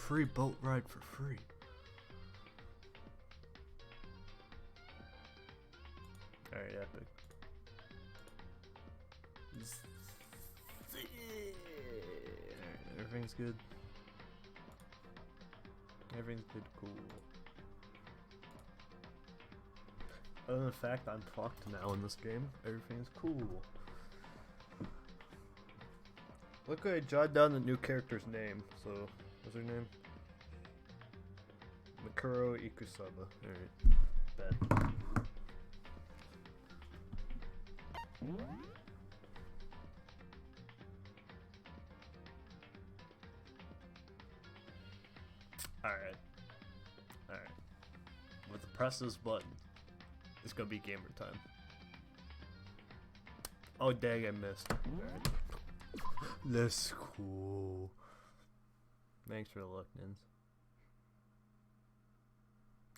free boat ride for free. Alright, epic. Alright, everything's good. Everything's good, cool. Other than the fact I'm fucked now in this game, everything's cool. Look, I jotted down the new character's name, so, what's her name? Mikuro Ikusaba. Alright, bet. Alright. Alright. With the press this button, it's gonna be gamer time. Oh dang, I missed. Alright. That's cool. Thanks for the luck, Nins.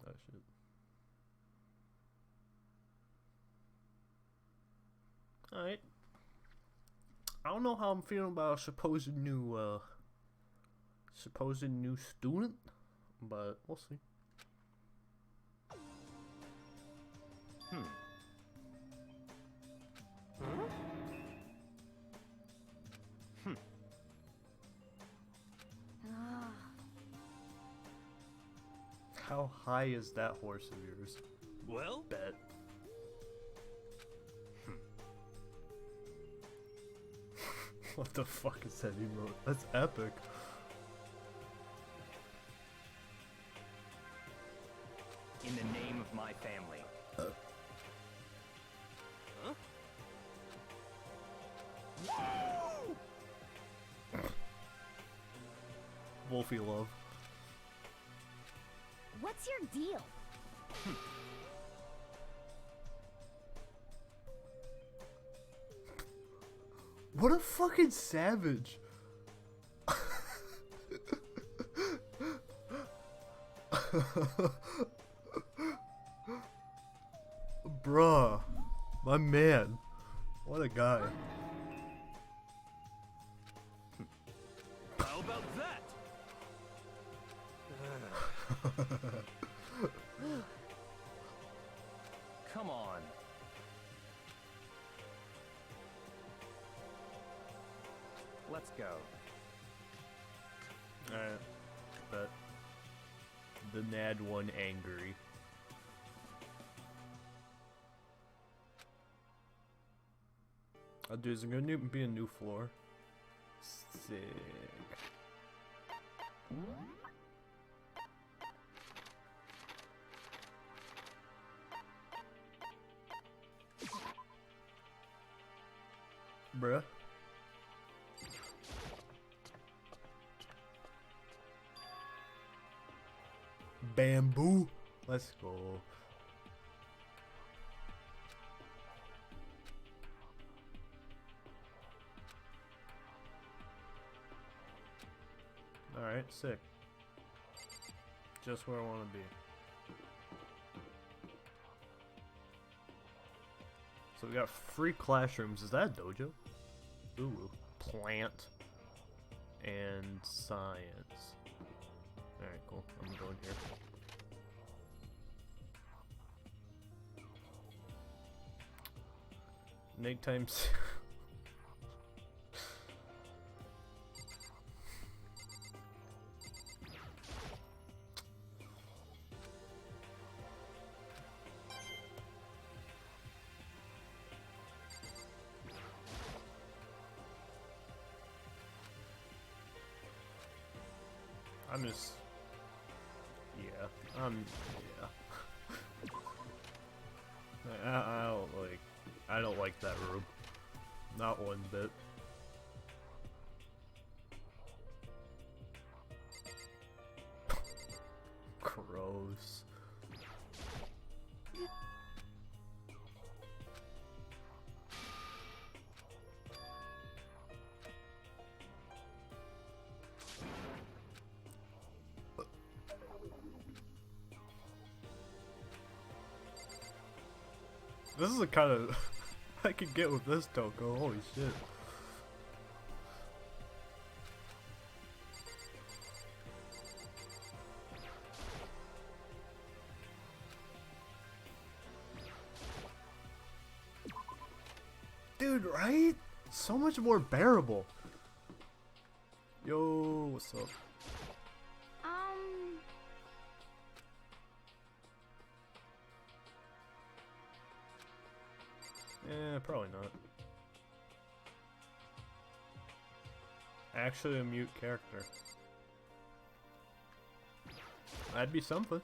Oh shit. Alright. I don't know how I'm feeling about a supposed new student, but we'll see. How high is that horse of yours? Well, Bet. What the fuck is that emote? That's epic. in the name of my family. Huh? Wolfie love. What's your deal? What a fucking savage. Bruh, my man. What a guy. How about that? Come on. Let's go. Alright, but the Nad one angry. Oh, dude, is there gonna be a new floor? Sick. Bruh. Bamboo. Let's go. Alright, sick. Just where I want to be. So we got free classrooms. Is that a dojo? Ooh, plant and science. Alright, cool. I'm going here. Nighttime. I'm just, yeah, I don't like that room, not one bit. Gross. This is the kind of I could get with this Toko. Holy shit. Dude, right? So much more bearable. Yo, what's up? Probably not. Actually a mute character. That'd be something.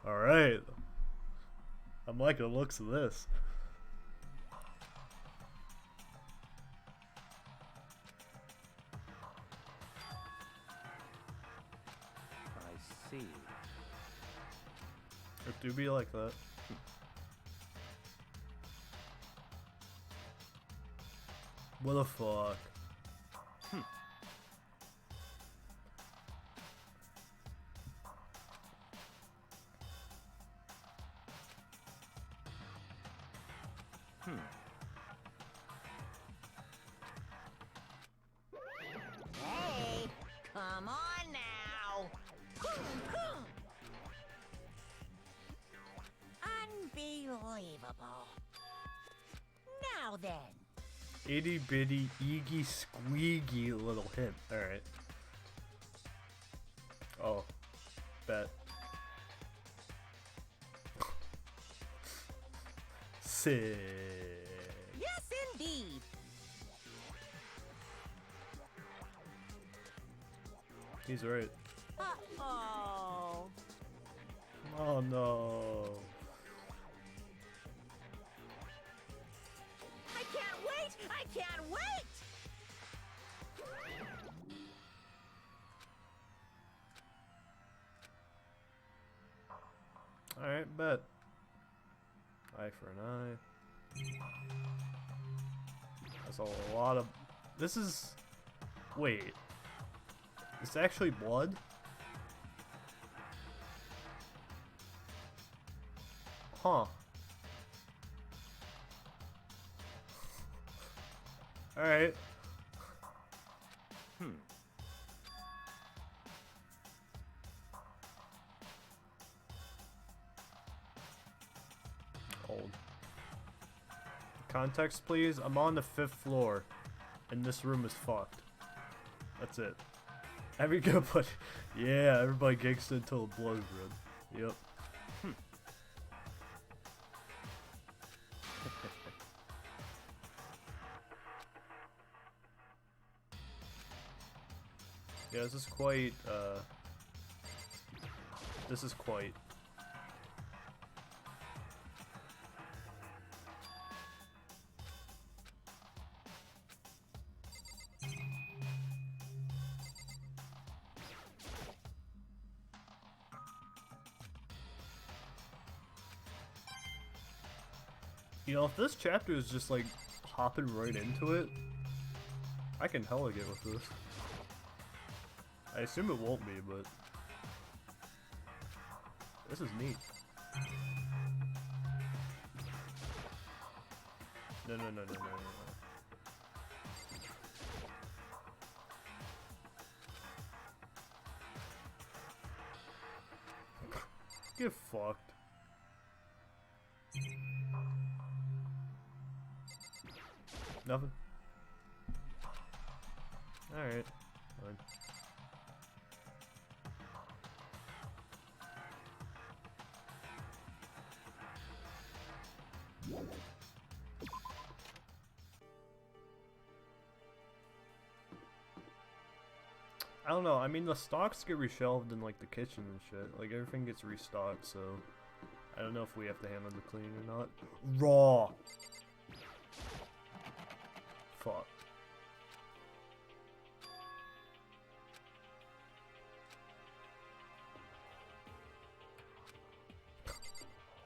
Alright. I'm liking the looks of this. I see. It do be like that. What the fuck? Hey, come on now. Unbelievable. Now then. Itty bitty eegy squeaky little hint. Alright. Oh. Bet. Sick. Yes, indeed. He's right. Uh-oh. Oh no. I can't wait! I can't wait! Alright, bet. Eye for an eye. That's a lot of... This is... Wait. It's actually blood? Huh. Alright. Old. Context, please. I'm on the 5th floor, and this room is fucked. That's it. Everybody, yeah, everybody gigs until the blood's red. Yep. Yeah, this is quite, this is quite. You know, if this chapter is just like hopping right into it, I can hella get with this. I assume it won't be, but this is neat. No, no, no, no, no, no. Get fucked. Nothing. Alright. Fine. I don't know, I mean the stocks get reshelved in like the kitchen and shit. Like everything gets restocked, so I don't know if we have to handle the cleaning or not. Raw! Fuck.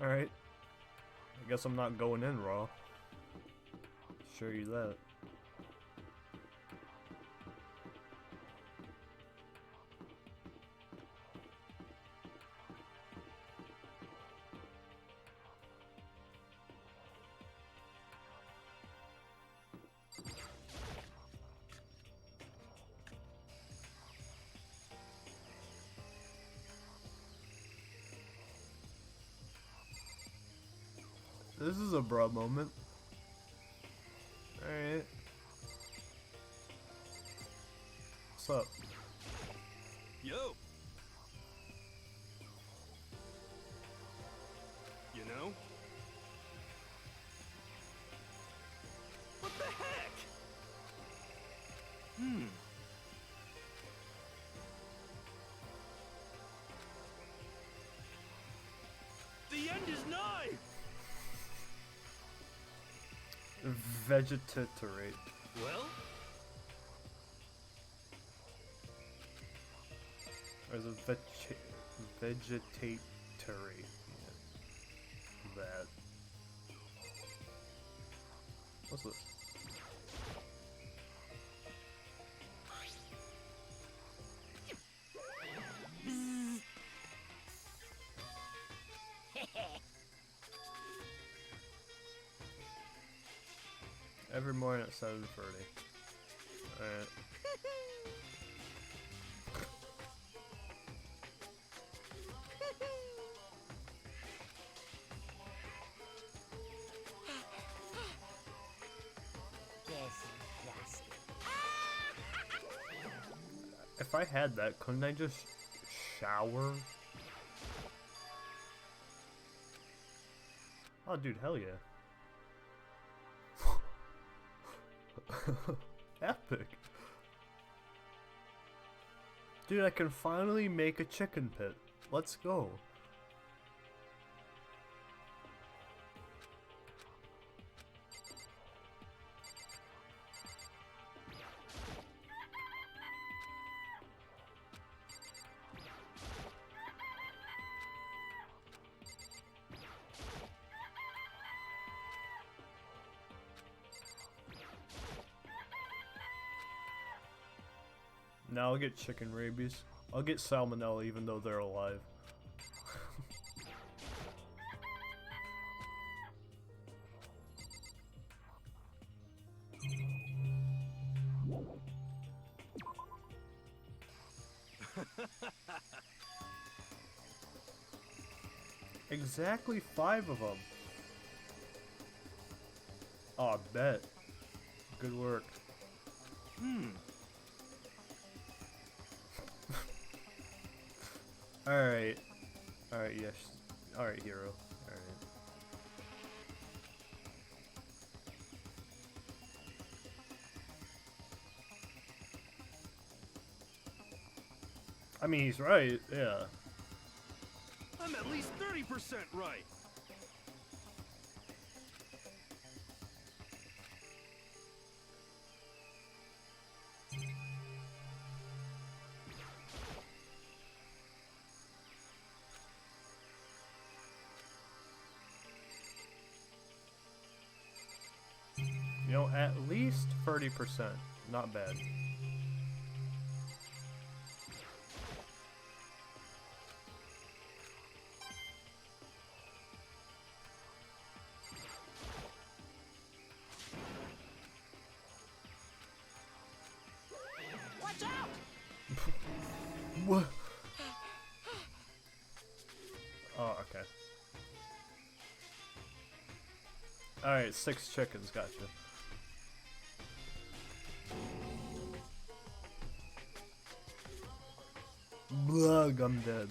Alright. I guess I'm not going in raw. Show you that. This is a bro moment. Alright. What's up? Yo. You know? What the heck? The end is nigh. Vegetatory. Well, Or is it vegetatory? Yeah. That. What's this? Every morning at 7:30. Alright. Disgusting. If I had that, couldn't I just shower? Oh, dude, hell yeah. Epic. Dude, I can finally make a chicken pit. Let's go. Now I'll get chicken rabies. I'll get salmonella even though they're alive. Exactly 5 of them. Oh, I bet. Good work. Alright. Alright, yes. Alright, hero. Alright. I mean, he's right, yeah. I'm at least 30% right. You know, at least 30%. Not bad. Watch out! What? Oh, okay. Alright, 6 chickens, gotcha. Blug, I'm dead.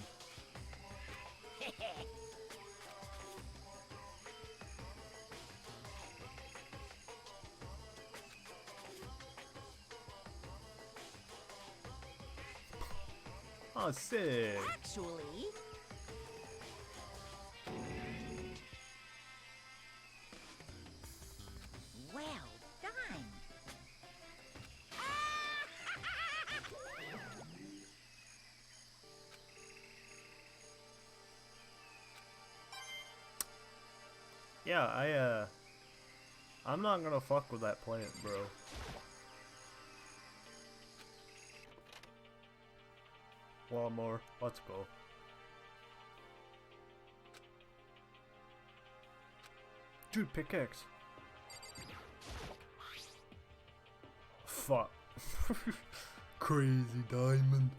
Oh, sick. Actually, well done. Yeah, I'm not gonna fuck with that plant, bro. One more. Let's go. Dude, pickaxe. Fuck. Crazy diamond.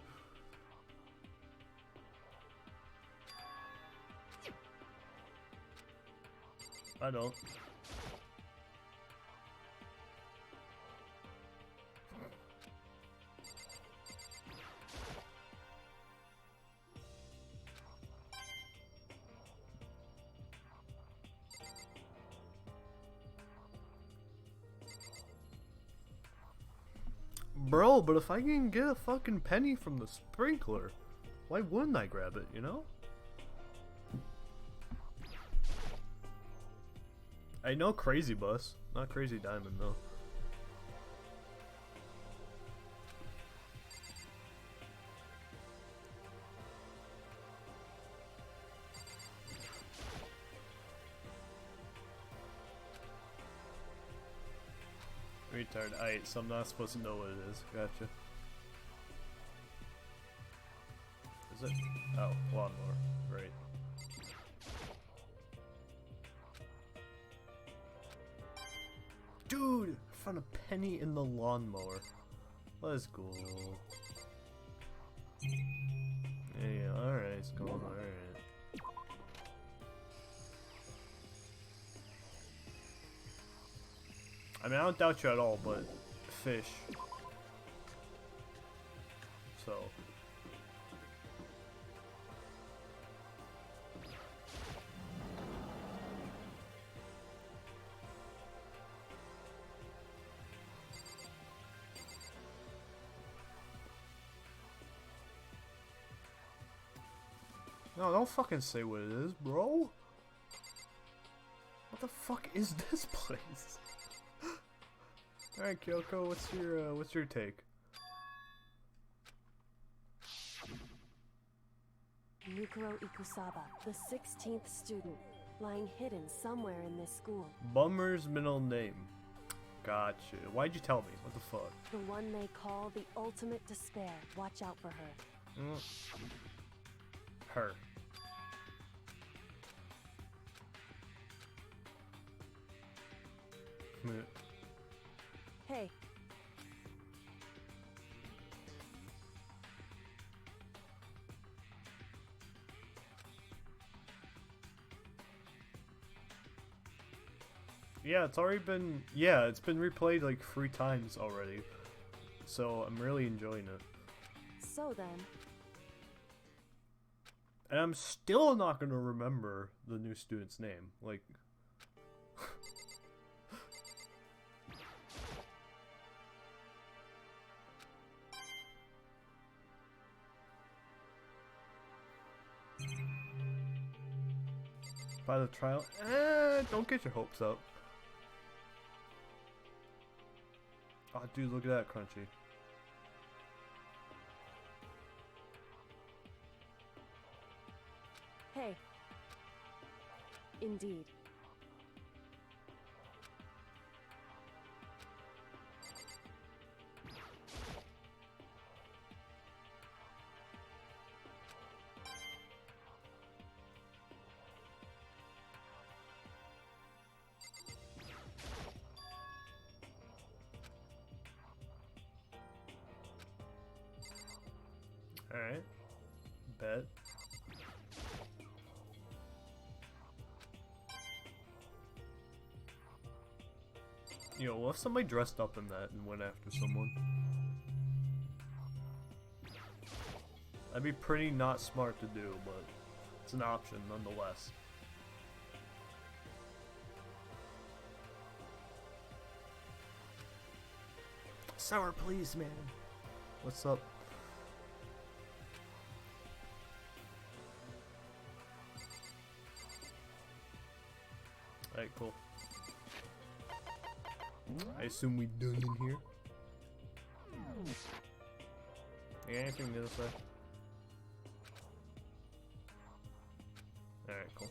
I don't. Bro, but if I can get a fucking penny from the sprinkler, why wouldn't I grab it, you know? I know Crazy Bus, not Crazy Diamond though. Retard. Alright, so I'm not supposed to know what it is. Gotcha. Is it? Oh, lawnmower. Right. Dude! I found a penny in the lawnmower. Let's go. Yeah, alright, it's going alright. I mean, I don't doubt you at all, but fish. So. No, don't fucking say what it is, bro. What the fuck is this place? Alright, Kyoko, what's your take? Yukiro Ikusaba, the 16th student, lying hidden somewhere in this school. Bummer's middle name. Gotcha. Why'd you tell me? What the fuck? The one they call the ultimate despair. Watch out for her. Her. Hey. Yeah, it's already been... Yeah, it's been replayed like 3 times already. So, I'm really enjoying it. So then... And I'm still not gonna remember the new student's name. Like... By the trial... don't get your hopes up. Oh, dude, look at that, Crunchy. Hey. Indeed. Alright. Bet. Yo, what if somebody dressed up in that and went after someone? That'd be pretty not smart to do, but it's an option nonetheless. Sour, please, man. What's up? Alright, cool. I assume we done in here. Yeah, anything to this way? Alright, cool.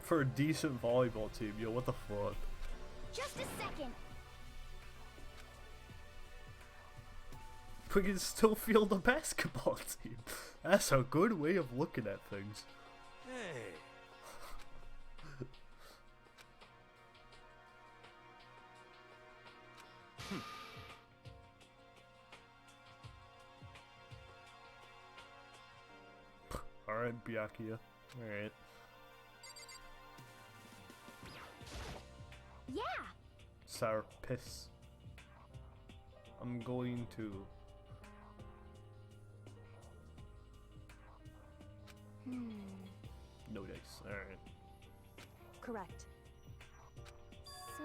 For a decent volleyball team, yo, what the fuck? Just a second. we can still field a basketball team. That's a good way of looking at things. Hey. Alright, Byakuya. Alright. Yeah! Sour piss. I'm going to... No dice. Alright. Correct. So,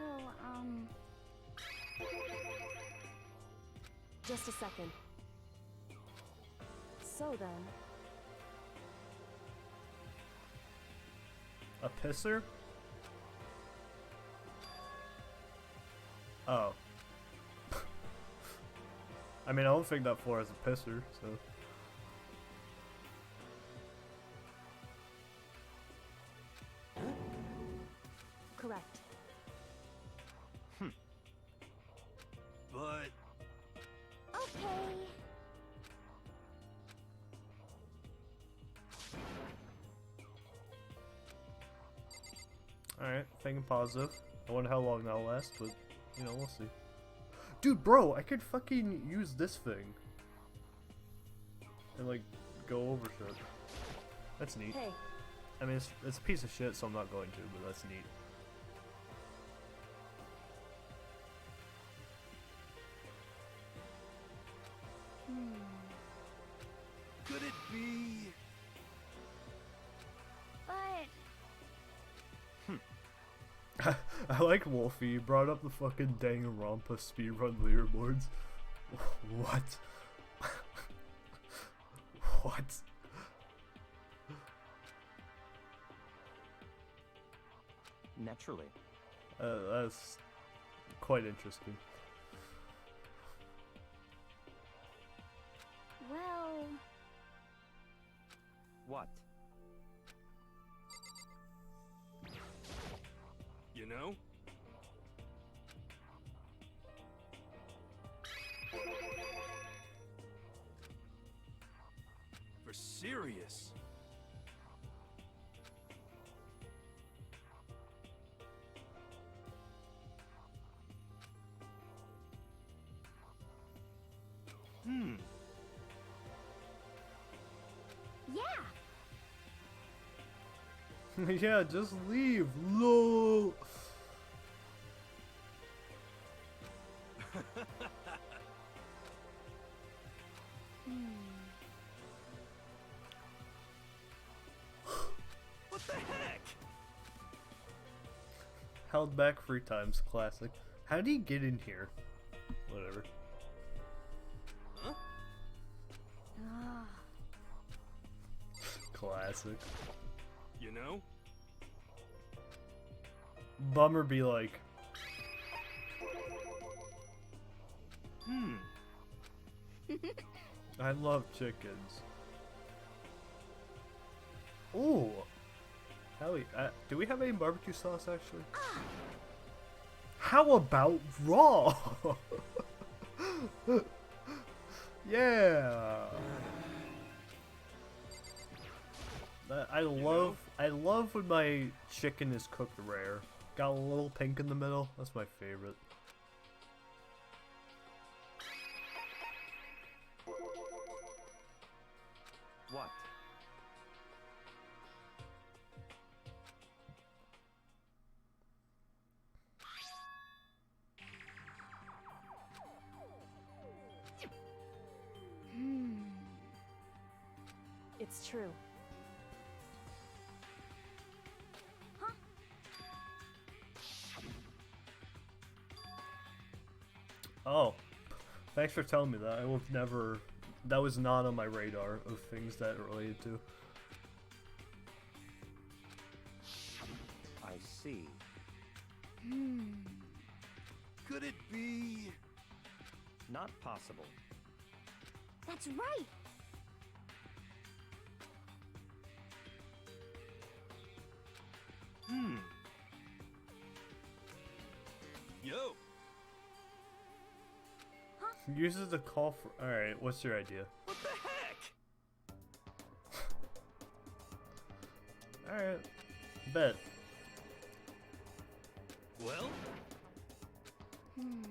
Just a second. So then, A pisser? Oh. I mean, I don't think that floor is a pisser, so... correct. But okay. Alright, thinking positive. I wonder how long that'll last, but, you know, we'll see. Dude, bro, I could fucking use this thing. And, like, go over shit. That's neat. Hey, I mean, it's a piece of shit, so I'm not going to, but that's neat. could it be? But I like Wolfie. He brought up the fucking Danganronpa speedrun leaderboards. What? What? Naturally. That's quite interesting. well, What? You know? For serious. yeah. Yeah, just leave. LOL. What the heck? Held back 3 times. Classic. How did he get in here? Whatever. Ah, Classic. You know? Bummer be like, I love chickens. Ooh. Hell, do we have any barbecue sauce actually? How about raw? Yeah. I love when my chicken is cooked rare. Got a little pink in the middle. That's my favorite. What? It's true. Oh, thanks for telling me that. I would never. That was not on my radar of things that it related to. I see. Could it be? Not possible. that's right. Yo. Uses the call for. Alright, what's your idea? What the heck? Alright. Bet. Well, Hmm.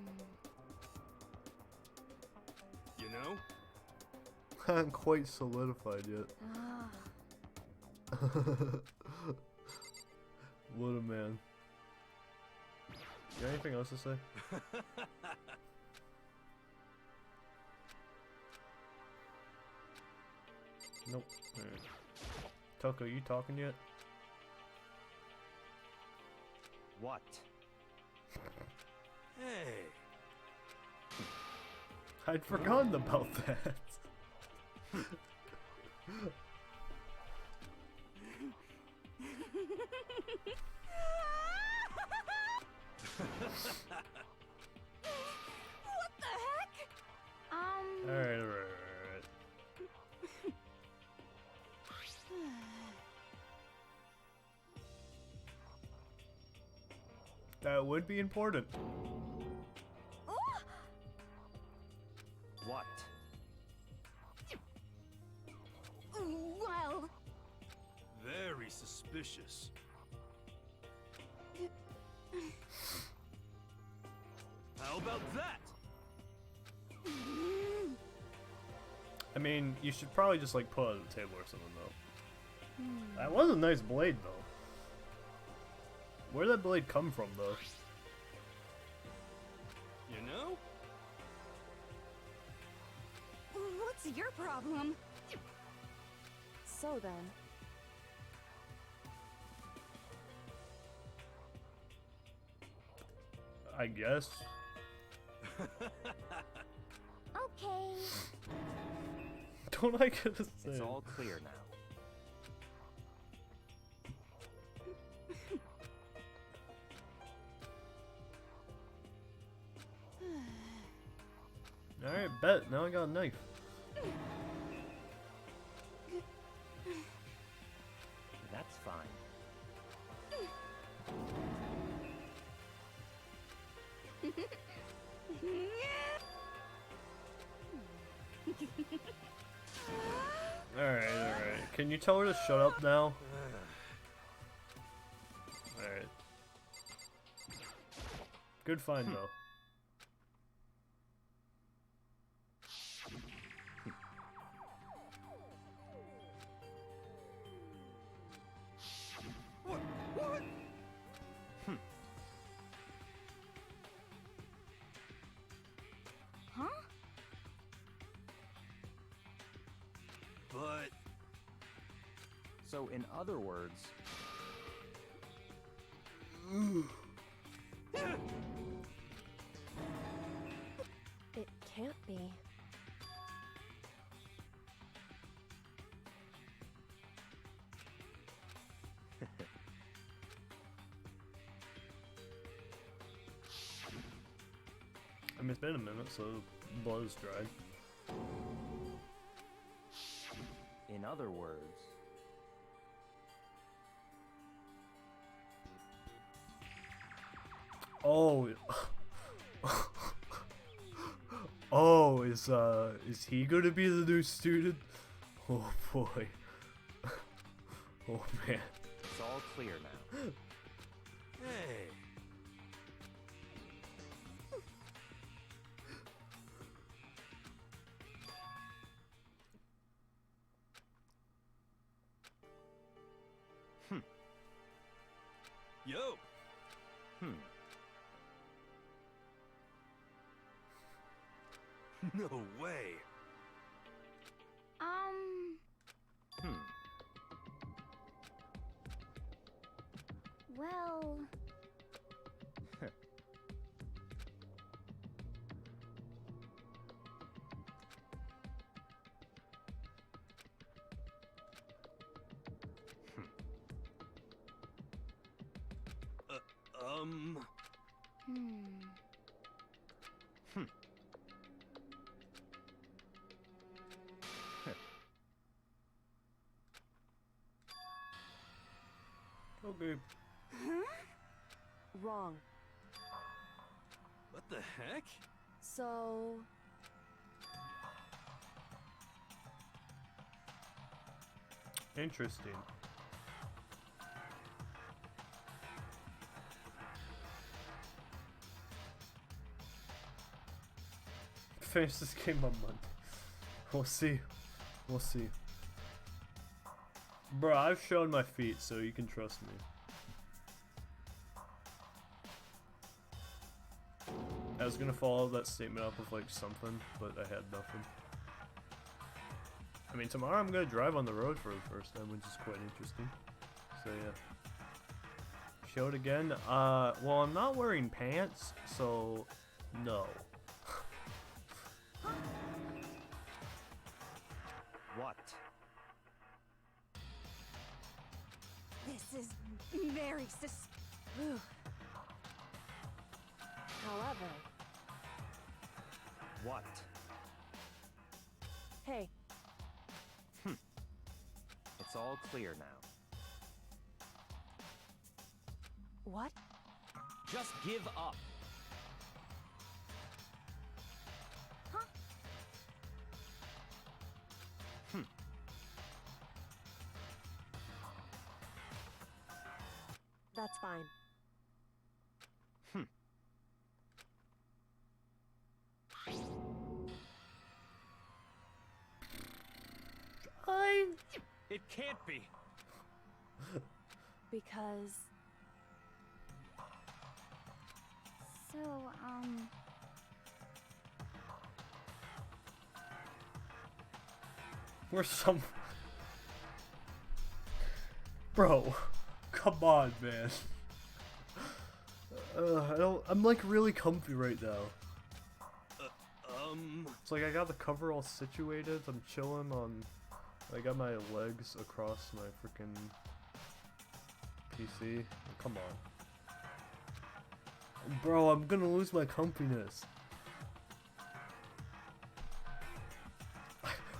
you know, Not quite solidified yet. Ah. What a man. You got anything else to say? Nope. Alright. Toko, you talking yet? What? hey, I'd forgotten about that. What the heck? Alright. That would be important. What? Well, very suspicious. How about that? I mean, you should probably just like put it on the table or something though. That was a nice blade though. Where'd that blade come from though? You know? what's your problem? So then, I guess. Okay. Don't I get to say? It's all clear now. Alright, bet. Now I got a knife. That's fine. Alright. Can you tell her to shut up now? Alright. Good find though. What? What? Huh? But So, in other words, it can't be. I mean, it's been a minute, so blood is dried. in other words, Oh. Oh, is he gonna be the new student? Oh boy. Oh man. it's all clear now. hey, yo, Hmm. no way. Hmm. Well, Um, hmm. Okay. Wrong. what the heck? So, Interesting. Finish this game on Monday. We'll see. We'll see. Bro, I've shown my feet, so you can trust me. I was gonna follow that statement up with like something, but I had nothing. I mean, tomorrow I'm gonna drive on the road for the first time, which is quite interesting. So yeah. Show it again. Well, I'm not wearing pants, so no. What? This is very Whew. However, What? hey, It's all clear now. what? Just give up. Huh? That's fine. It can't be. Because so, We're some. Bro, come on, man. I'm like really comfy right now. It's like I got the cover all situated. I'm chilling on. I got my legs across my freaking PC. Come on. Bro, I'm gonna lose my comfiness.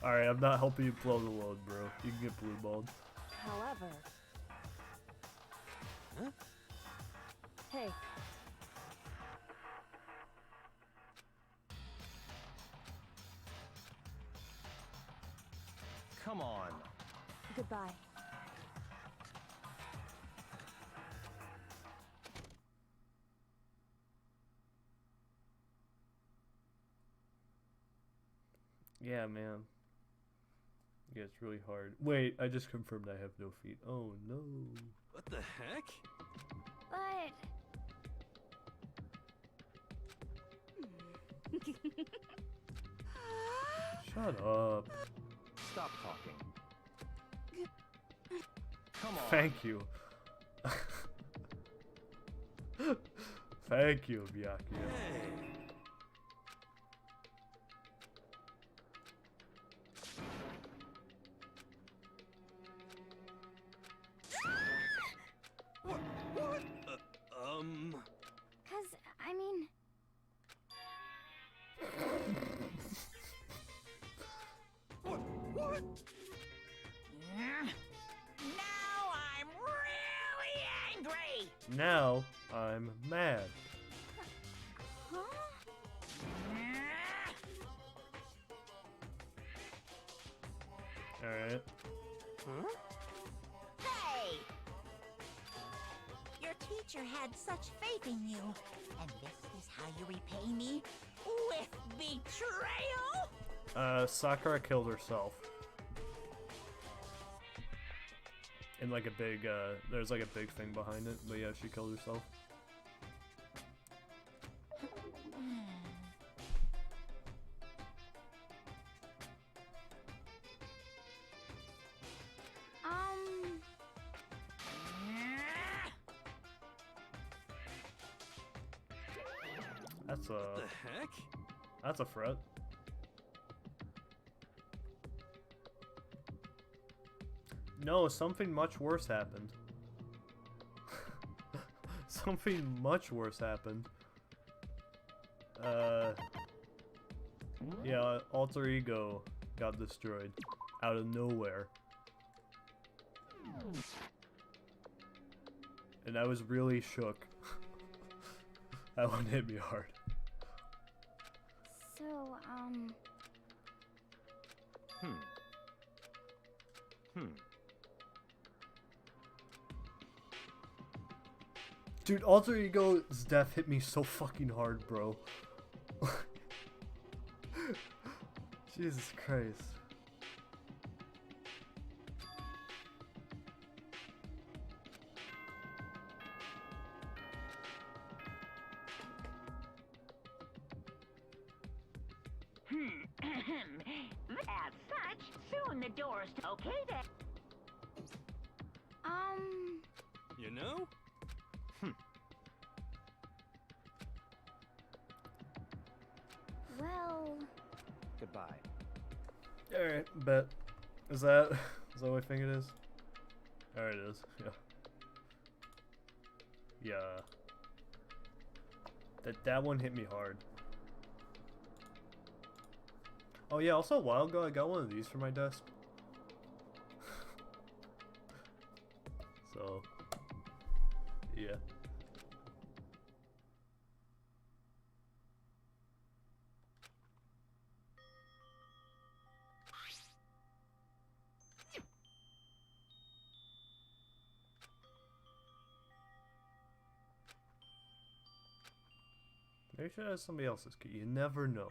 Alright, I'm not helping you blow the load, bro. You can get blue balled. however, Huh? hey, Come on. goodbye. Yeah, man. Yeah, it's really hard. Wait, I just confirmed I have no feet. Oh no. What the heck? but Shut up. Stop talking. Come on. Thank you. Thank you, Miyaki. Hey. What? What? 'cause I mean, What? What? Now I'm really angry. Now I'm mad. huh? Alright. Huh? Hey! Your teacher had such faith in you, and this is how you repay me? With betrayal? Sakura killed herself. In like a big, there's like a big thing behind it, but yeah, she killed herself. That's What a, the heck? that's a threat. No, something much worse happened. Something much worse happened. Yeah, alter ego got destroyed out of nowhere. And I was really shook. That one hit me hard. So, Dude, Alter Ego's death hit me so fucking hard, bro. Jesus Christ. As such, soon the doors. Okay then. You know? Well, Goodbye. Alright, bet. Is that what I think it is? There it is, yeah. Yeah. That one hit me hard. Oh yeah, also a while ago I got one of these for my desk. So, yeah. Maybe should have somebody else's key. You never know.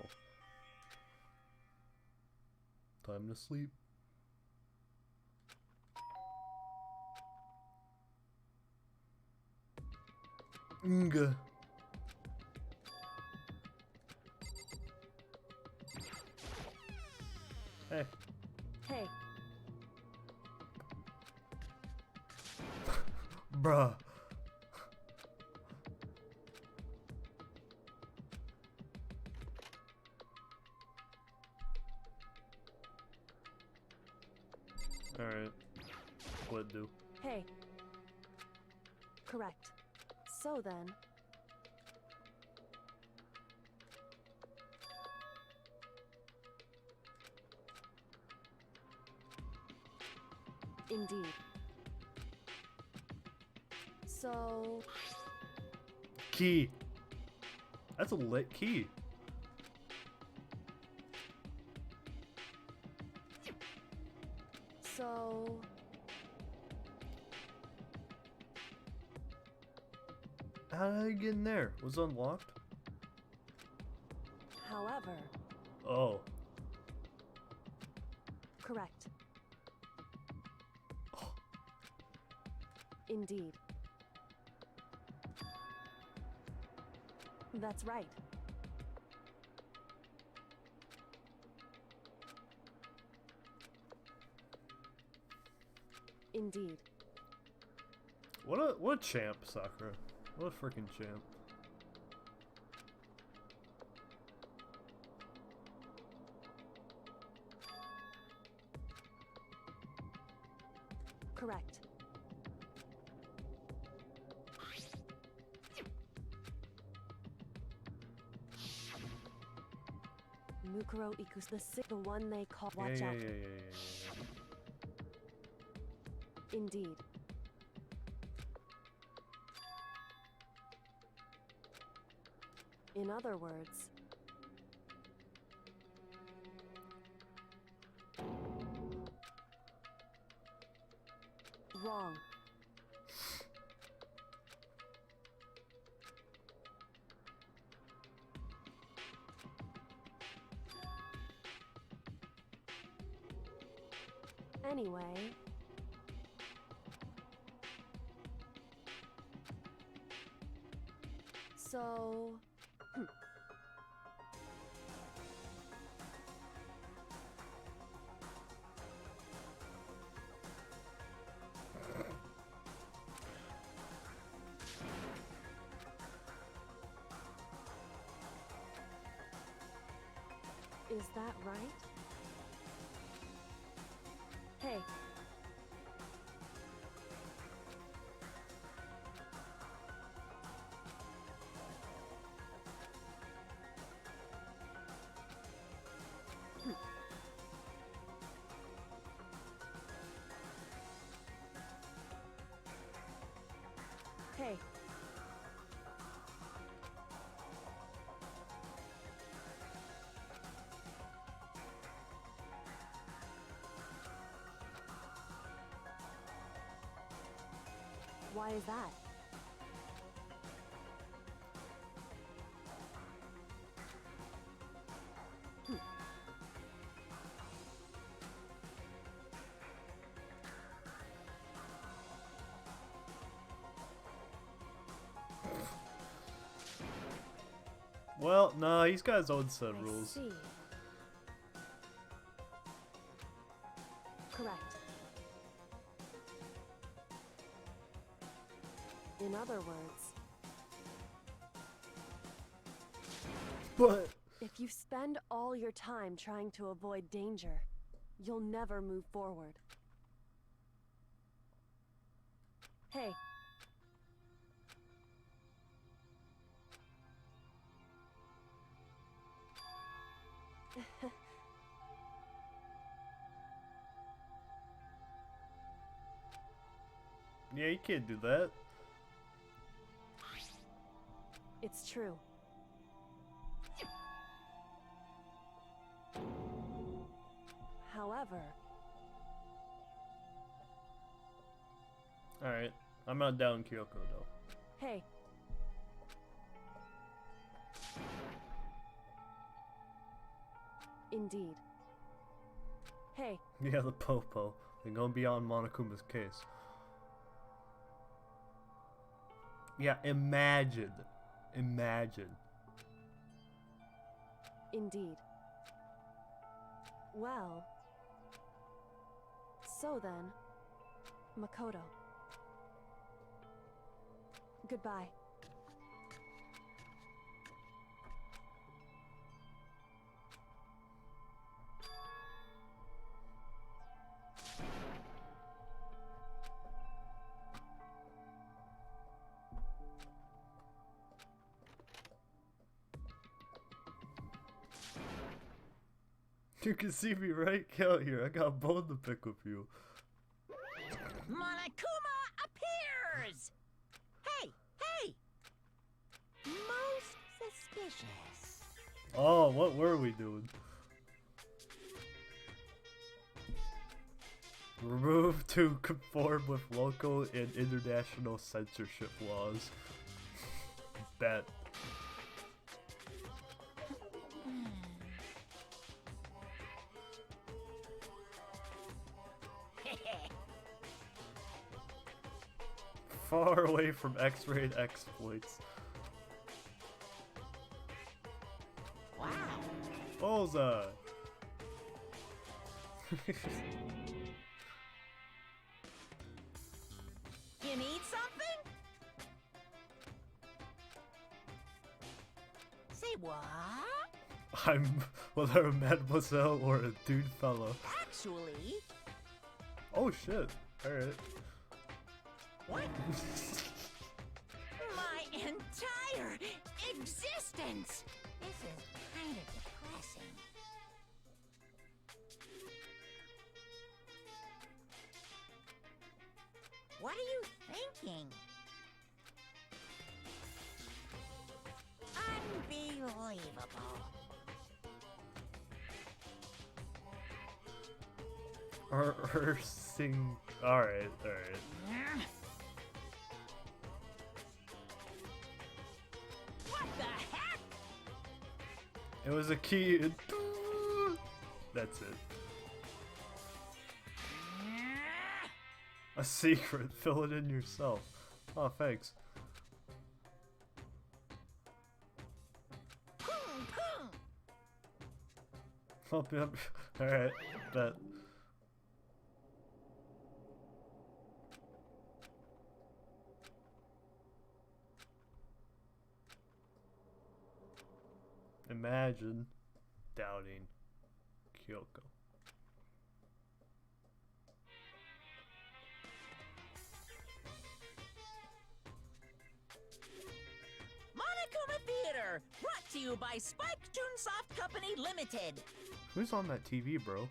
Time to sleep. Nga. Hey. Hey, Bruh. Alright. What do? hey. Correct. So then, indeed. So, Key. That's a lit key. so, How did I get in there? Was it unlocked? however, Oh. correct. Indeed. That's right. Indeed. What a champ, Sakura. What a freaking champ. Correct. Mukuro Ikus, the one they call. Watch yeah, out. yeah. Indeed. In other words, wrong. Anyway, so is that right? Hey. Hey. Why is that? Well, nah, he's got his own set of I rules. see. Correct. In other words, But if you spend all your time trying to avoid danger, you'll never move forward. Hey. yeah, you can't do that. It's true. However, Alright, I'm not down Kyoko though. hey. Indeed. Hey, Yeah, the Popo. They're gonna be on Monokuma's case. Yeah, imagine. Imagine. indeed. Well, so then, Makoto. Goodbye. You can see me right out here. I got a bone to pick with you. Monokuma appears! Hey, hey! Most suspicious. Oh, what were we doing? Remove to conform with local and international censorship laws. Bet. Far away from X-rated exploits. Wow. Bullseye! You need something? Say what? I'm whether a mademoiselle or a dude fella. Actually, Oh shit. Alright. what? My entire existence! This is kind of depressing. What are you thinking? Unbelievable. Or sing. Alright, alright. What the heck? It was a key. That's it. A secret. Fill it in yourself. Oh, thanks. Help me up. Alright, bet. Imagine doubting Kyoko. Monokuma Theater, brought to you by Spike Toonsoft Company Limited. Who's on that TV, bro?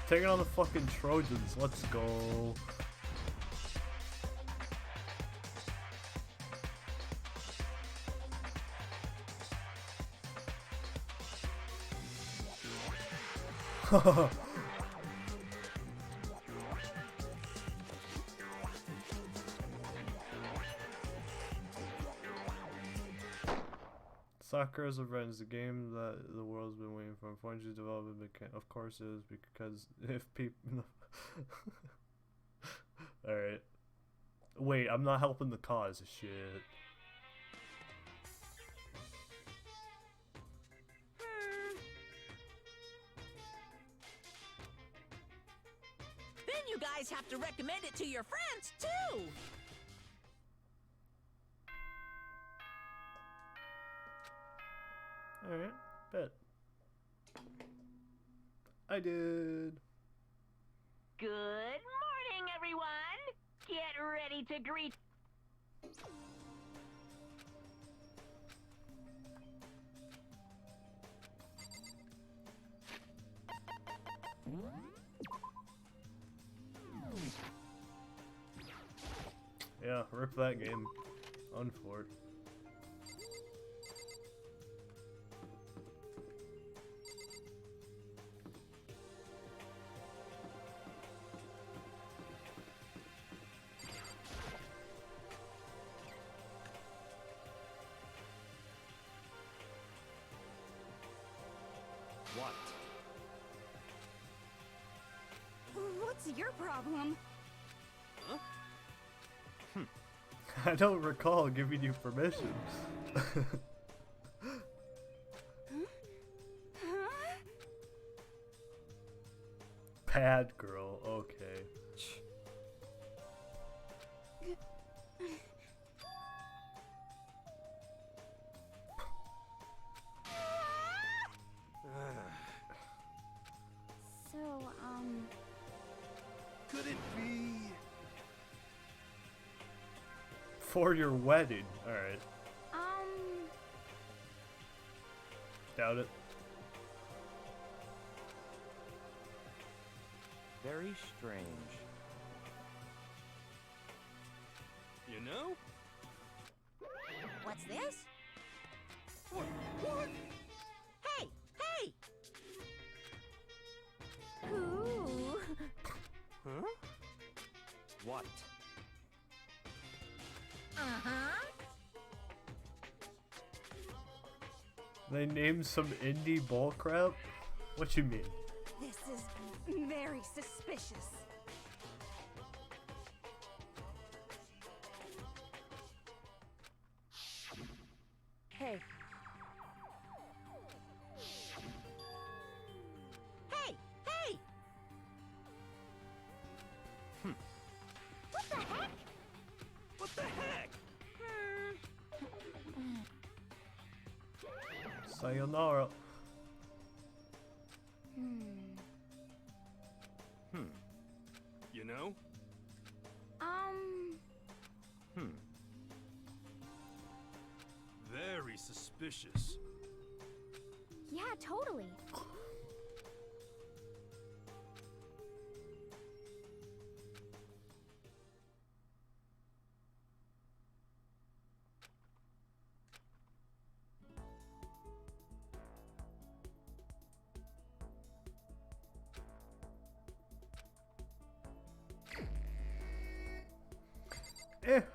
Taking on the fucking Trojans, let's go. Sakura's Revenge is a game that the world's been waiting for. Unfortunately, development, of course, it is because if people. Alright. Wait, I'm not helping the cause. Shit. Then you guys have to recommend it to your friends, too! Alright, bet. I did. Good morning, everyone! Get ready to greet... Yeah, rip that game. Unfort. What? What's your problem? I don't recall giving you permission. Bad girl, okay. So, Could it be? For your wedding. Alright. Doubt it. Very strange. You know? What's this? What? What? Hey! Hey! Ooh. Huh? What? Uh-huh. They named some indie bullcrap? What you mean? This is very suspicious. Hey, Hey! Hey! What the heck? What the heck? Sayonara. You know? Very suspicious. Yeah, totally.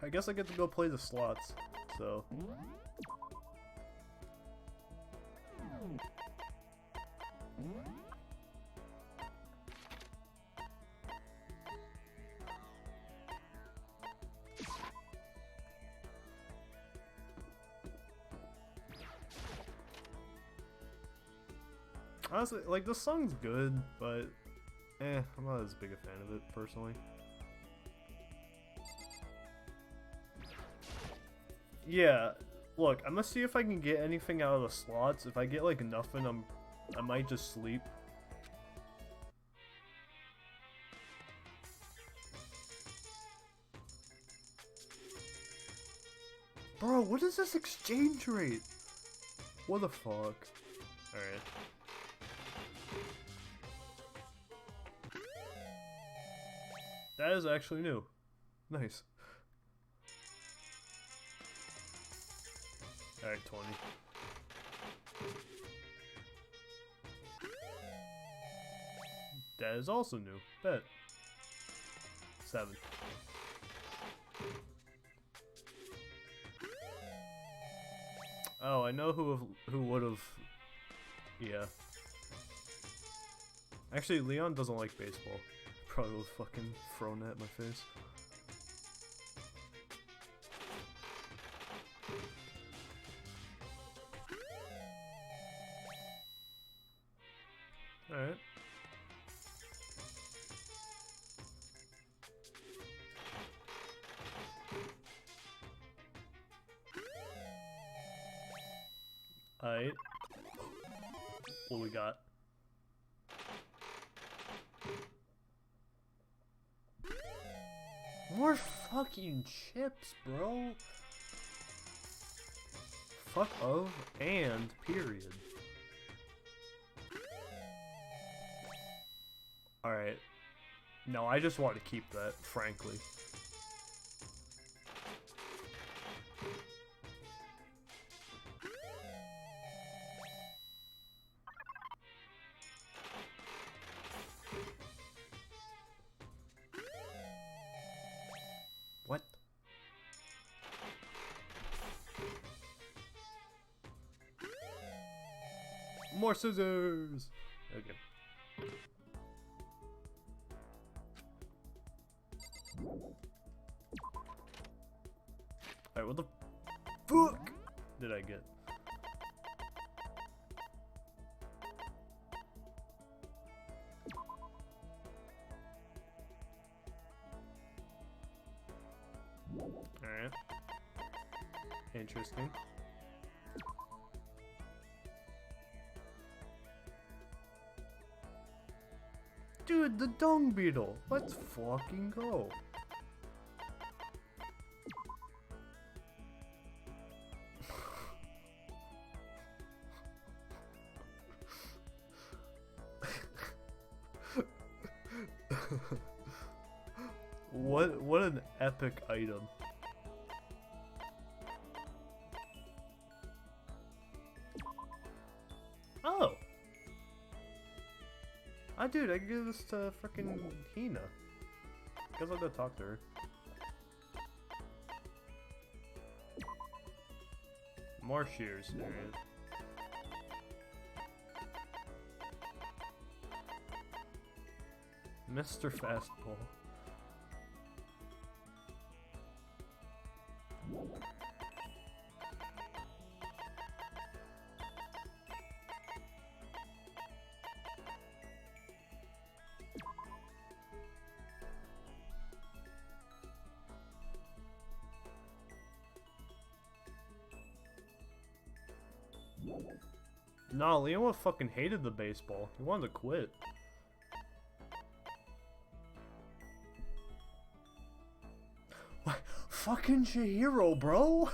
I guess I get to go play the slots. So. Honestly, like, the song's good, but I'm not as big a fan of it, personally. Yeah, look, I'm gonna see if I can get anything out of the slots. If I get, like, nothing, I might just sleep. Bro, what is this exchange rate? What the fuck? Alright. That is actually new. Nice. Alright, 20. That is also new. Bet. 7. Oh, I know who would have. Yeah. Actually, Leon doesn't like baseball. Probably would have fucking thrown that at my face. Alright. Alright. What we got? More fucking chips, bro. Fuck of and period. Alright. No, I just want to keep that, frankly. What? More scissors! Okay. Alright, what the fuck did I get? Alright. Interesting. Dude, the dung beetle! Let's fucking go! What an epic item. Oh! Ah, dude, I can give this to frickin' Hina. Guess I'll go talk to her. More shears, alright. Mr. Fastball. Nah, Leon fucking hated the baseball. He wanted to quit. What? Fucking Chihiro, bro!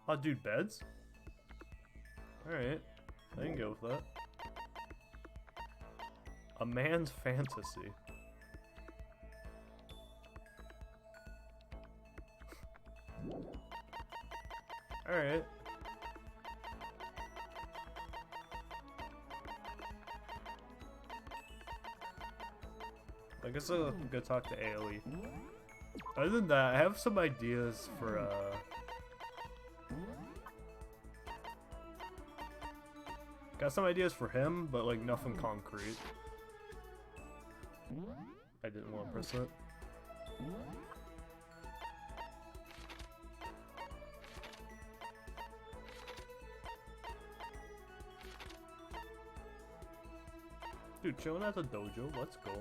Oh, dude, beds? Alright. I can go with that. A man's fantasy. Alright. I guess I'll go talk to AoE. Other than that, I have some ideas for, got some ideas for him, but, like, nothing concrete. I didn't want to press that. Dude, chilling at the dojo, let's go.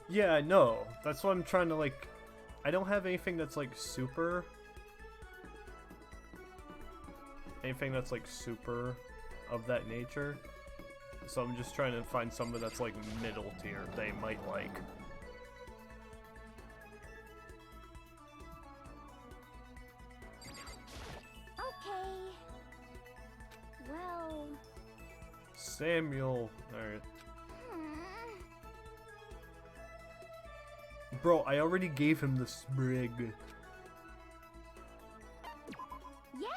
Yeah, I know. That's why I'm trying to, like... I don't have anything that's, like, super... Anything that's, like, super of that nature. So I'm just trying to find something that's, like, middle tier they might like. Okay. Well... Samuel. Alright. hmm. Bro, I already gave him the sprig. Yeah.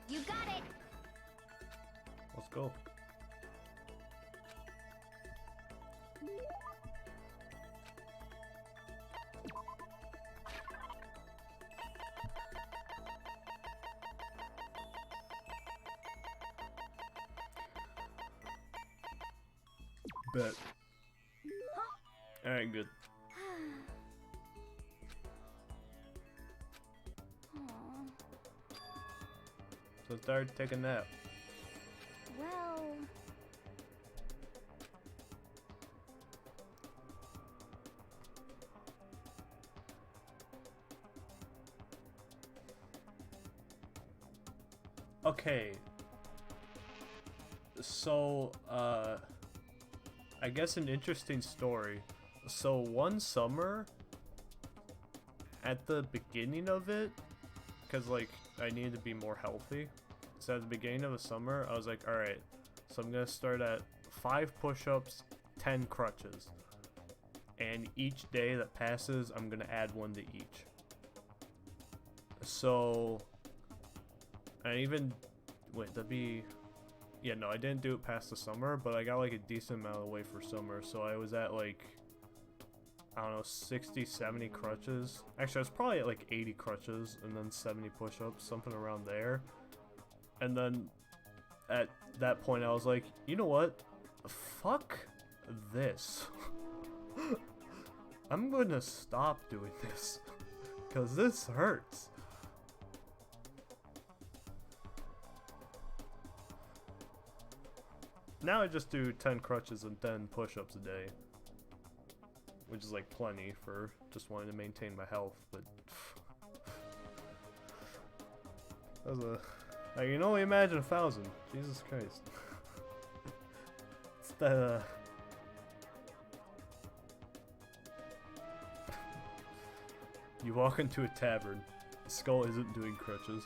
You got it. Bet. Alright, good. Aw. So start taking a nap. Well, Okay. So, I guess an interesting story. So one summer, at the beginning of it, because like I needed to be more healthy, so at the beginning of the summer, I was like, alright, so I'm gonna start at 5 push-ups, 10 crutches. And each day that passes, I'm gonna add 1 to each. So, I even, wait, that'd be, yeah, no, I didn't do it past the summer, but I got like a decent amount of weight for summer, so I was at like, I don't know, 60, 70 crutches. Actually, I was probably at like 80 crutches, and then 70 push-ups, something around there. And then, at that point, I was like, you know what? Fuck this. I'm gonna stop doing this, because this hurts. Now I just do 10 crutches and 10 push-ups a day, which is like plenty for just wanting to maintain my health, but that was a, like, you can only imagine 1,000. Jesus Christ. It's that, you walk into a tavern, Skull isn't doing crutches.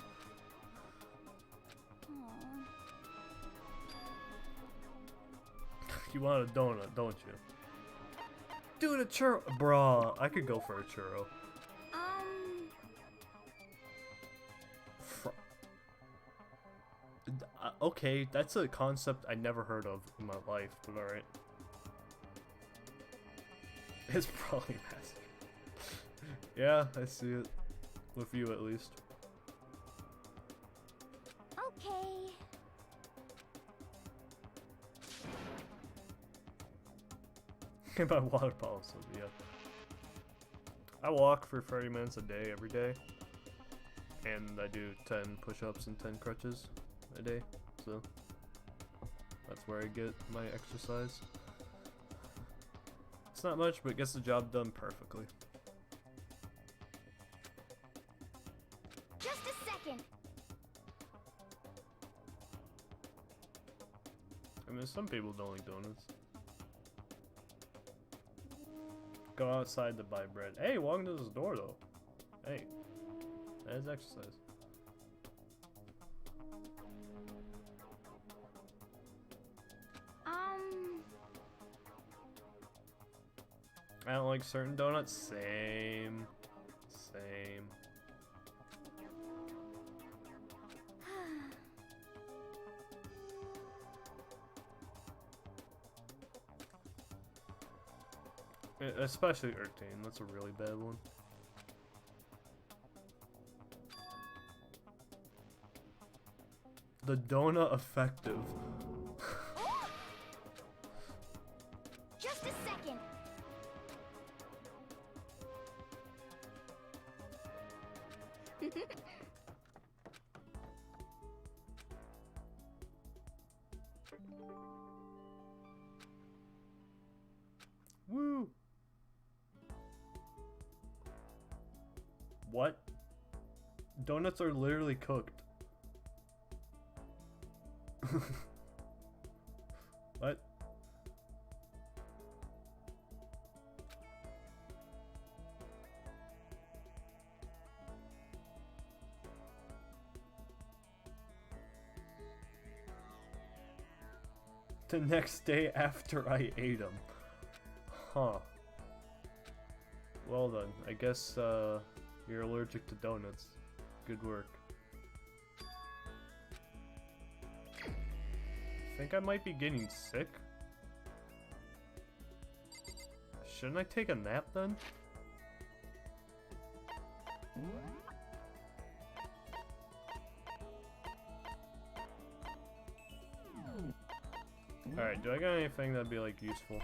aw. You want a donut, don't you? Dude, a churro! Bruh, I could go for a churro. Okay, that's a concept I never heard of in my life, but alright. It's probably massive. Yeah, I see it. With you, at least. Okay. My water bottle, so yeah. I walk for 30 minutes a day, every day. And I do 10 push-ups and 10 crutches a day, so that's where I get my exercise. It's not much, but it gets the job done perfectly. Just a second. I mean, some people don't like donuts. Go outside to buy bread. Hey, walking to this door, though. Hey, that is exercise. I don't like certain donuts. Same. Same. Especially Urtane, that's a really bad one. The donut effective. Just a second. Woo! What? Donuts are literally cooked. What? The next day after I ate them. Huh. Well then, I guess you're allergic to donuts. Good work. I think I might be getting sick. Shouldn't I take a nap then? Alright, do I got anything that'd be like useful?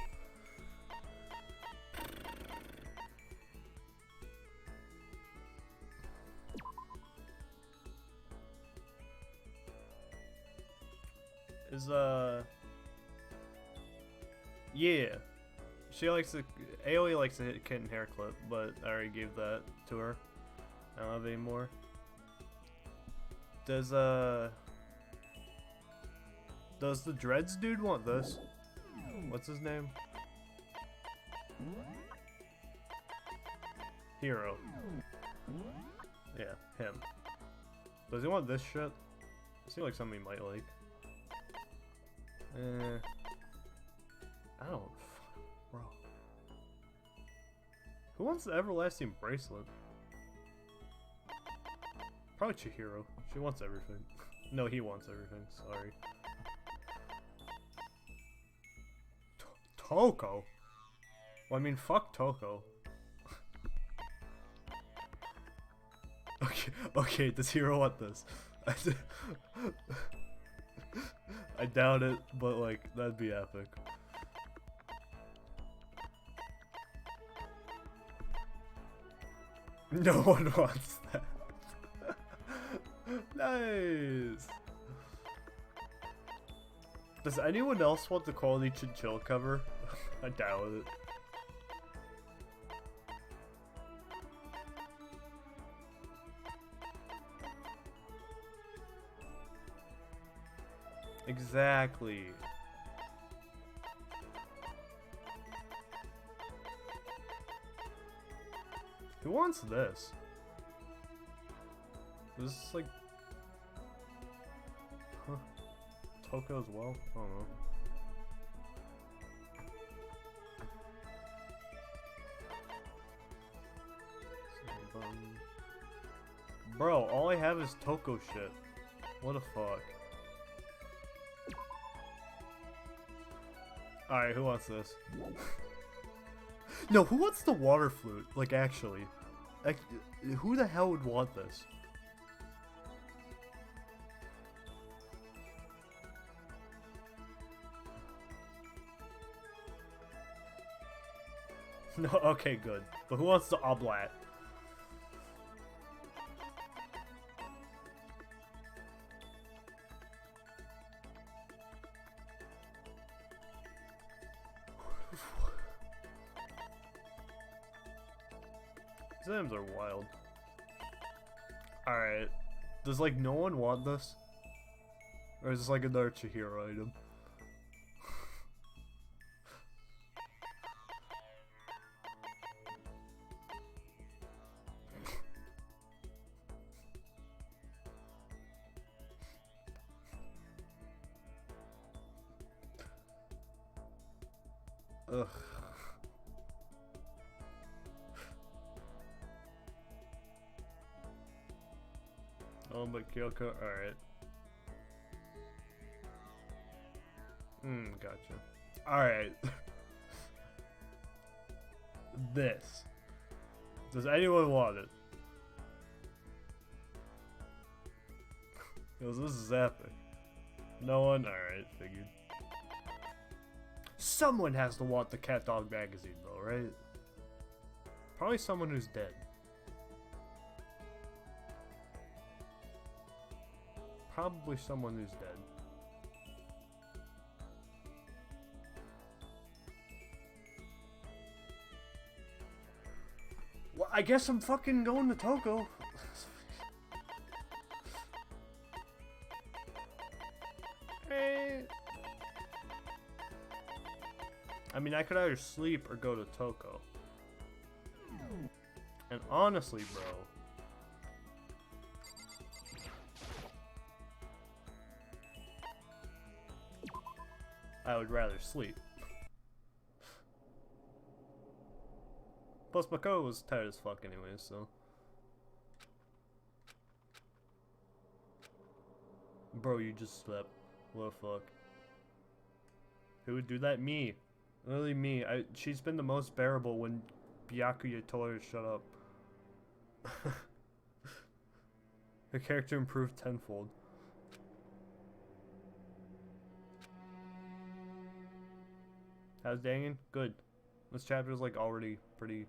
Is yeah. She likes to Aoi likes to hit kitten hair clip, but I already gave that to her. I don't have any more. Does the Dreads dude want this? What's his name? Hero. Yeah, him. Does he want this shit? Seems like something he might like. I don't. Bro. Who wants the everlasting bracelet? Probably Chihiro. She wants everything. No, he wants everything. Sorry. Toko? Well, I mean, fuck Toko. Okay, does Hiro want this? I doubt it, but like, that'd be epic. No one wants that. Nice! Does anyone else want the Quality Chinchilla cover? I doubt it. Exactly. Who wants this? This is like... Huh. Toko as well? I don't know. Bro, all I have is Toko shit. What the fuck? Alright, who wants this? No, who wants the water flute? Like, actually. Like, who the hell would want this? No, okay, good. But who wants the oblat? These items are wild. Alright. Does, like, no one want this? Or is this, like, another Chihiro item? Ugh. Oh, but Kyoko, alright. Gotcha. Alright. This. Does anyone want it? Because this is epic. No one? Alright, figured. Someone has to want the Cat Dog magazine though, right? Probably someone who's dead. Probably someone who's dead. Well, I guess I'm fucking going to Toko. Hey. I mean, I could either sleep or go to Toko. And honestly, bro, I would rather sleep. Plus, Mako was tired as fuck anyways, so. Bro, you just slept. What the fuck? Who would do that? Me. Literally me. She's been the most bearable when Byakuya told her to shut up. Her character improved tenfold. How's Dangan? Good. This chapter is like already pretty,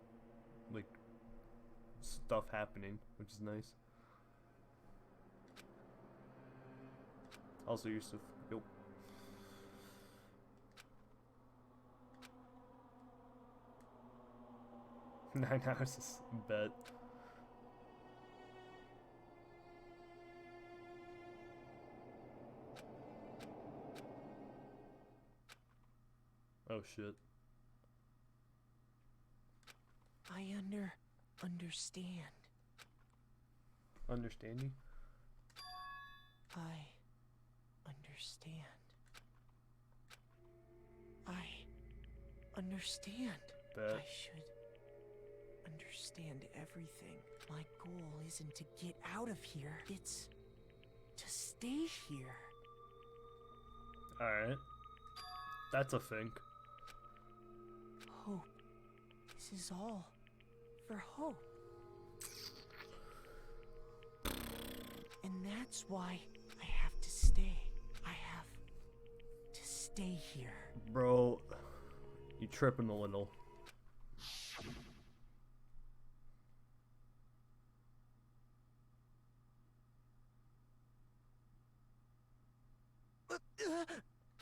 like, stuff happening, which is nice. Also, Yusuf. Yo. Nine hours, bet. Oh shit. I understand. Understanding? I understand. I understand. Bet. I should understand everything. My goal isn't to get out of here. It's to stay here. Alright. That's a thing. Hope. This is all for hope. And that's why I have to stay. I have to stay here. Bro, you tripping a little.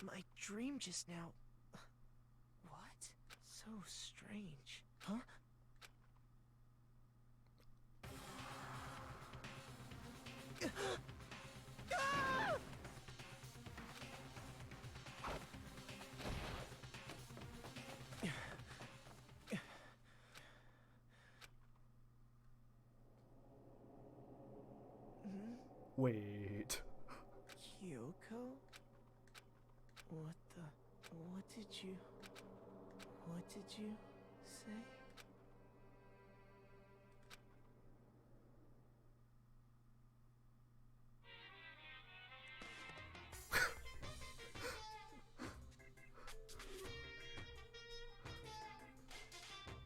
My dream just now. What? So strange. Huh? Wait. Kyoko? What did you say?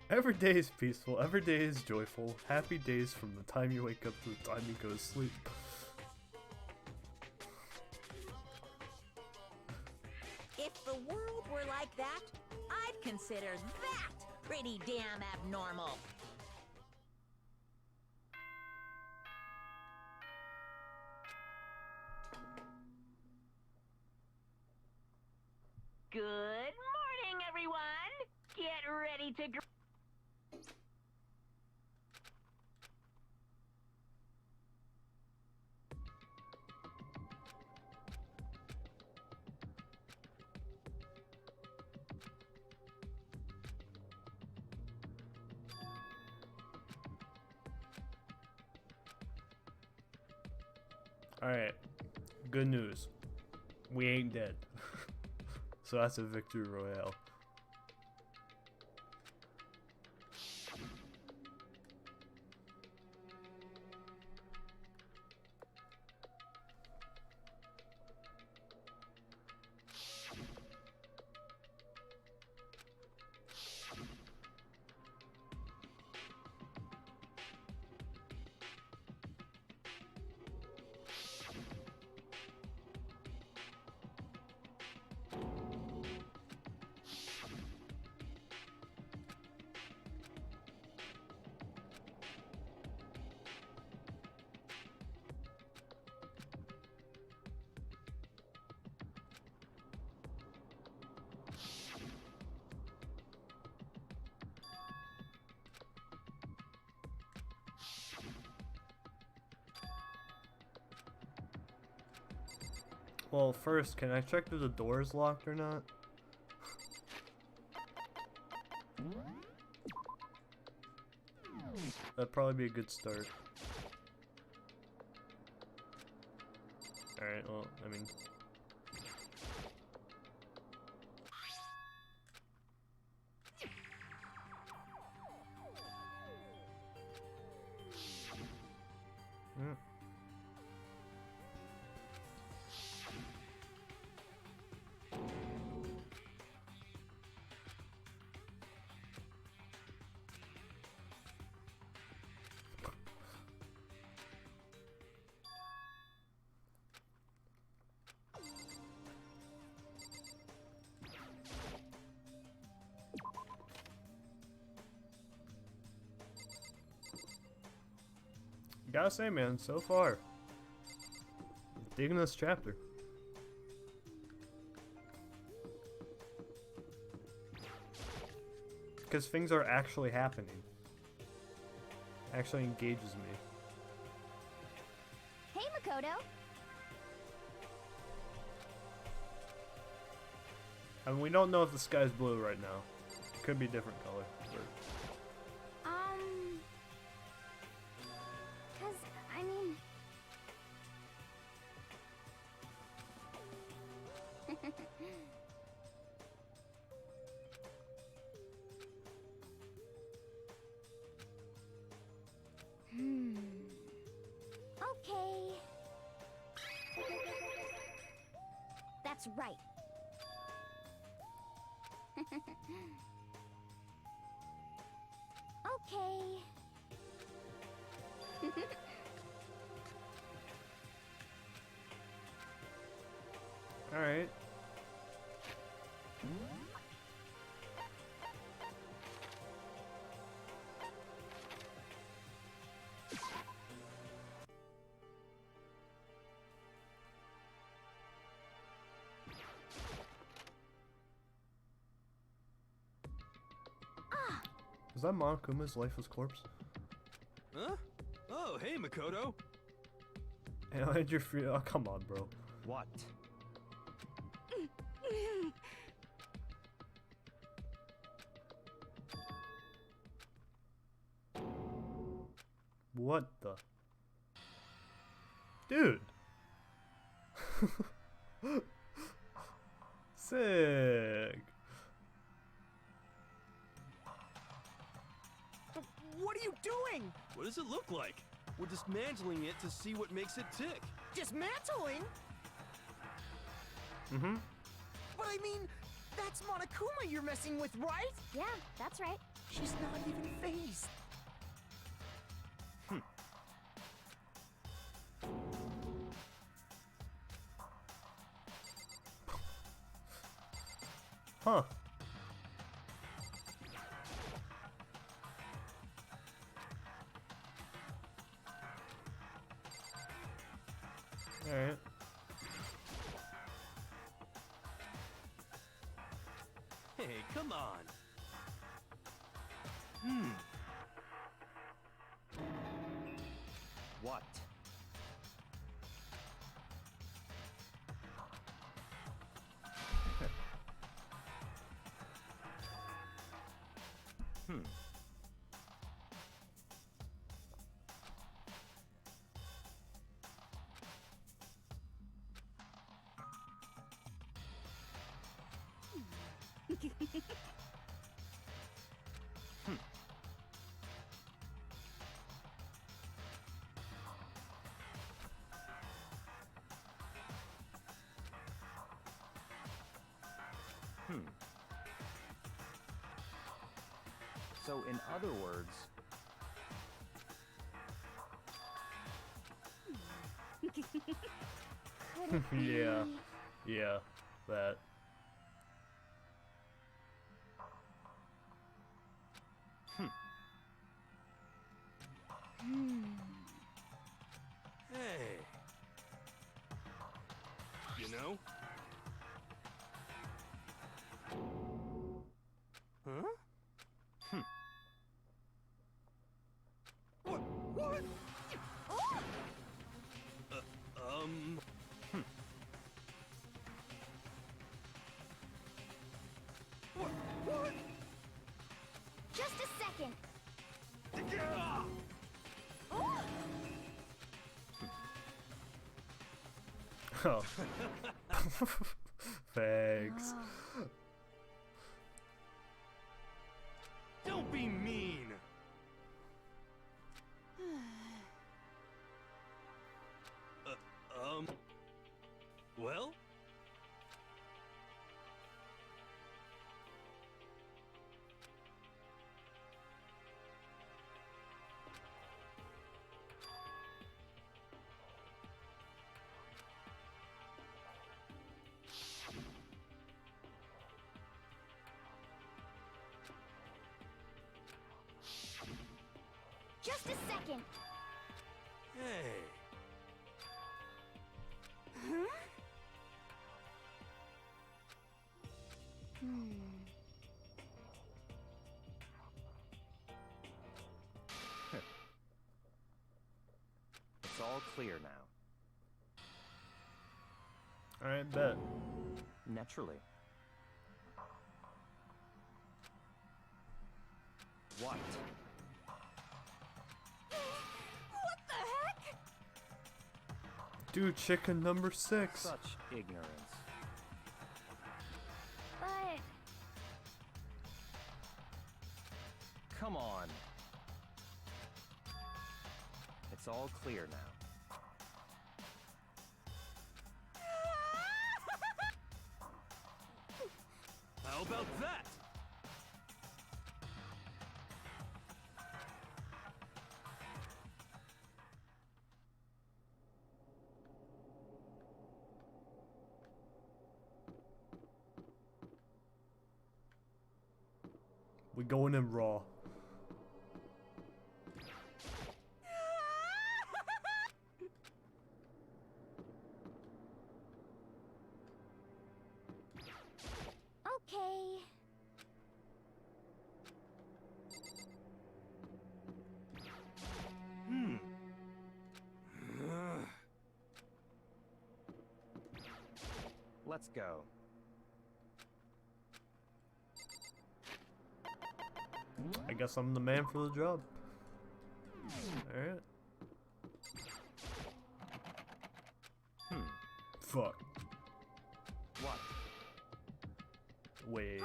Every day is peaceful, every day is joyful. Happy days from the time you wake up to the time you go to sleep. If the world were like that, I'd consider that pretty damn abnormal. Good morning, everyone. Get ready to Alright. Good news. We ain't dead. So that's a victory royale. Well, first, can I check if the door is locked or not? That'd probably be a good start. Alright, well, I mean... Hmm. Gotta say, man, so far, digging this chapter. Because things are actually happening. Actually engages me. Hey, Makoto. I mean, we don't know if the sky's blue right now. It could be a different color. But 'Cause, I mean... Okay. That's right. Okay. alright. Is that Monokuma's lifeless corpse? Huh? Oh, hey, Makoto. And I had your free. Oh, come on, bro. What? What the? Dude! Sick! What are you doing? What does it look like? We're dismantling it to see what makes it tick. Dismantling? Mm-hmm. But I mean, that's Monokuma you're messing with, right? Yeah, that's right. She's not even phased. Huh. Alright. Hey, come on. What? So, in other words, Could it be... Yeah. Yeah. That. Hey. You know? Huh? What? What? Um... What? Just a second. Yeah! Oh. Thanks. Don't be mean! Well? Just a second. Hey. It's all clear now. Alright, bet. Naturally. What? What the heck? Dude, chicken number 6. Such ignorance. But Come on. It's all clear now. How about that? We going in raw. okay. Let's go. I guess I'm the man for the job. Alright. Fuck. What? Wait.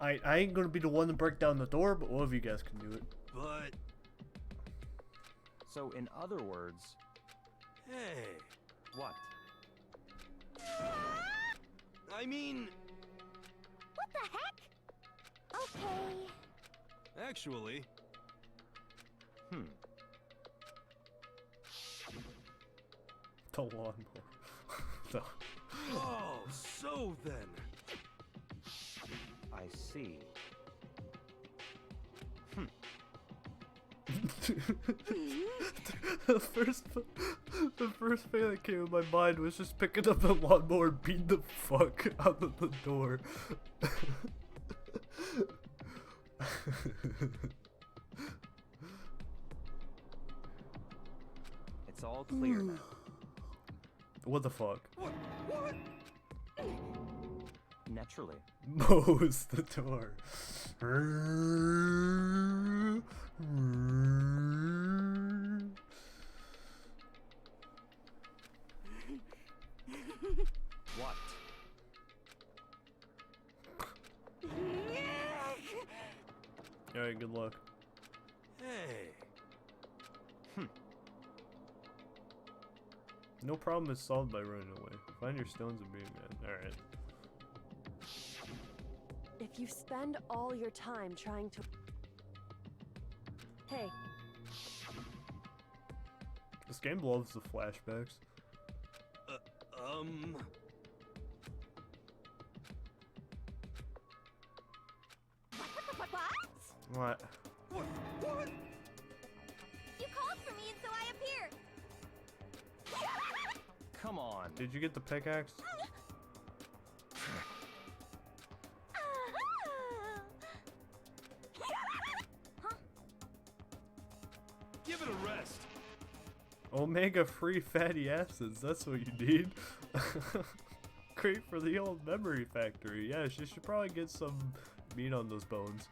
I ain't gonna be the one to break down the door, but one of you guys can do it. But, So, in other words, hey. what? I mean, What the heck? Okay. actually, The lawnmower. No. oh, so then. I see. the first thing that came in my mind was just picking up the lawnmower and beating the fuck out of the door. It's all clear now. What the fuck? Naturally. Mows the door. What? Alright, good luck. Hey. No problem is solved by running away. Find your stones and being man. Alright. If you spend all your time trying to... Hey, This game loves the flashbacks. What? What? You called for me and so I appeared. Come on. Did you get the pickaxe? Give it a rest. Omega free fatty acids, that's what you need. Great for the old memory factory. Yeah, she should probably get some meat on those bones.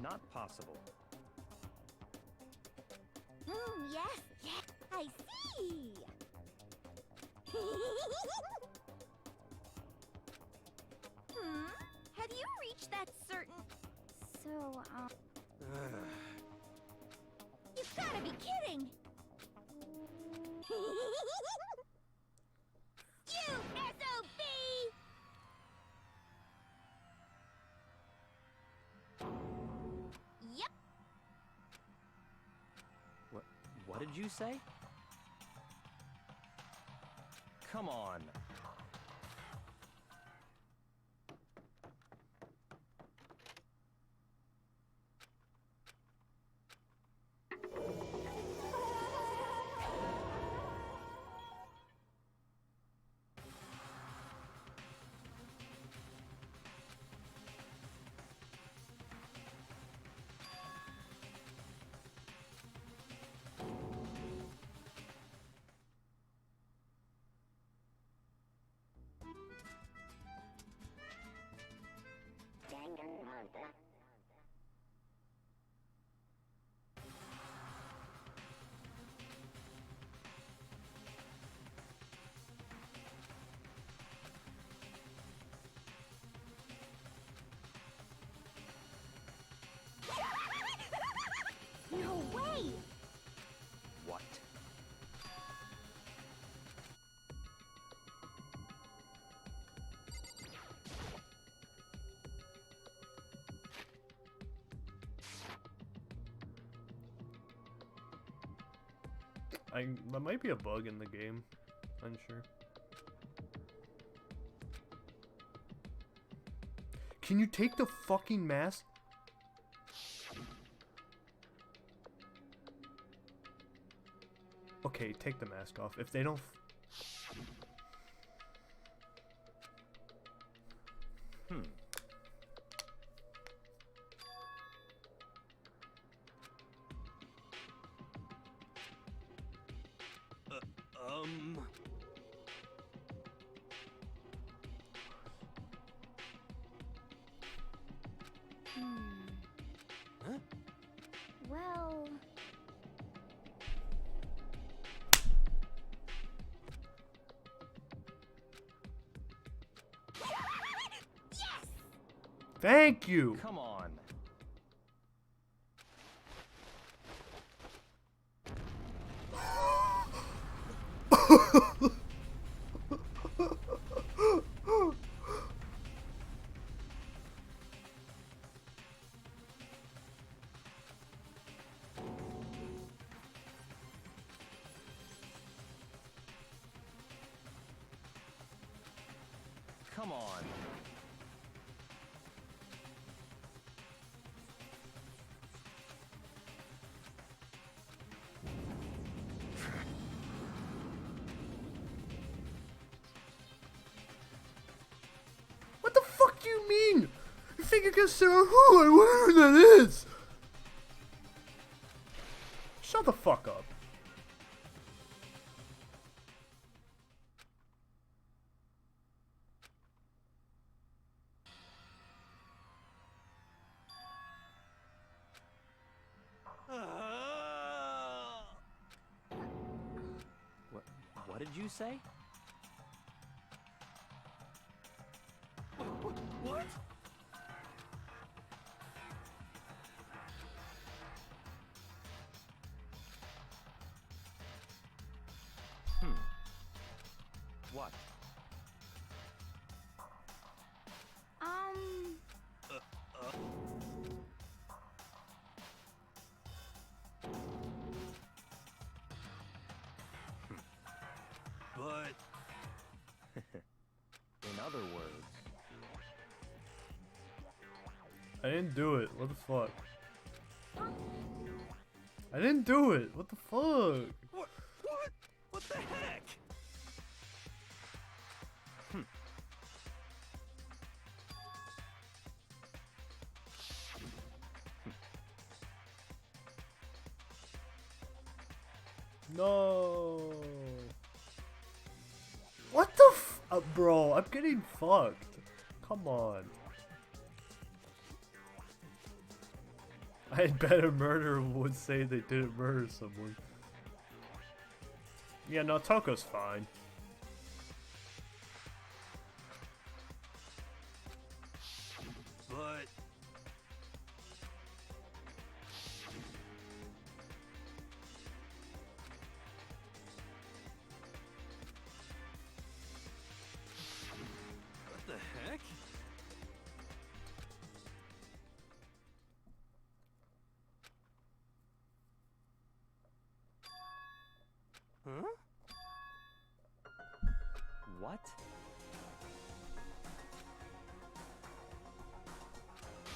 Not possible. Yes, yes, I see. Have you reached that certain... So, You've gotta be kidding! You SOB! Yep. What did you say? Come on. That might be a bug in the game. Unsure. Can you take the fucking mask? Okay, take the mask off. If they don't... Huh? Well... Yes! Thank you! Come on. Come on. What the fuck do you mean? You think you can say, oh, I wonder who that is? Shut the fuck up. What did you say? What? What? But... In other words, I didn't do it. What the fuck? I didn't do it. What the fuck? What? What? What the heck? No. What the bro, I'm getting fucked. Come on. I had bet a murderer would say they didn't murder someone. Yeah, no, Toko's fine. But... What the heck? Huh? what?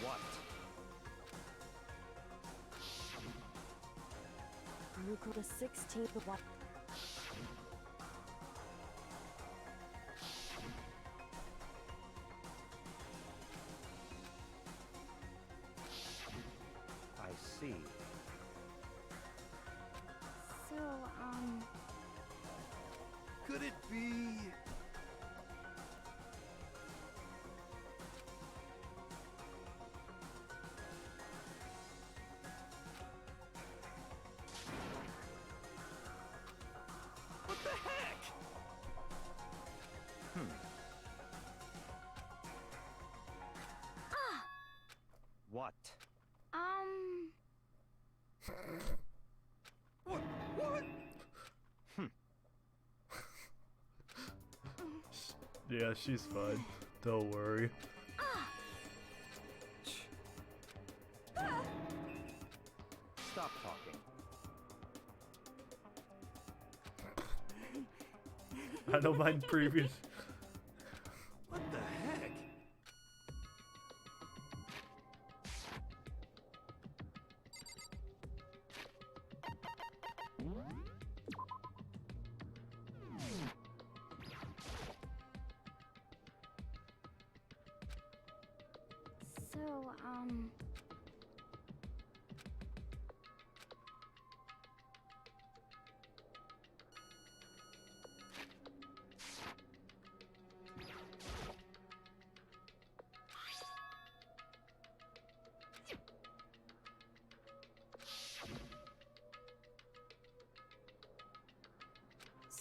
What? Ruko the 16th of what? I see. So, Could it be... What the heck? What? What? What? Yeah, she's fine. Don't worry. Stop talking. I don't mind previous. What the heck? So,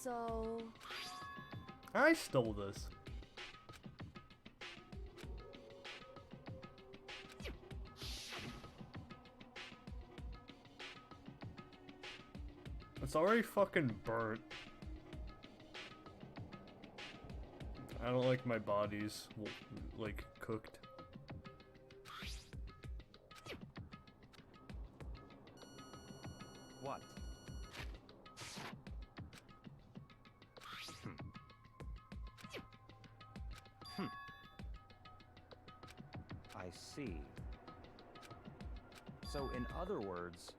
So, I stole this. It's already fucking burnt. I don't like my body's like cooked. What? I see. So, in other words,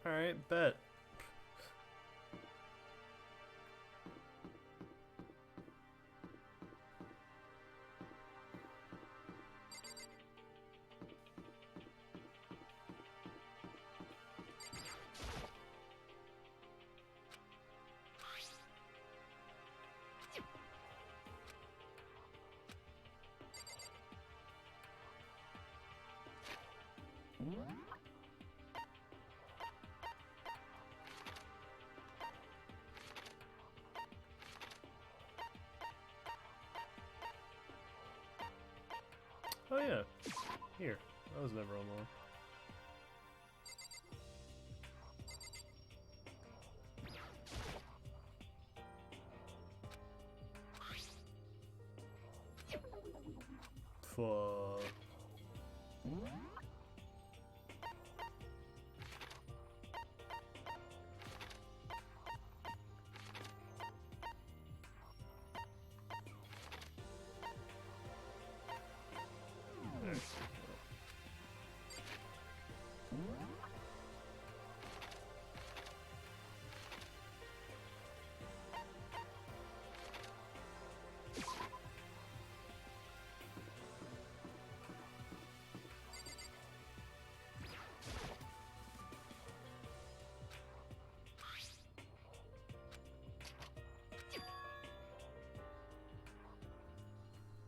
Alright, bet. Oh yeah, here. I was never online. Fuck.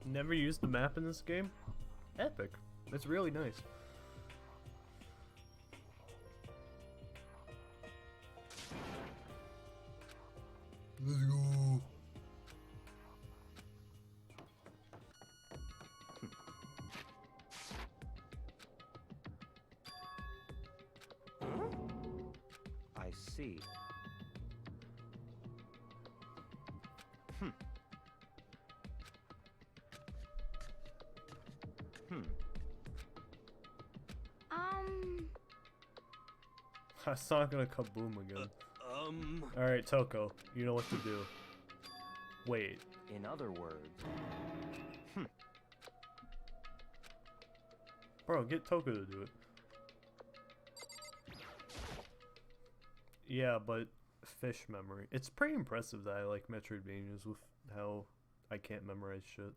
Never used the map in this game? Epic. It's really nice. Let's go. I see. It's not gonna kaboom again. Alright, Toko, you know what to do. Wait. In other words, Bro, get Toko to do it. Yeah, but fish memory. It's pretty impressive that I like Metroidvanias with how I can't memorize shit.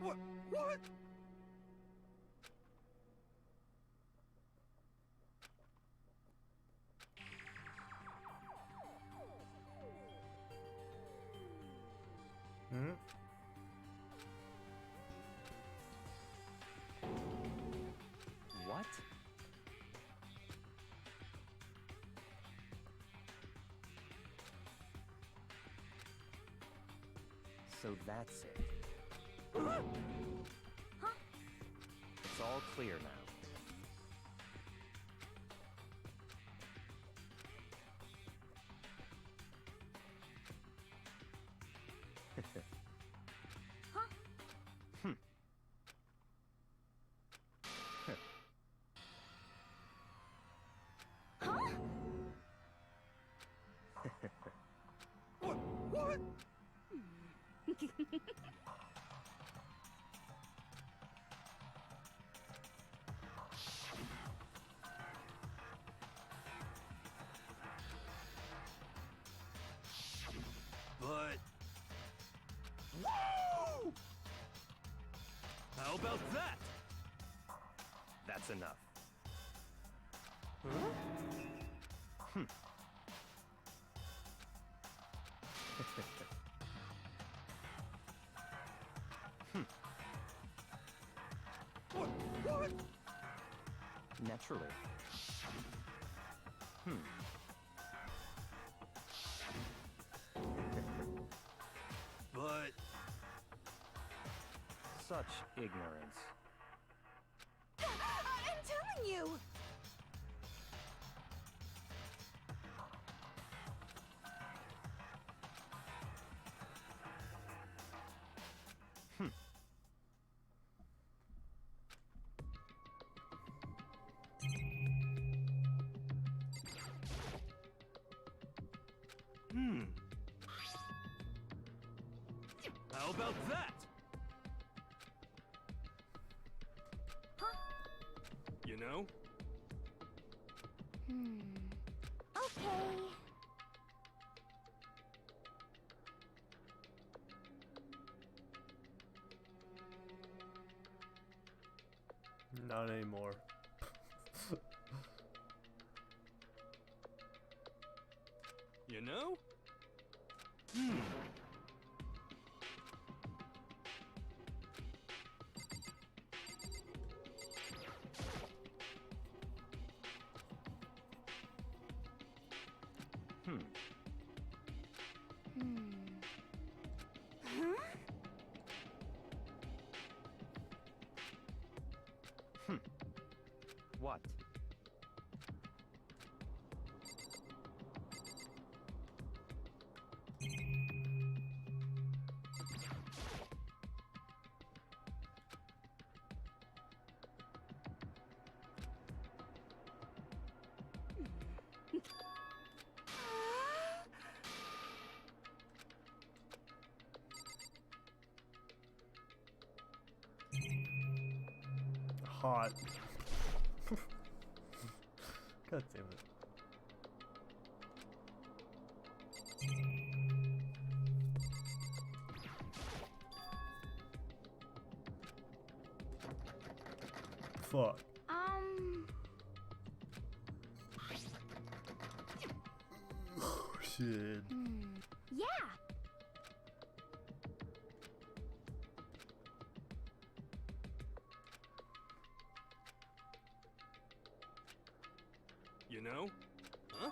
What? Hmm? So that's it. Huh? It's all clear now. Huh? Hmm. Huh? What? But... Whoa! How about that? That's enough. Huh? Hmm. Hmm. What? Naturally. Hmm. But... Such ignorance. I'm telling you! Hmm. Hmm. How about that? Huh? You know? Okay. Not anymore. You know? Hmm. Hmm. Huh? Hmm. What? Hot. God damn it. Fuck. Shit. Yeah. You know? Huh?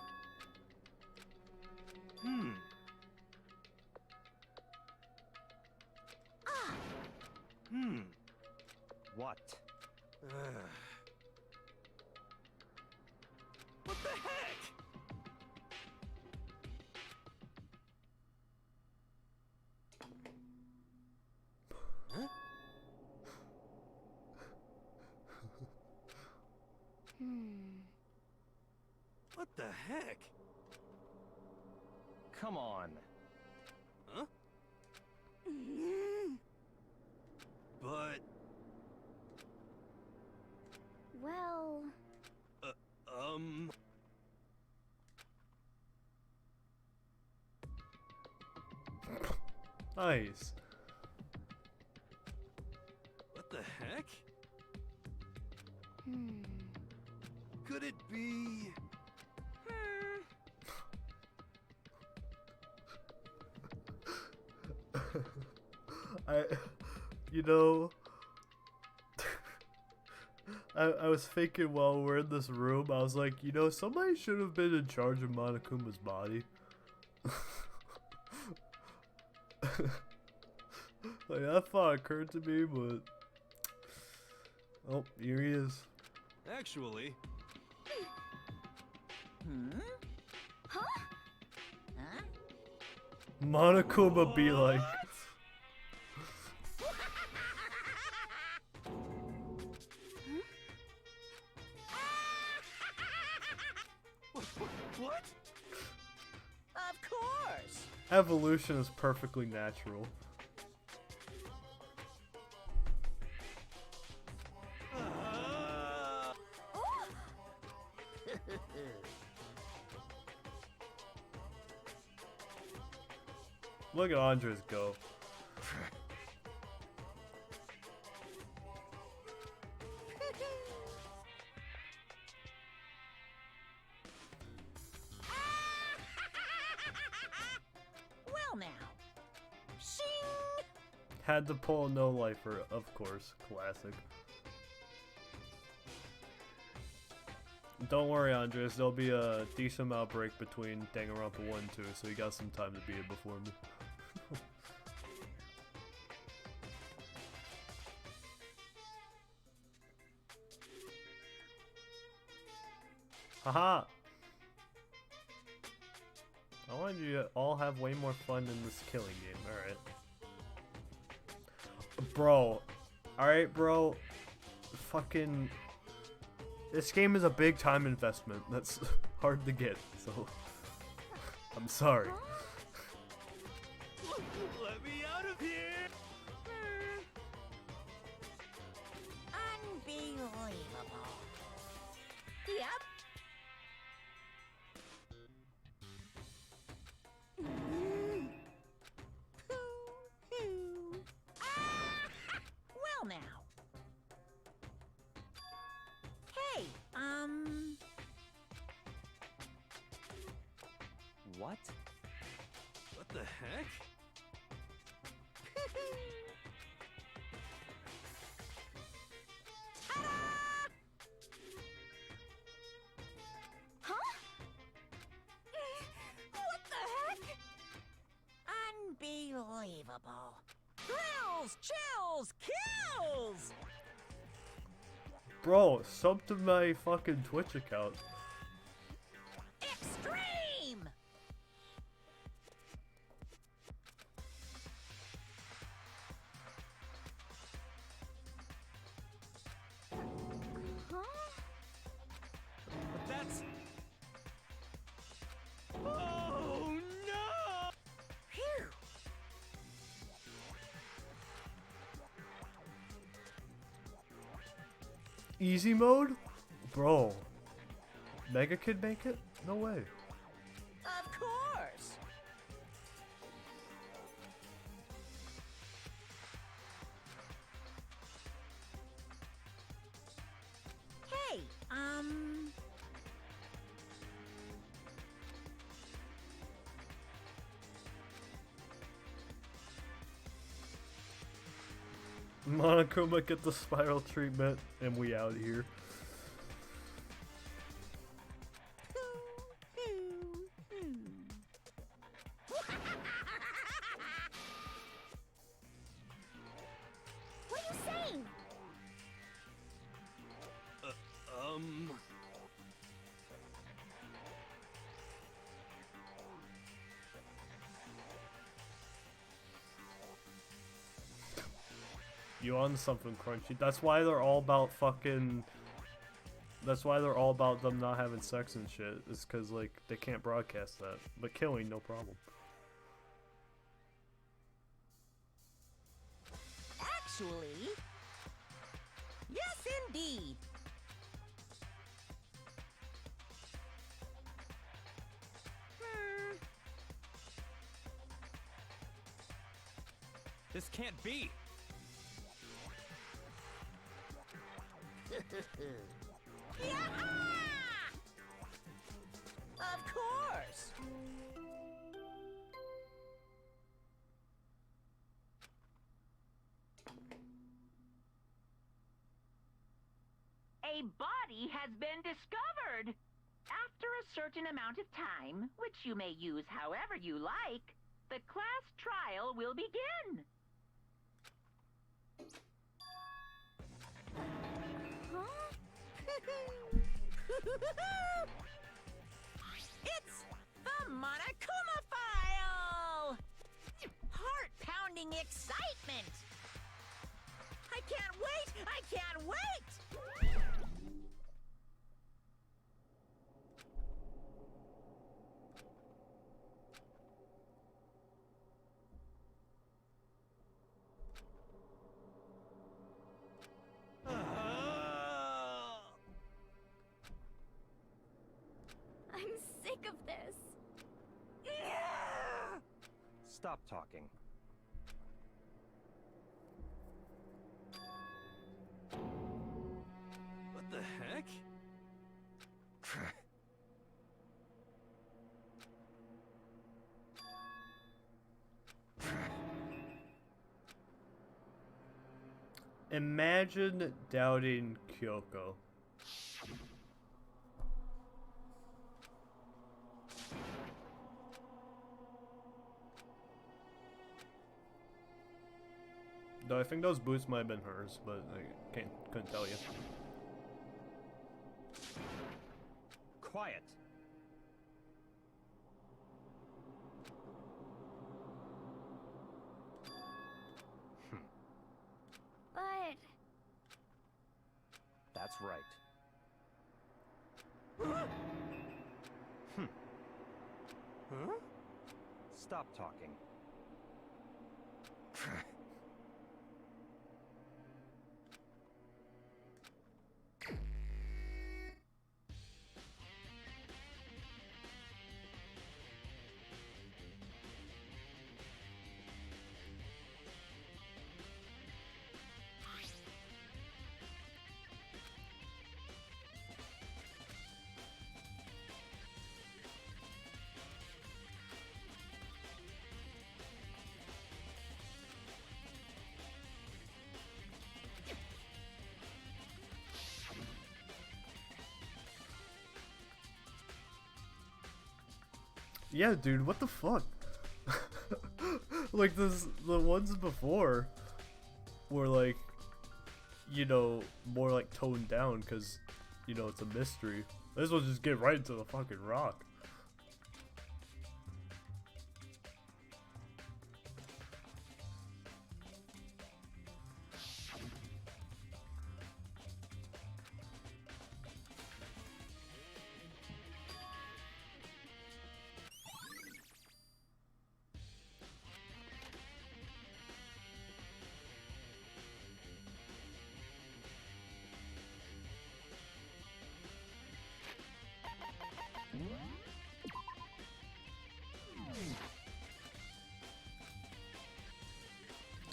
Hmm. Hmm. What? What the heck? Huh? What the heck? Come on. Huh? But... Well, Nice. What the heck? Could it be... You know, I was thinking while we're in this room, I was like, you know, somebody should have been in charge of Monokuma's body. Like, that thought occurred to me, but... Oh, here he is. Actually, Huh? Huh? Monokuma be like... what? Of course. Evolution is perfectly natural. Look at Andres go. Well now. Shing! Had to pull a no-lifer, of course. Classic. Don't worry, Andres. There'll be a decent amount of break between Danganronpa 1 and 2, so you got some time to beat it before me. Haha! I wanted you to all have way more fun in this killing game, alright. Bro. Alright, bro. Fucking... This game is a big time investment. That's hard to get, so... I'm sorry. Let me out of here! Unbelievable. Yep. Well now. Hey, What? What the heck? Huh? What the heck? Unbelievable. Thrills, chills, kills! Bro, sub to my fucking Twitch account. Extreme! Huh? But that's... Oh no! Phew! Easy mode? Bro. Mega Kid make it? No way. Of course! Hey, Monokuma get the spiral treatment, and we out here. What are you saying? You on something, Crunchy. That's why they're all about fucking... That's why they're all about them not having sex and shit. It's cause, like, they can't broadcast that. But killing, no problem. actually... Yes, indeed. This can't be. Yaha! Of course. A body has been discovered. After a certain amount of time, which you may use however you like, the class trial will begin. It's the Monokuma file! Heart-pounding excitement! I can't wait! I can't wait! I'm sick of this. Stop talking. What the heck? Imagine doubting Kyoko. Though I think those boots might have been hers, but I couldn't tell you. Quiet. But That's right. Huh? Stop talking. Yeah, dude, what the fuck? Like the ones before were like, you know, more like toned down because, you know, it's a mystery. This one's just get right into the fucking rock.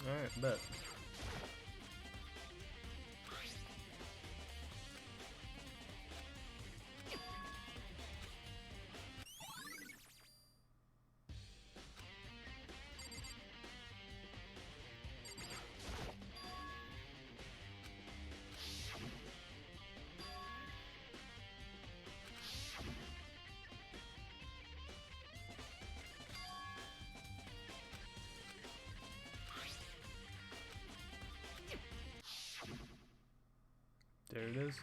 Alright, bet. There it is.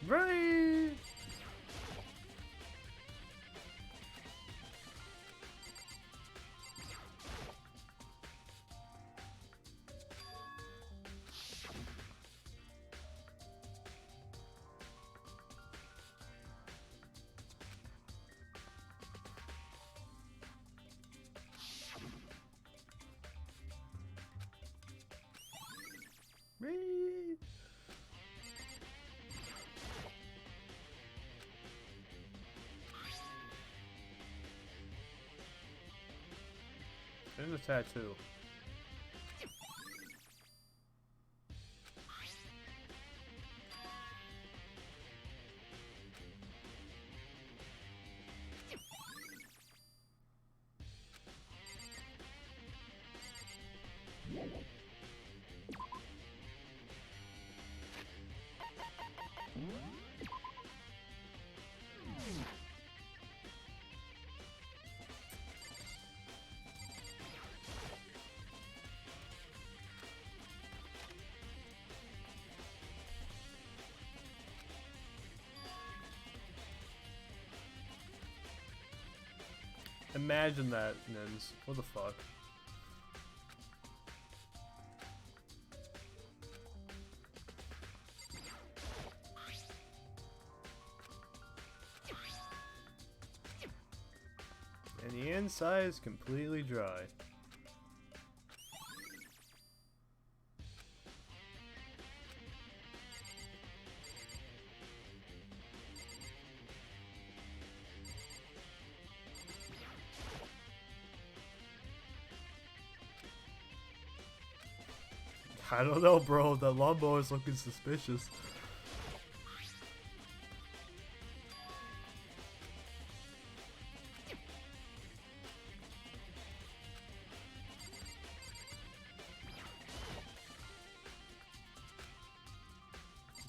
Right. And a tattoo. Imagine that, Nins. What the fuck? And the inside is completely dry. I don't know, bro. That lawnmower is looking suspicious.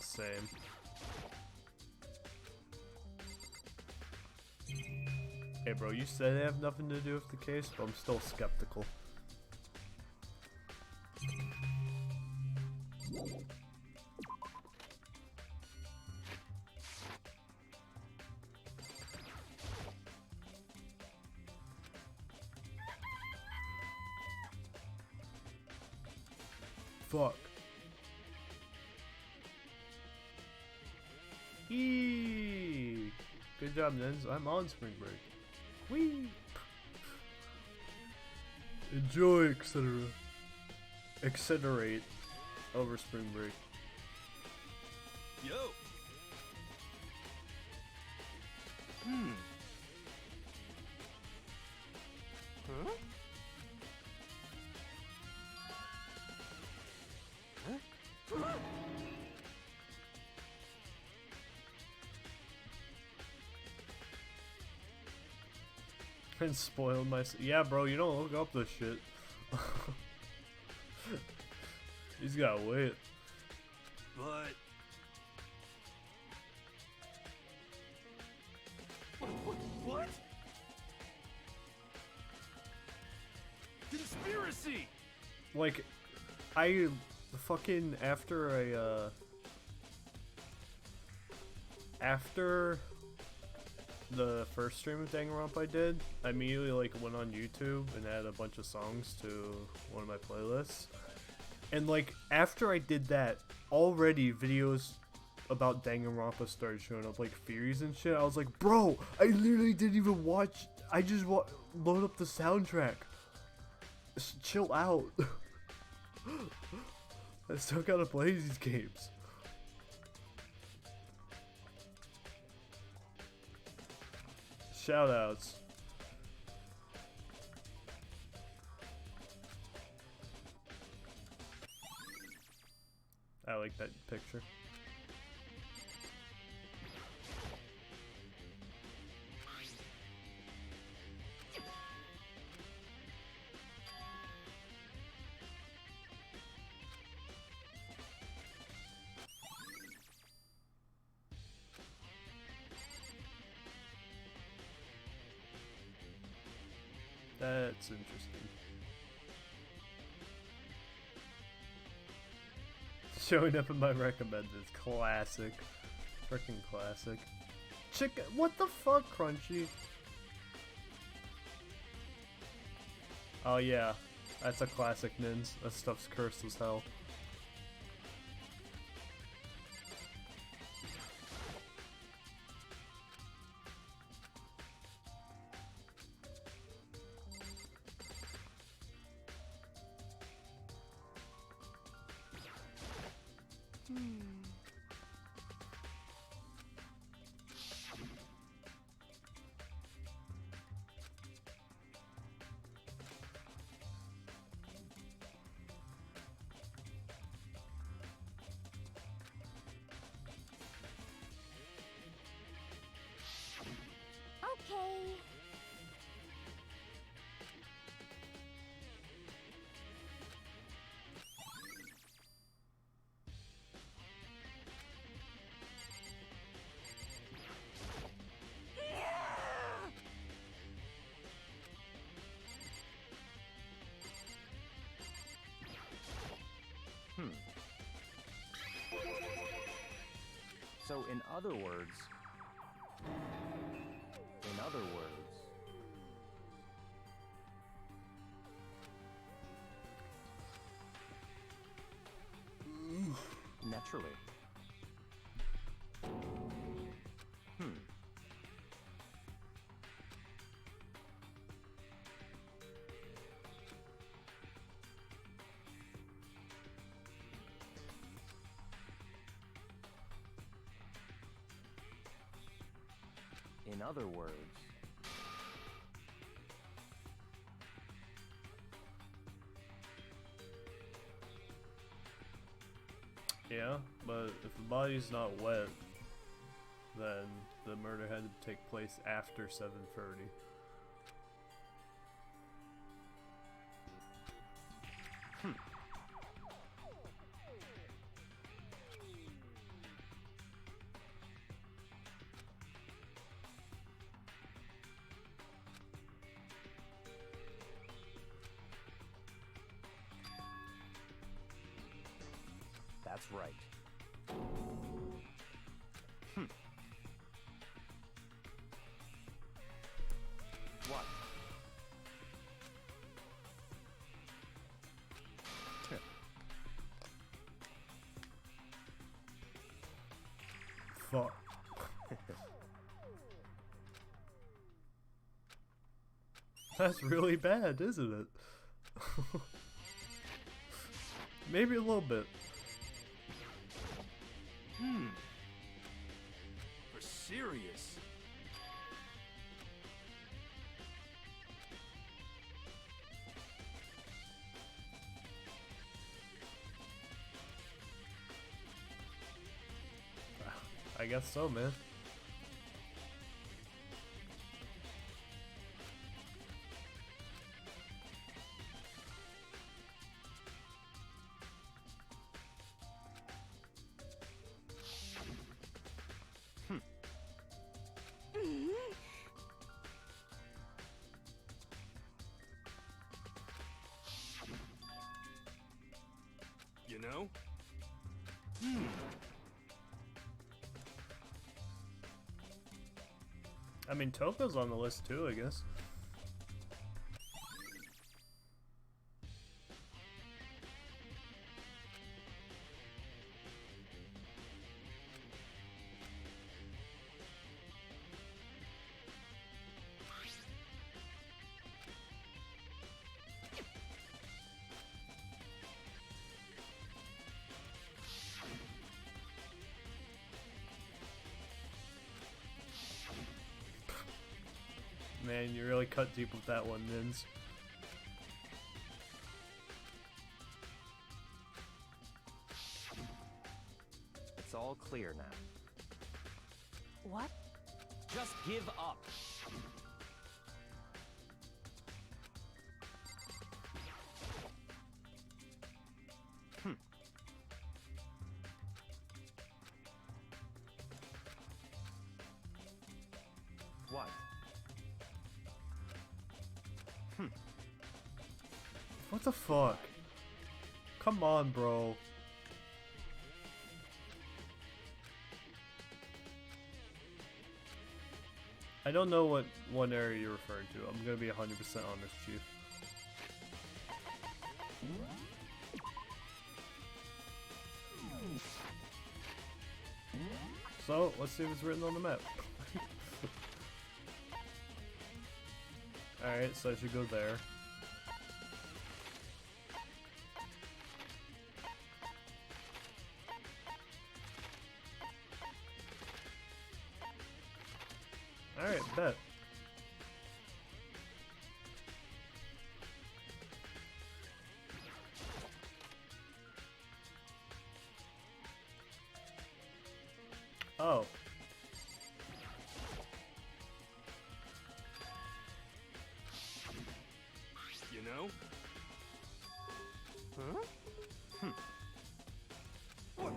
Same. Hey, bro, you said it have nothing to do with the case, but I'm still skeptical. Fuck. Eee. Good job, Nins. I'm on spring break. Whee! Enjoy, etc. Accelerate over spring break. Yo. Huh? And spoiled my. Yeah, bro, you don't look up this shit. He's gotta wait. But what? Conspiracy! Like, fucking after the first stream of Danganronpa I did, I immediately like went on YouTube and added a bunch of songs to one of my playlists. And like after I did that, already videos about Danganronpa started showing up, like theories and shit. I was like, bro, I literally didn't even watch. I just load up the soundtrack. Just chill out. I still gotta play these games. Shoutouts. I like that picture. That's interesting. Showing up in my recommended is classic. Freaking classic. Chicken. What the fuck, Crunchy? Oh, yeah. That's a classic, Nins. That stuff's cursed as hell. So, in other words... In other words... Naturally. In other words... Yeah, but if the body's not wet, then the murder had to take place after 7:30. That's right. What? Fuck. That's really bad, isn't it? Maybe a little bit. For serious. I guess so, man. You know? I mean, Toko's on the list too, I guess. Man, you really cut deep with that one, Nins. It's all clear now. What? Just give up. What? What the fuck? Come on, bro. I don't know what one area you're referring to. I'm gonna be 100% honest, Chief. So, let's see what's written on the map. Alright, so I should go there. Alright, bet. Oh. You know? Huh? What?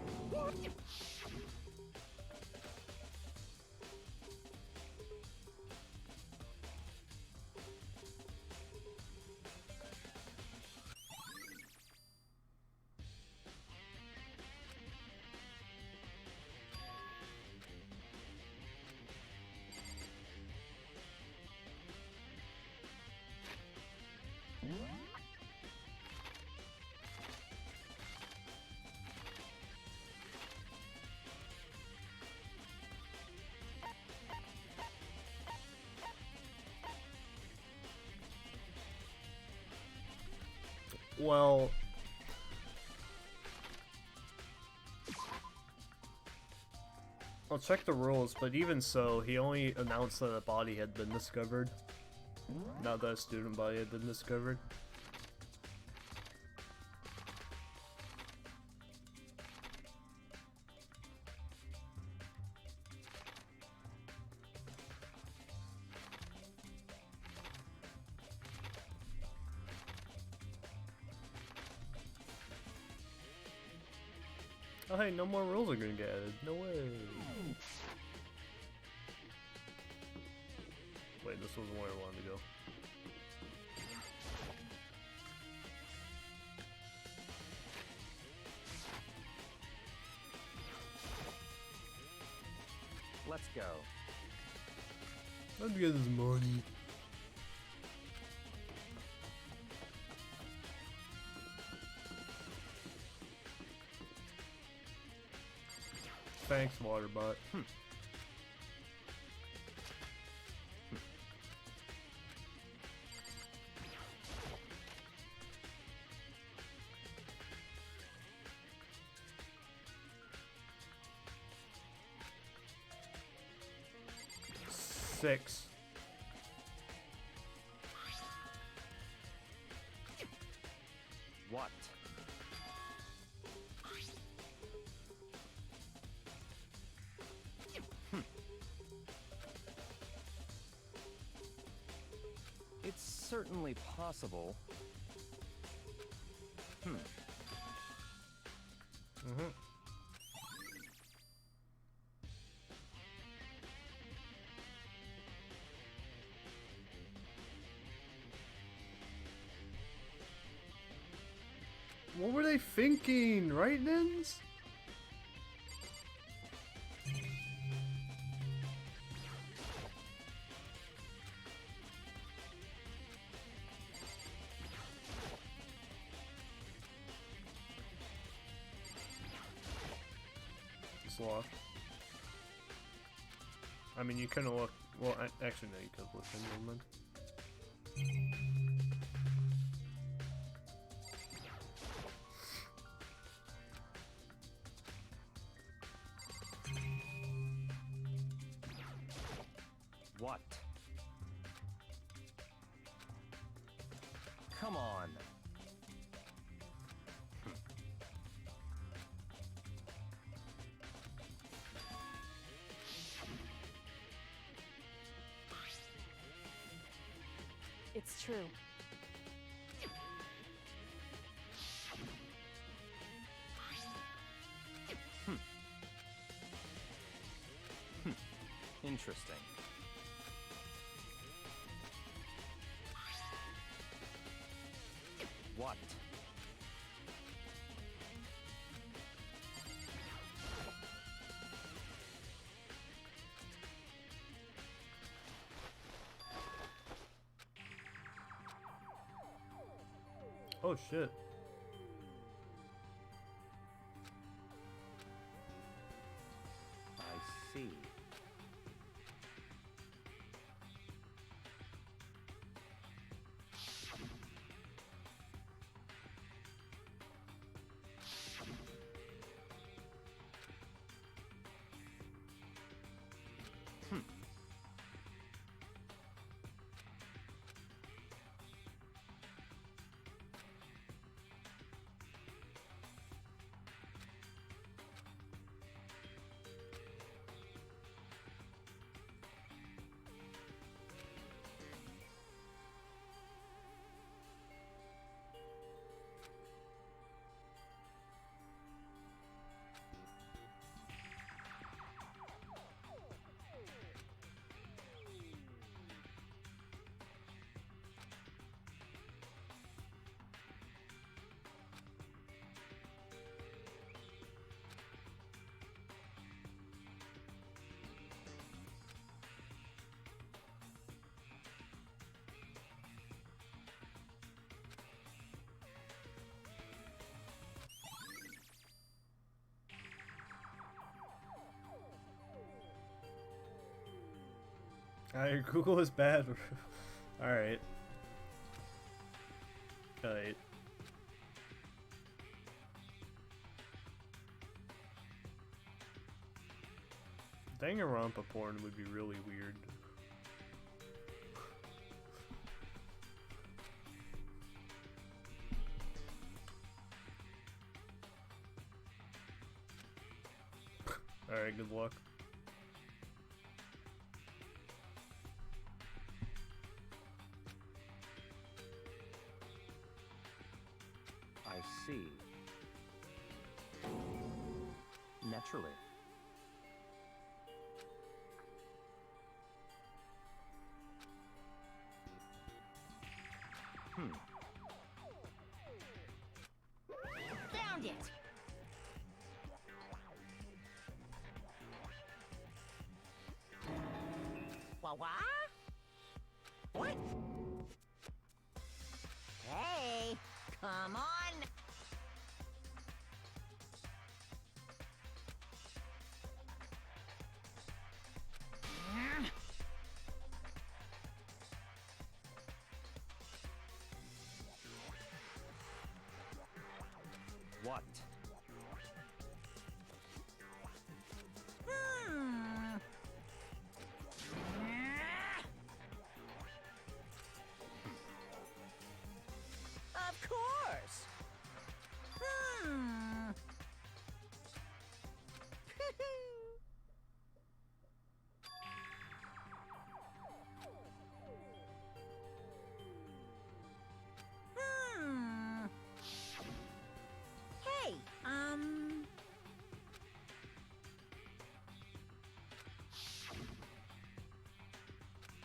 Well, I'll check the rules, but even so, he only announced that a body had been discovered. Not that a student body had been discovered. Oh hey, no more rules are gonna get added. No way. Wait, this wasn't where I wanted to go. Let's go. Let's get his money. Thanks, Waterbot. Six. What? It's certainly possible. What were they thinking, right, Nins? Sloth. I mean, you couldn't look. Well, actually, no, you could look in the moment. What? Come on. It's true. Interesting. What? Oh shit. I see. Google is bad. Alright. Alright. Danganronpa porn would be really weird. Alright, good luck. I see. Naturally. Found it! What? What? Hey, come on! What? Hmm. Of course. Hmm. Hmm. Hey,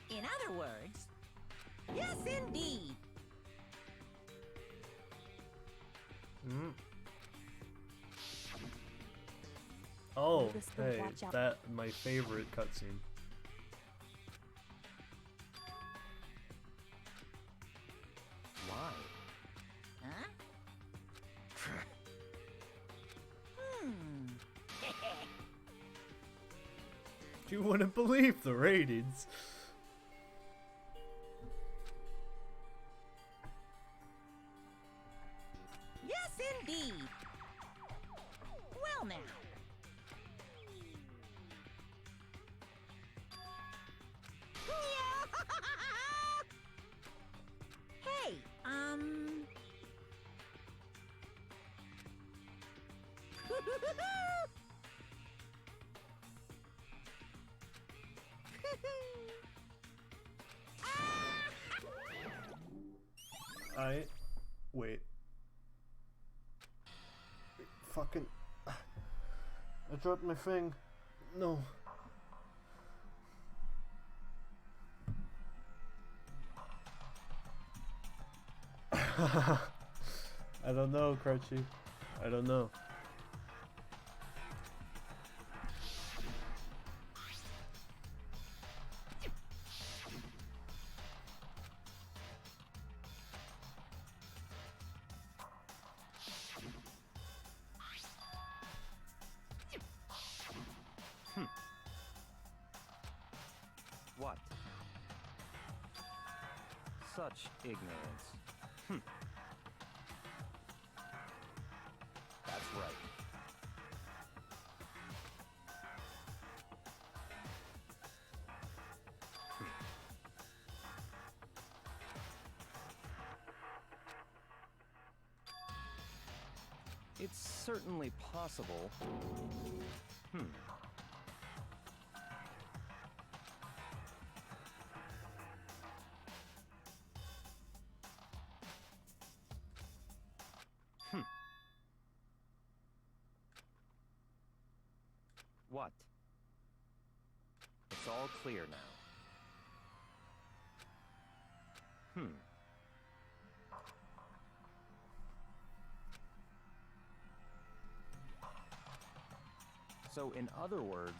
in other words, yes, indeed. Mm. Oh, This will hey, watch out. that my favorite cutscene. Why? Huh? Hmm. You wouldn't believe the ratings. Yes, indeed. Well, now. Hey, Wait. Fucking. I dropped my thing. No. I don't know, Crunchy. I don't know. What? Such ignorance. That's right. It's certainly possible. What? It's all clear now. So, in other words,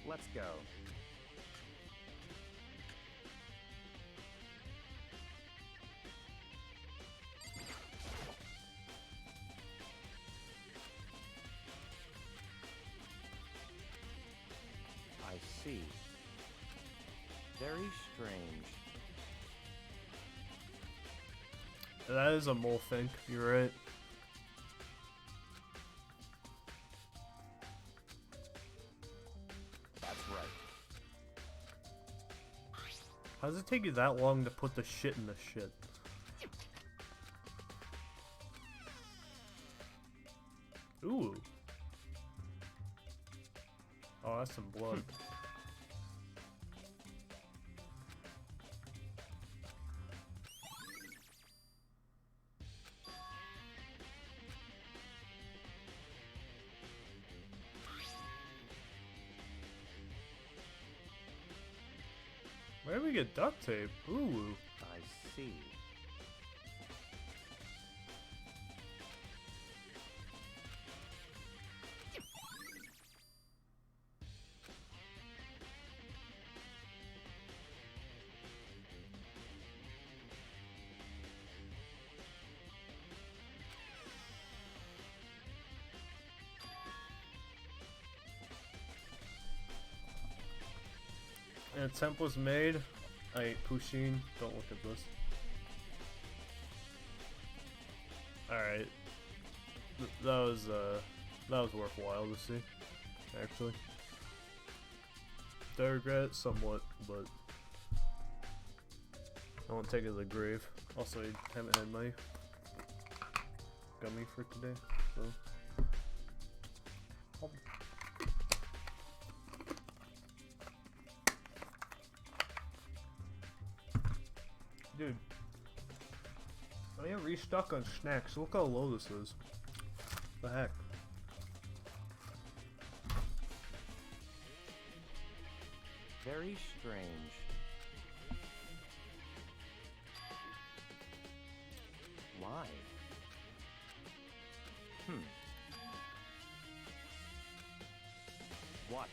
let's go. Very strange. That is a mole think, you're right. That's right. How does it take you that long to put the shit in the shit? Ooh. Oh, that's some blood. Where do we get duct tape? Ooh. I see. An attempt was made. I ate poutine. Don't look at this. Alright. That was worthwhile to see, actually. Do I regret it? Somewhat, but I won't take it to the grave. Also, I haven't had my gummy for today, so. Dude, I am restuck on snacks. Look how low this is. The heck? Very strange. Why? What?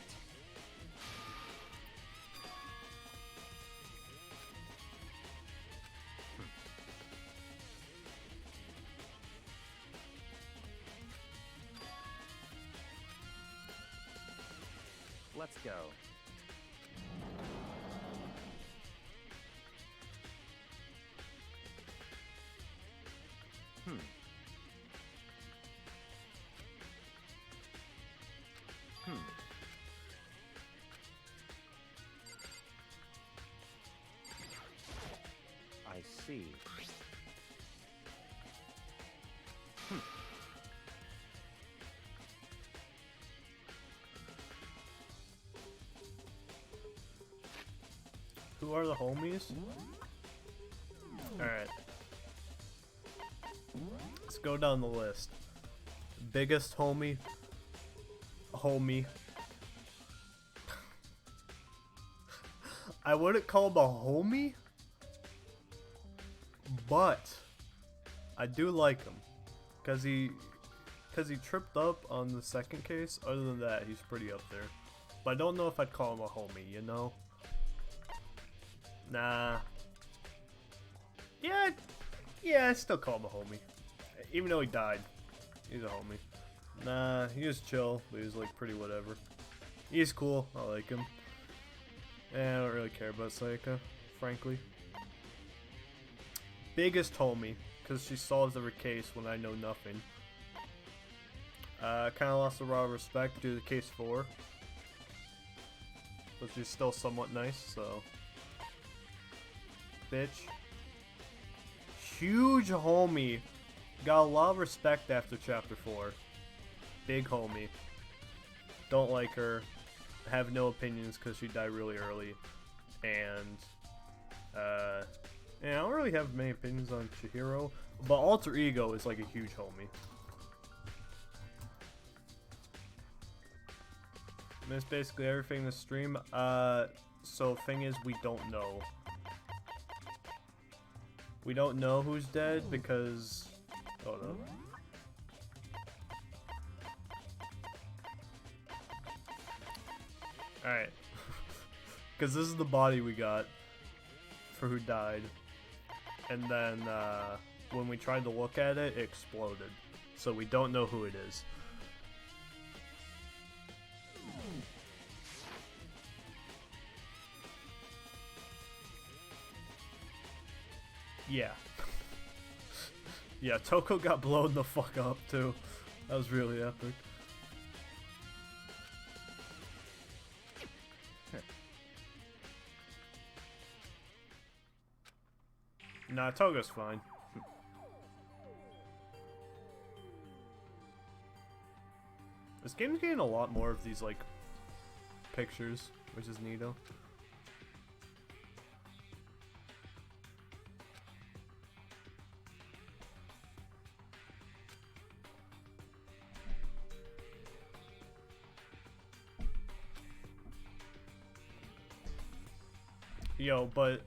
Let's go. I see. Who are the homies? Alright. Let's go down the list. Biggest homie. I wouldn't call him a homie, but I do like him. Cause he tripped up on the second case. Other than that, he's pretty up there. But I don't know if I'd call him a homie, you know? Nah. Yeah, I still call him a homie. Even though he died. He's a homie. Nah, he was chill, but he was like pretty whatever. He's cool, I like him. And I don't really care about Sayaka, frankly. Biggest homie, because she solves every case when I know nothing. Kinda lost a lot of respect due to case 4. But she's still somewhat nice, so. Bitch. Huge homie. Got a lot of respect after chapter 4. Big homie. Don't like her. Have no opinions because she died really early. And, yeah, I don't really have many opinions on Chihiro. But Alter Ego is like a huge homie. That's basically everything in the stream. So thing is, we don't know. We don't know who's dead because... Hold up. Alright. Because this is the body we got for who died. And then, when we tried to look at it, it exploded. So we don't know who it is. Yeah. Yeah, Toko got blown the fuck up too. That was really epic. Nah, Togo's fine. This game's getting a lot more of these, like, pictures, which is neato. Yo, but,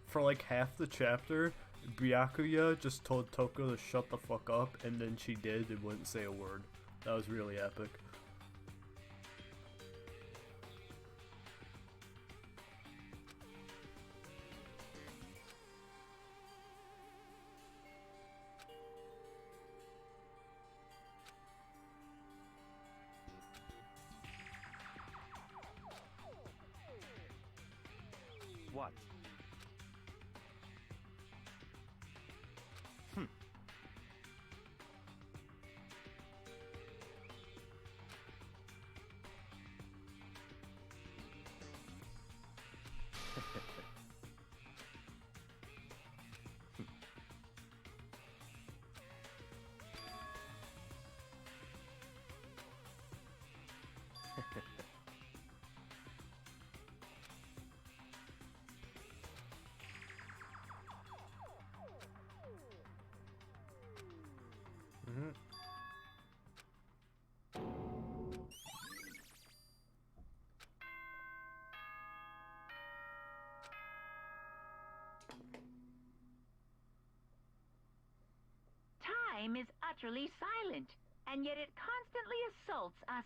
for like half the chapter, Byakuya just told Toko to shut the fuck up, and then she did and wouldn't say a word. That was really epic. What? Mm-hmm. Time is utterly silent, and yet it constantly assaults us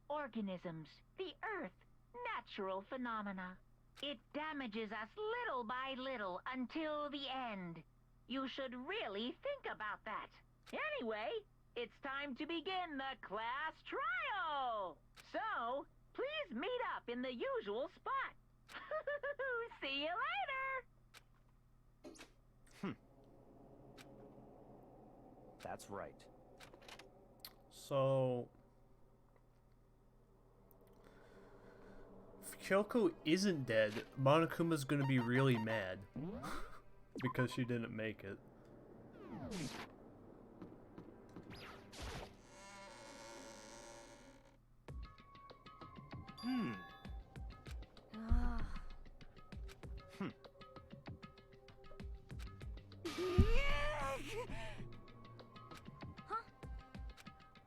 organisms, the Earth, natural phenomena. It damages us little by little until the end. You should really think about that. Anyway, it's time to begin the class trial. So, please meet up in the usual spot. See you later. That's right. So, if Kyoko isn't dead, Monokuma's gonna be really mad because she didn't make it.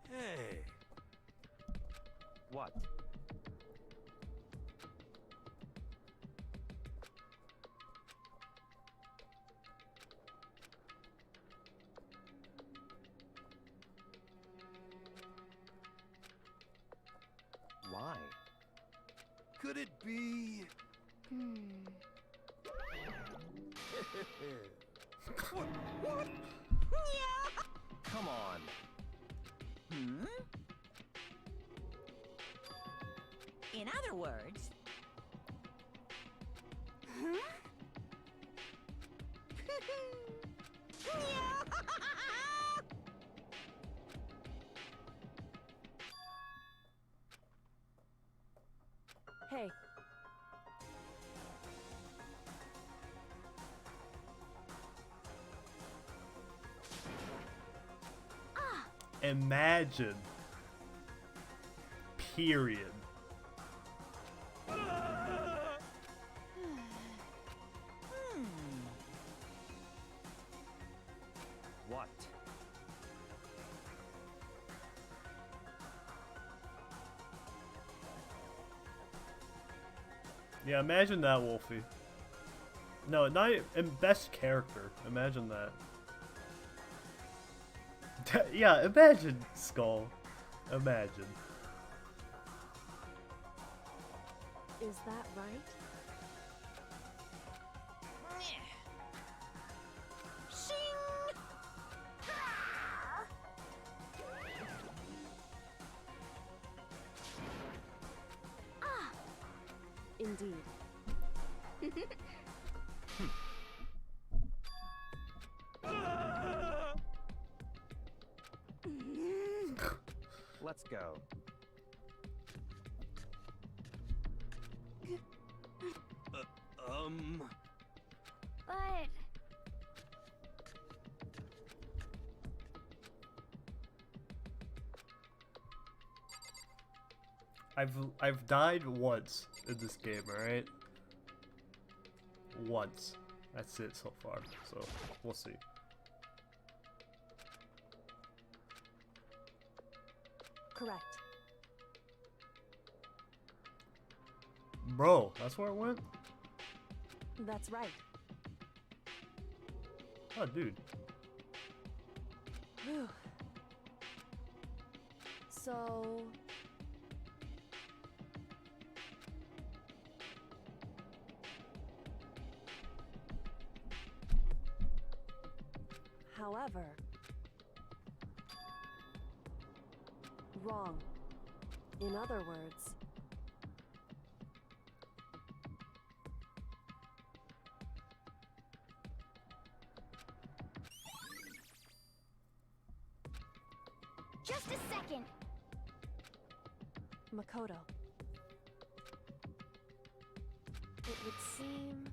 Hey. What? Why? Could it be? What? Come on. In other words... Hey, Imagine. Period. What? Yeah, imagine that, Wolfie. No, not in best character. Imagine that. Yeah, imagine, Skull. Imagine. is that right? Indeed. Let's go. But I've died once in this game, alright? Once. That's it so far, so we'll see. Correct. Bro, that's where it went? That's right. Oh, dude. Whew. So... However... Wrong. In other words... just a second. Makoto. It would seem...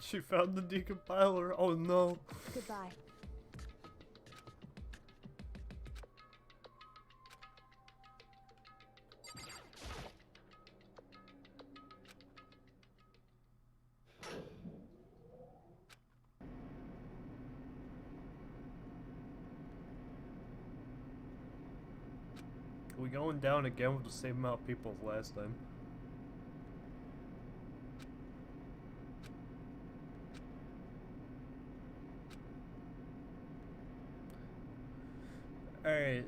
She found the decompiler. Oh no. Goodbye. We going down again with the same amount of people as last time. Alright,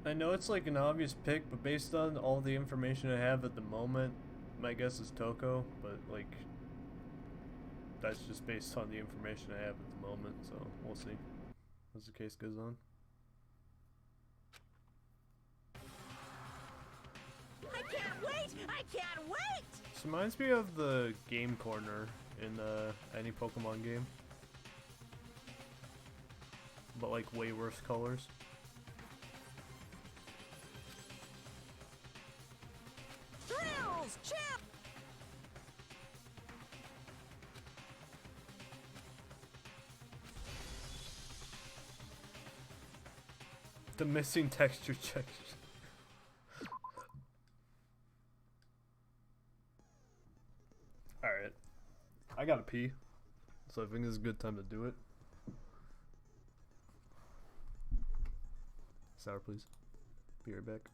I know it's like an obvious pick, but based on all the information I have at the moment, my guess is Toko, but like, that's just based on the information I have at the moment, so we'll see as the case goes on. I can't wait! I can't wait! This reminds me of the game corner in any Pokemon game, but like way worse colors. Thrills! Champ! The missing texture check. Alright. I gotta pee. So I think this is a good time to do it. Sour, please. Be right back.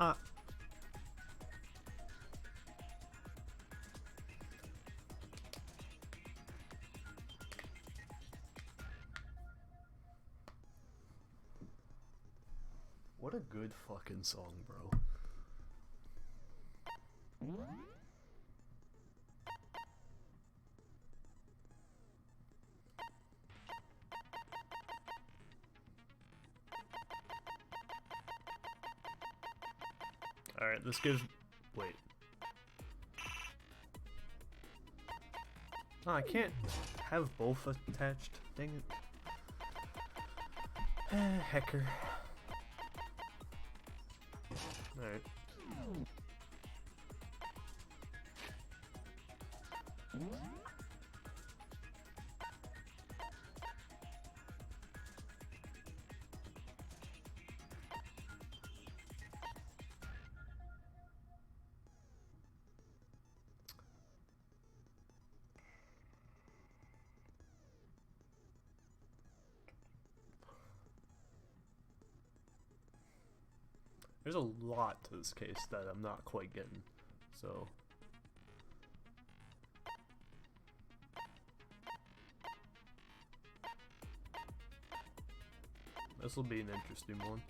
Ah. What a good fucking song, bro. Alright, this gives... Wait. Oh, I can't have both attached. Dang it. Hecker. Alright. There's a lot to this case that I'm not quite getting, so... This will be an interesting one.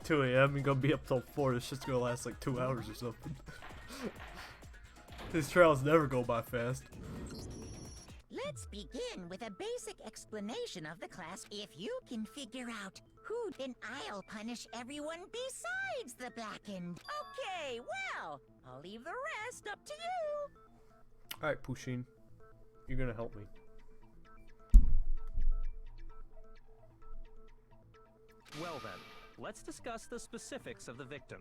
Two AM and gonna be up till 4. This shit's gonna last like 2 hours or something. These trials never go by fast. Let's begin with a basic explanation of the class. If you can figure out who, then I'll punish everyone besides the blackened. Okay, well, I'll leave the rest up to you. Alright, Pushin. You're gonna help me. Well then, let's discuss the specifics of the victim.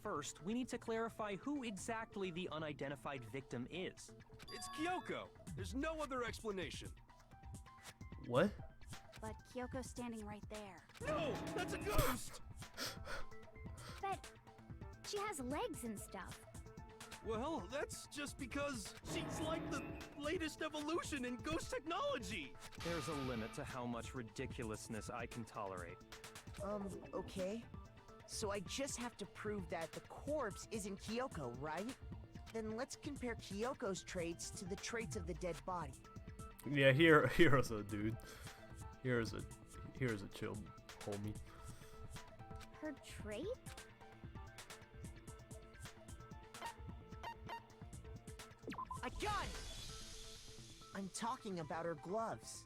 First, we need to clarify who exactly the unidentified victim is. It's Kyoko. There's no other explanation. What? But Kyoko's standing right there. No, that's a ghost! But she has legs and stuff. Well, that's just because she's like the latest evolution in ghost technology. There's a limit to how much ridiculousness I can tolerate. Okay. So I just have to prove that the corpse isn't Kyoko, right? Then let's compare Kyoko's traits to the traits of the dead body. Yeah, here's a dude. Here's a chill homie. Her trait? I got it! I'm talking about her gloves.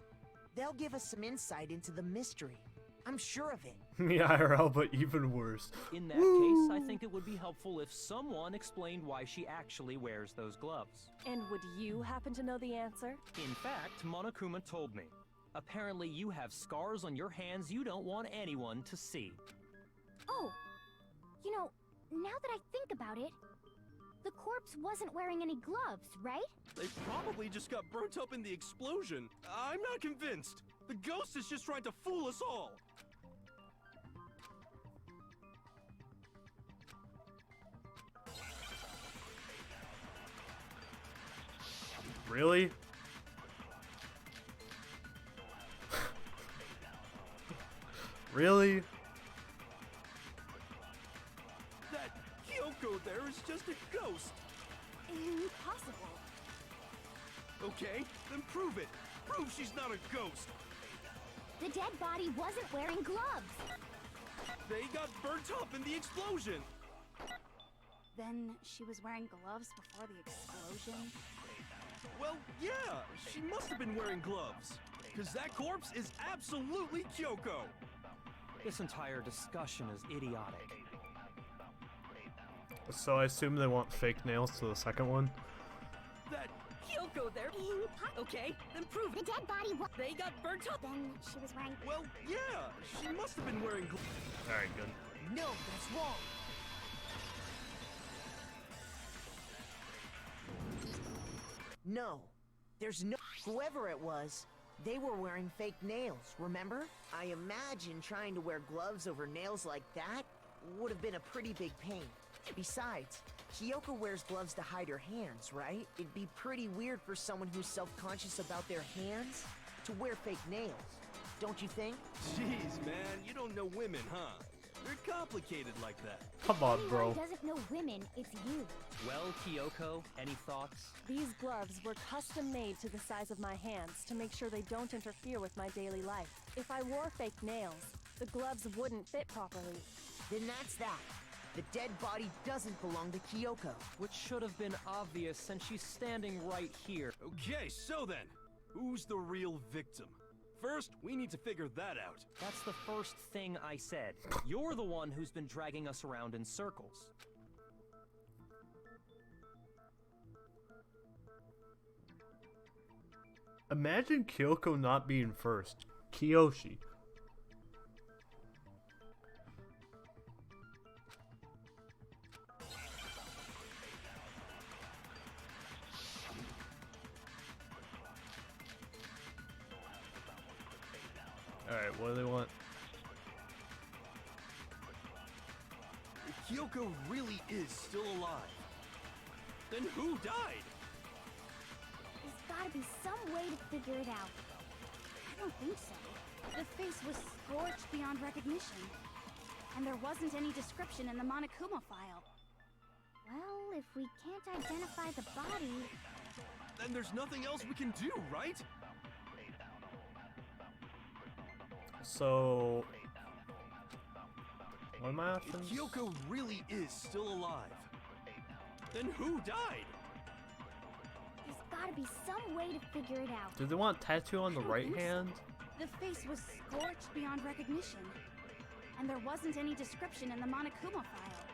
They'll give us some insight into the mystery. I'm sure of it. Yeah, IRL, but even worse. In that case, I think it would be helpful if someone explained why she actually wears those gloves. And would you happen to know the answer? In fact, Monokuma told me. Apparently you have scars on your hands you don't want anyone to see. Oh, you know, now that I think about it, the corpse wasn't wearing any gloves, right? They probably just got burnt up in the explosion. I'm not convinced. The ghost is just trying to fool us all. Really? Really? That Kyoko there is just a ghost. Impossible. Okay, then prove it. Prove she's not a ghost. The dead body wasn't wearing gloves. They got burnt up in the explosion. Then she was wearing gloves before the explosion? Well, yeah, she must have been wearing gloves. Because that corpse is absolutely Kyoko. This entire discussion is idiotic. So I assume they want fake nails to the second one? That Kyoko there. Okay, then prove The it. dead body They got burnt up. Then she was wearing... well, yeah, she must have been wearing gloves. Alright, good. No, that's wrong. No, there's no... Whoever it was, they were wearing fake nails, remember? I imagine trying to wear gloves over nails like that would have been a pretty big pain. Besides, Kyoko wears gloves to hide her hands, right? It'd be pretty weird for someone who's self-conscious about their hands to wear fake nails. Don't you think? Jeez, man, you don't know women, huh? They're complicated like that. Come on, Anyone bro. who doesn't know women, it's you. Well, Kyoko, any thoughts? These gloves were custom made to the size of my hands to make sure they don't interfere with my daily life. If I wore fake nails, the gloves wouldn't fit properly. Then that's that. The dead body doesn't belong to Kyoko. Which should have been obvious since she's standing right here. Okay, so then, who's the real victim? First, we need to figure that out. That's the first thing I said. You're the one who's been dragging us around in circles. Imagine Kyoko not being first. Kiyoshi. Alright, what do they want? If Kyoko really is still alive, then who died? There's gotta be some way to figure it out. I don't think so. The face was scorched beyond recognition. And there wasn't any description in the Monokuma file. Well, if we can't identify the body... Then there's nothing else we can do, right? So... what are my If options? Kyoko really is still alive, then who died? There's gotta be some way to figure it out. Do they want tattoo on the I don't right think so. hand? The face was scorched beyond recognition. And there wasn't any description in the Monokuma file.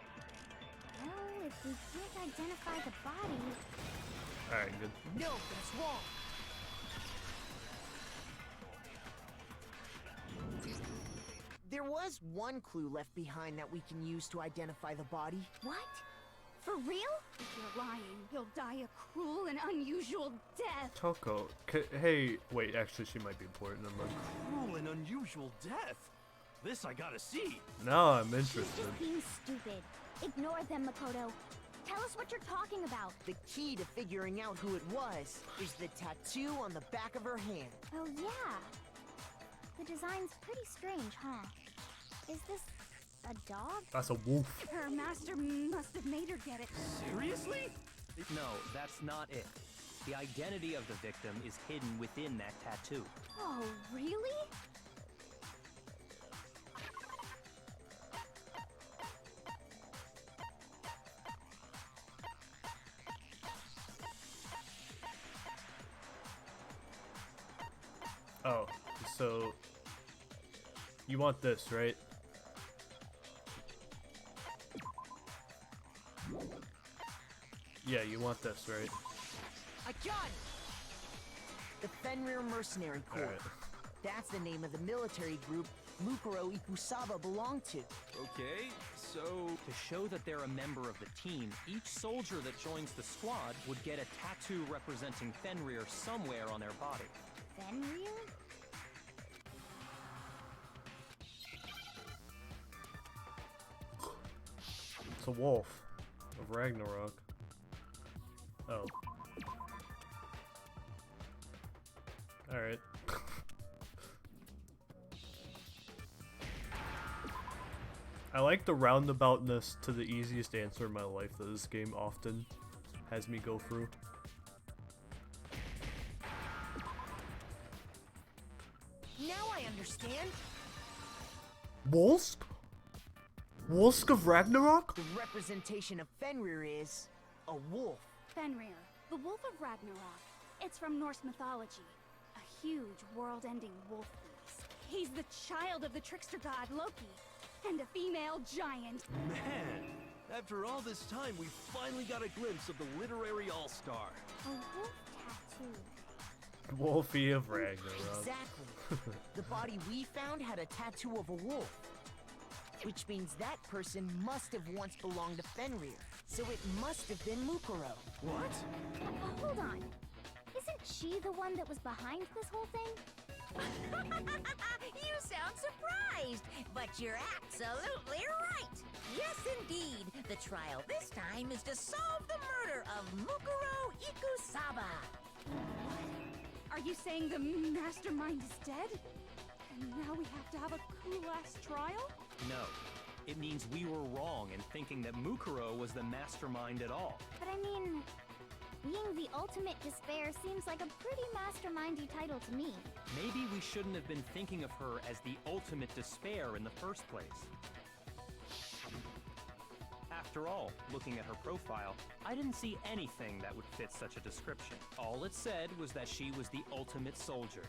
Well, if we can't identify the body... Alright, good. No, that's wrong. There was one clue left behind that we can use to identify the body. What? For real? If you're lying, you'll die a cruel and unusual death. Toko. Hey, wait, actually she might be important. Never mind. Cruel and unusual death. This I gotta see. Now I'm She's interested. just being stupid. Ignore them, Makoto. Tell us what you're talking about. The key to figuring out who it was is the tattoo on the back of her hand. Oh, yeah. The design's pretty strange, huh? Is this a dog? That's a wolf. Her master must have made her get it. Seriously? No, that's not it. The identity of the victim is hidden within that tattoo. Oh, really? Oh, so you want this, right? Yeah, you want this, right? I got it! The Fenrir Mercenary Corps. Alright. That's the name of the military group Mukuro Ikusaba belonged to. Okay, so... To show that they're a member of the team, each soldier that joins the squad would get a tattoo representing Fenrir somewhere on their body. Fenrir? It's a wolf of Ragnarok. Oh. Alright. I like the roundaboutness to the easiest answer in my life that this game often has me go through. Now I understand. Wolsk? Wolsk of Ragnarok? The representation of Fenrir is a wolf. Fenrir, the Wolf of Ragnarok. It's from Norse mythology. A huge, world-ending wolf beast. He's the child of the trickster god Loki, and a female giant. Man, after all this time, we finally got a glimpse of the literary all-star. A wolf tattoo. Wolfie of Ragnarok. Exactly. The body we found had a tattoo of a wolf. Which means that person must have once belonged to Fenrir. So it must have been Mukuro. What? Hold on. Isn't she the one that was behind this whole thing? You sound surprised! surprised, but you're absolutely right. Yes, indeed. The trial this time is to solve the murder of Mukuro Ikusaba. Are you saying the mastermind is dead? And now we have to have a coup-last trial? No. It means we were wrong in thinking that Mukuro was the mastermind at all. But I mean, being the ultimate despair seems like a pretty mastermindy title to me. Maybe we shouldn't have been thinking of her as the ultimate despair in the first place. After all, looking at her profile, I didn't see anything that would fit such a description. All it said was that she was the ultimate soldier.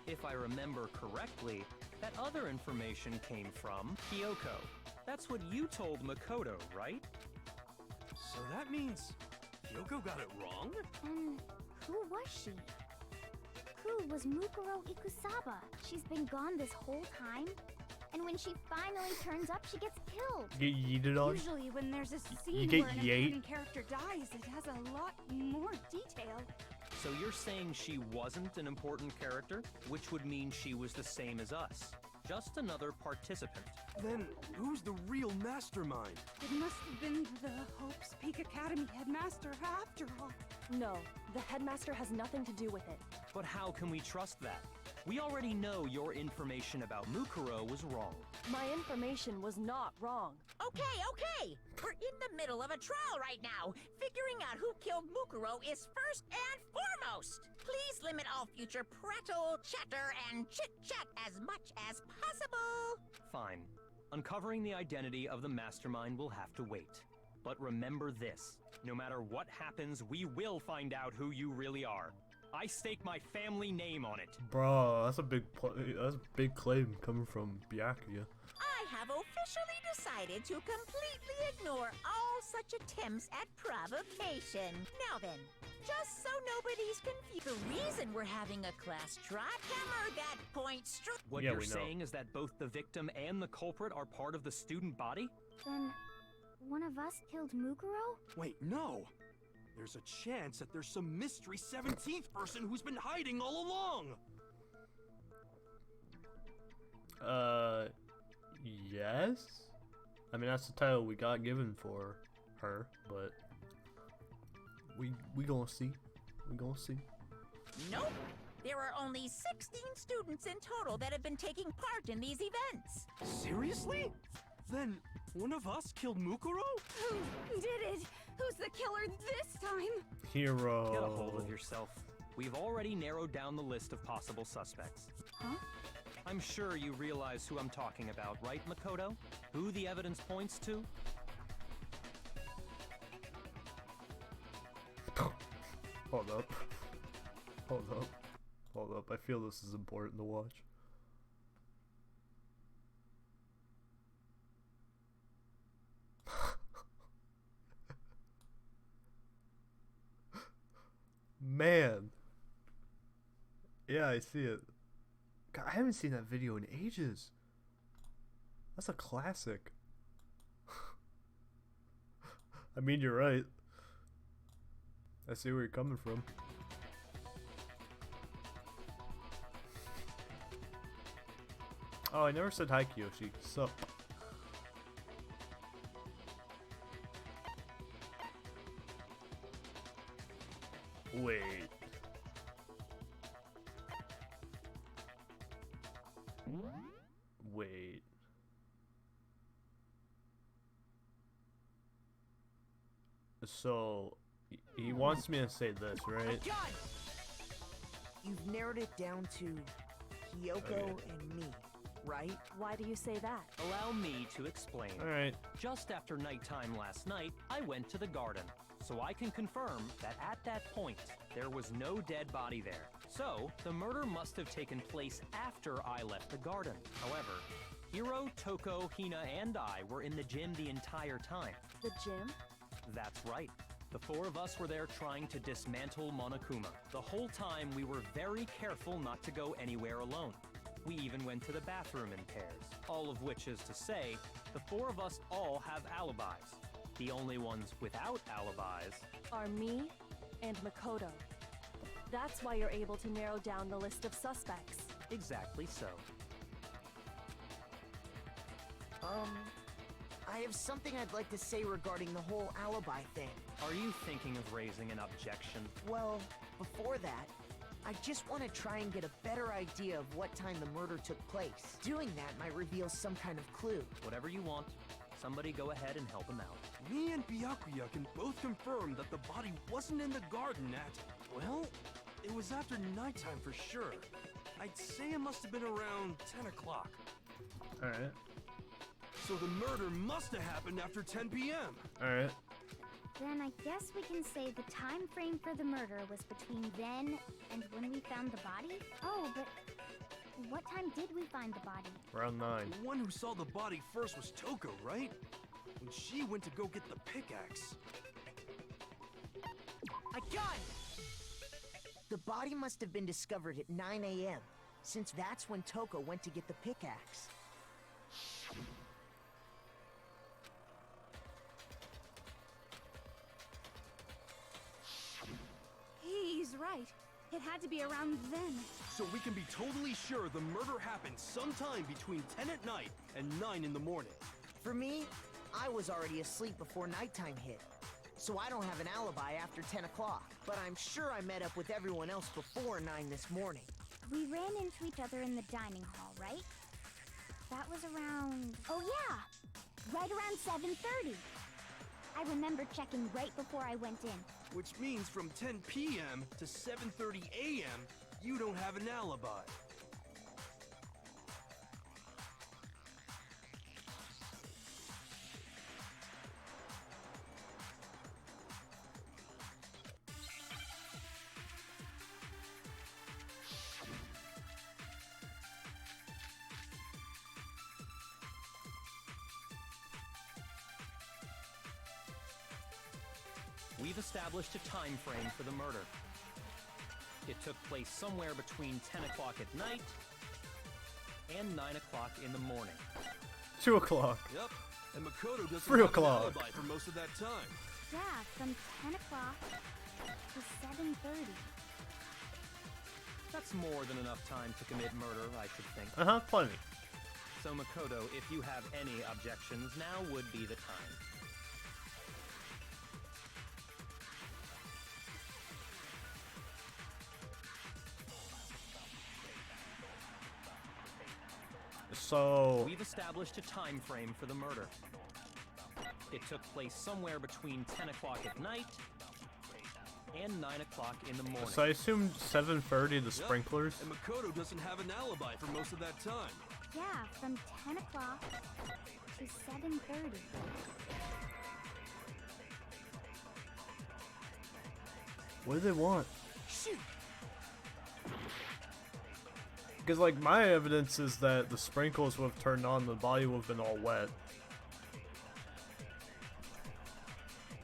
If I remember correctly, that other information came from Kyoko. That's what you told Makoto, right? So that means Kyoko got it wrong? And who was she? Who was Mukuro Ikusaba? She's been gone this whole time? And when she finally turns up, she gets killed. Get yeeted on? Usually when there's a You scene get where an yeet? important character dies, it has a lot more detail. So you're saying she wasn't an important character, which would mean she was the same as us. Just another participant. Then who's the real mastermind? It must have been the Hope's Peak Academy headmaster after all. No, the headmaster has nothing to do with it. But how can we trust that? We already know your information about Mukuro was wrong. My information was not wrong. Okay. We're in the middle of a trial right now. Figuring out who killed Mukuro is first and foremost. Please limit all future prattle, chatter, and chit-chat as much as possible. Fine. Uncovering the identity of the mastermind will have to wait. But remember this. No matter what happens, we will find out who you really are. I stake my family name on it. Bro, that's a big claim coming from Byakuya. I have officially decided to completely ignore all such attempts at provocation. Now then, just so nobody's confused, the reason we're having a class trial, hammer that point straight. What Yeah, you're we know. saying is that both the victim and the culprit are part of the student body? Then, one of us killed Mukuro? Wait, no! There's a chance that there's some mystery 17th person who's been hiding all along! Yes? I mean, that's the title we got given for her, but we gonna see. We gonna see. Nope. There are only 16 students in total that have been taking part in these events. Seriously? Then one of us killed Mukuro? Who did it? Who's the killer this time? Hero. Get a hold of yourself. We've already narrowed down the list of possible suspects. Huh? I'm sure you realize who I'm talking about, right, Makoto? Who the evidence points to? Hold up. Hold up. I feel this is important to watch. Man. Yeah, I see it. God, I haven't seen that video in ages. That's a classic. I mean, you're right. I see where you're coming from. Oh, I never said hi, Kiyoshi. Sup? Wait. Wait. So, he wants me to say this, right? You've narrowed it down to Kyoko Okay. and me, right? Why do you say that? Allow me to explain. Alright. Just after nighttime last night, I went to the garden, so I can confirm that at that point, there was no dead body there. So, the murder must have taken place after I left the garden. However, Hiro, Toko, Hina, and I were in the gym the entire time. The gym? That's right. The four of us were there trying to dismantle Monokuma. The whole time we were very careful not to go anywhere alone. We even went to the bathroom in pairs. All of which is to say, the four of us all have alibis. The only ones without alibis Are me and Makoto. That's why you're able to narrow down the list of suspects. exactly so. I have something I'd like to say regarding the whole alibi thing. Are you thinking of raising an objection? Well, before that, I just want to try and get a better idea of what time the murder took place. Doing that might reveal some kind of clue. Whatever you want. Somebody go ahead and help him out. Me and Byakuya can both confirm that the body wasn't in the garden at... Well, it was after nighttime for sure. I'd say it must have been around 10 o'clock. Alright. So the murder must have happened after 10 p.m. Alright. Then I guess we can say the time frame for the murder was between then and when we found the body? Oh, but what time did we find the body? Around 9. The one who saw the body first was Toko, right? When she went to go get the pickaxe. I got it! The body must have been discovered at 9 a.m., since that's when Toko went to get the pickaxe. He's right. It had to be around then. So we can be totally sure the murder happened sometime between 10 at night and 9 in the morning. For me, I was already asleep before nighttime hit, so I don't have an alibi after 10 o'clock. But I'm sure I met up with everyone else before 9 this morning. We ran into each other in the dining hall, right? That was around... Oh yeah! Right around 7:30. I remember checking right before I went in. Which means from 10 p.m. to 7:30 a.m., you don't have an alibi. We've established a time frame for the murder. It took place somewhere between 10 o'clock at night and 9 o'clock in the morning. 2 o'clock. Yep, and Makoto doesn't 3 have o'clock. an alibi for most of that time. Yeah, from 10 o'clock to 7:30. That's more than enough time to commit murder, I should think. Uh-huh, plenty. So Makoto, if you have any objections, now would be the time. So... We've established a time frame for the murder. It took place somewhere between 10 o'clock at night and 9 o'clock in the morning. So I assumed 7:30 the sprinklers. And Makoto doesn't have an alibi for most of that time. Yeah, from 10 o'clock to 7:30. What do they want? Shoot! Because, like, my evidence is that the sprinkles would have turned on, the body would have been all wet.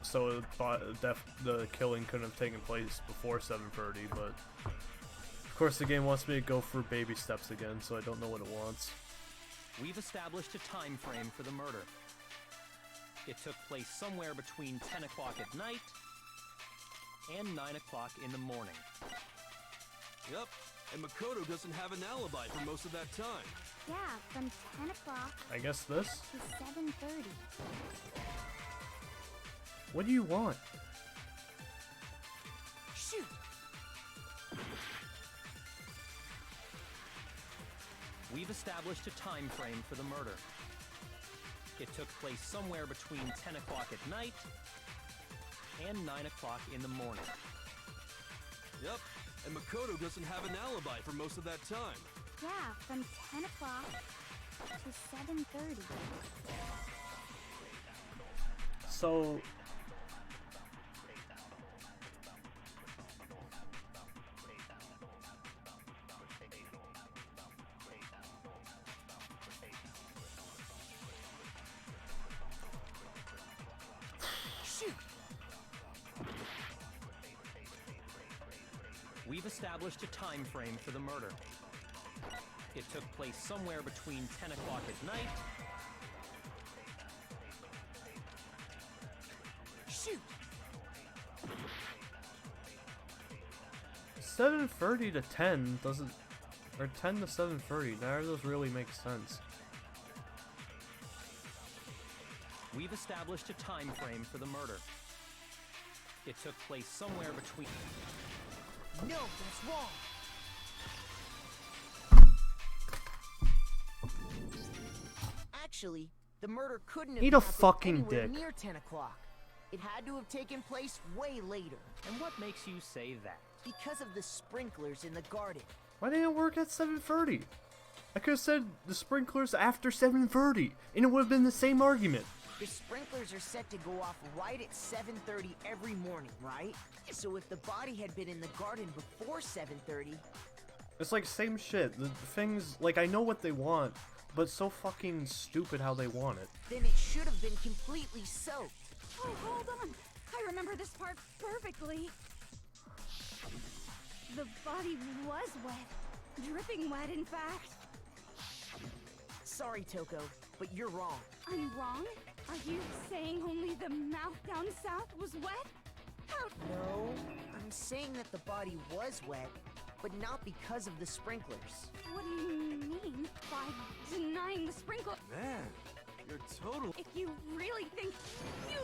So the killing couldn't have taken place before 7:30, but... Of course, the game wants me to go for baby steps again, so I don't know what it wants. We've established a time frame for the murder. It took place somewhere between 10 o'clock at night and 9 o'clock in the morning. Yep, and Makoto doesn't have an alibi for most of that time. Yeah, from 10 o'clock I guess this? to 7:30. What do you want? Shoot! We've established a time frame for the murder. It took place somewhere between 10 o'clock at night and 9 o'clock in the morning. Yep, and Makoto doesn't have an alibi for most of that time. Yeah, from 10 o'clock to 7:30. So... Shoot! We've established a time frame for the murder. It took place somewhere between 10 o'clock at night Shoot! 7:30 to 10 doesn't... Or 10 to 7:30, neither of those really make sense. We've established a time frame for the murder. It took place somewhere between... No, that's wrong. Actually, the murder couldn't have Eat a happened fucking anywhere dick. near 10 o'clock. It had to have taken place way later. And what makes you say that? Because of the sprinklers in the garden. Why didn't it work at 7:30? I could have said the sprinklers after 7:30, and it would have been the same argument. The sprinklers are set to go off right at 7:30 every morning, right? So if the body had been in the garden before 7:30... It's like same shit. The things, like, I know what they want, but it's so fucking stupid how they want it. then it should have been completely soaked. Oh, hold on. I remember this part perfectly. The body was wet. Dripping wet, in fact. Sorry, Toko, but you're wrong. I'm wrong? Are you saying only the mouth down south was wet? How? No, I'm saying that the body was wet, but not because of the sprinklers. What do you mean by denying the sprinkler? Man, you're total. If you really think you...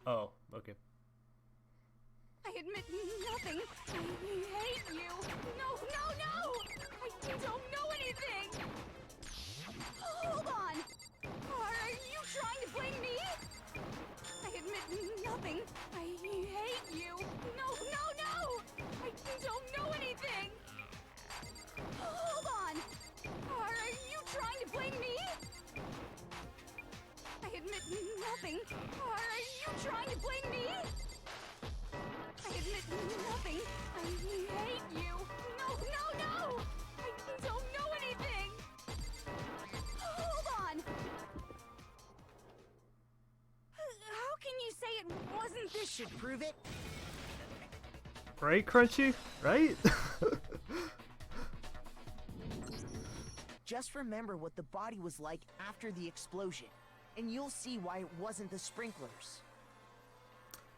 Oh, okay. I admit nothing. I hate you. No, no, no! I don't know anything! Hold on! Are you trying to blame me? I admit nothing. I hate you. No, no, no! I don't know anything! Hold on! Are you trying to blame me? I admit nothing. Are you trying to blame me? I admit nothing. I hate you. No, no, no! I don't know anything! Hold on! How can you say it wasn't this? Should prove it. Right, Crunchy? Right? Just remember what the body was like after the explosion, and you'll see why it wasn't the sprinklers.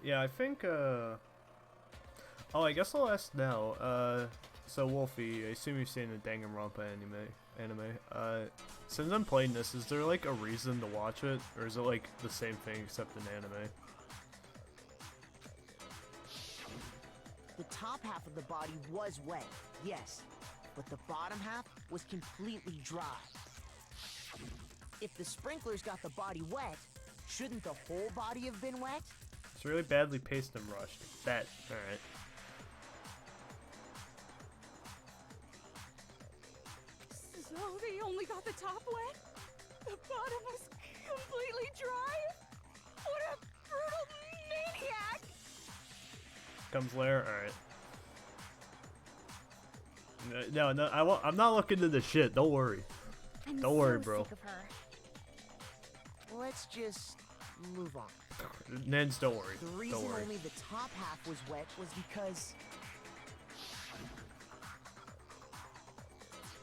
Yeah, I think, Oh, I guess I'll ask now. So Wolfie, I assume you've seen the Danganronpa anime. Since I'm playing this, is there like a reason to watch it? Or is it like the same thing except in anime? The top half of the body was wet, yes, but the bottom half was completely dry. If the sprinklers got the body wet, shouldn't the whole body have been wet? It's really badly paced and rushed. That, alright. So they only got the top wet? The bottom was completely dry? What a brutal maniac! Comes later, alright. No, I'm not looking into the shit. Don't worry. Don't worry, bro. Sick of her. Let's just move on. Nens, don't worry. The reason Don't worry. only the top half was wet was because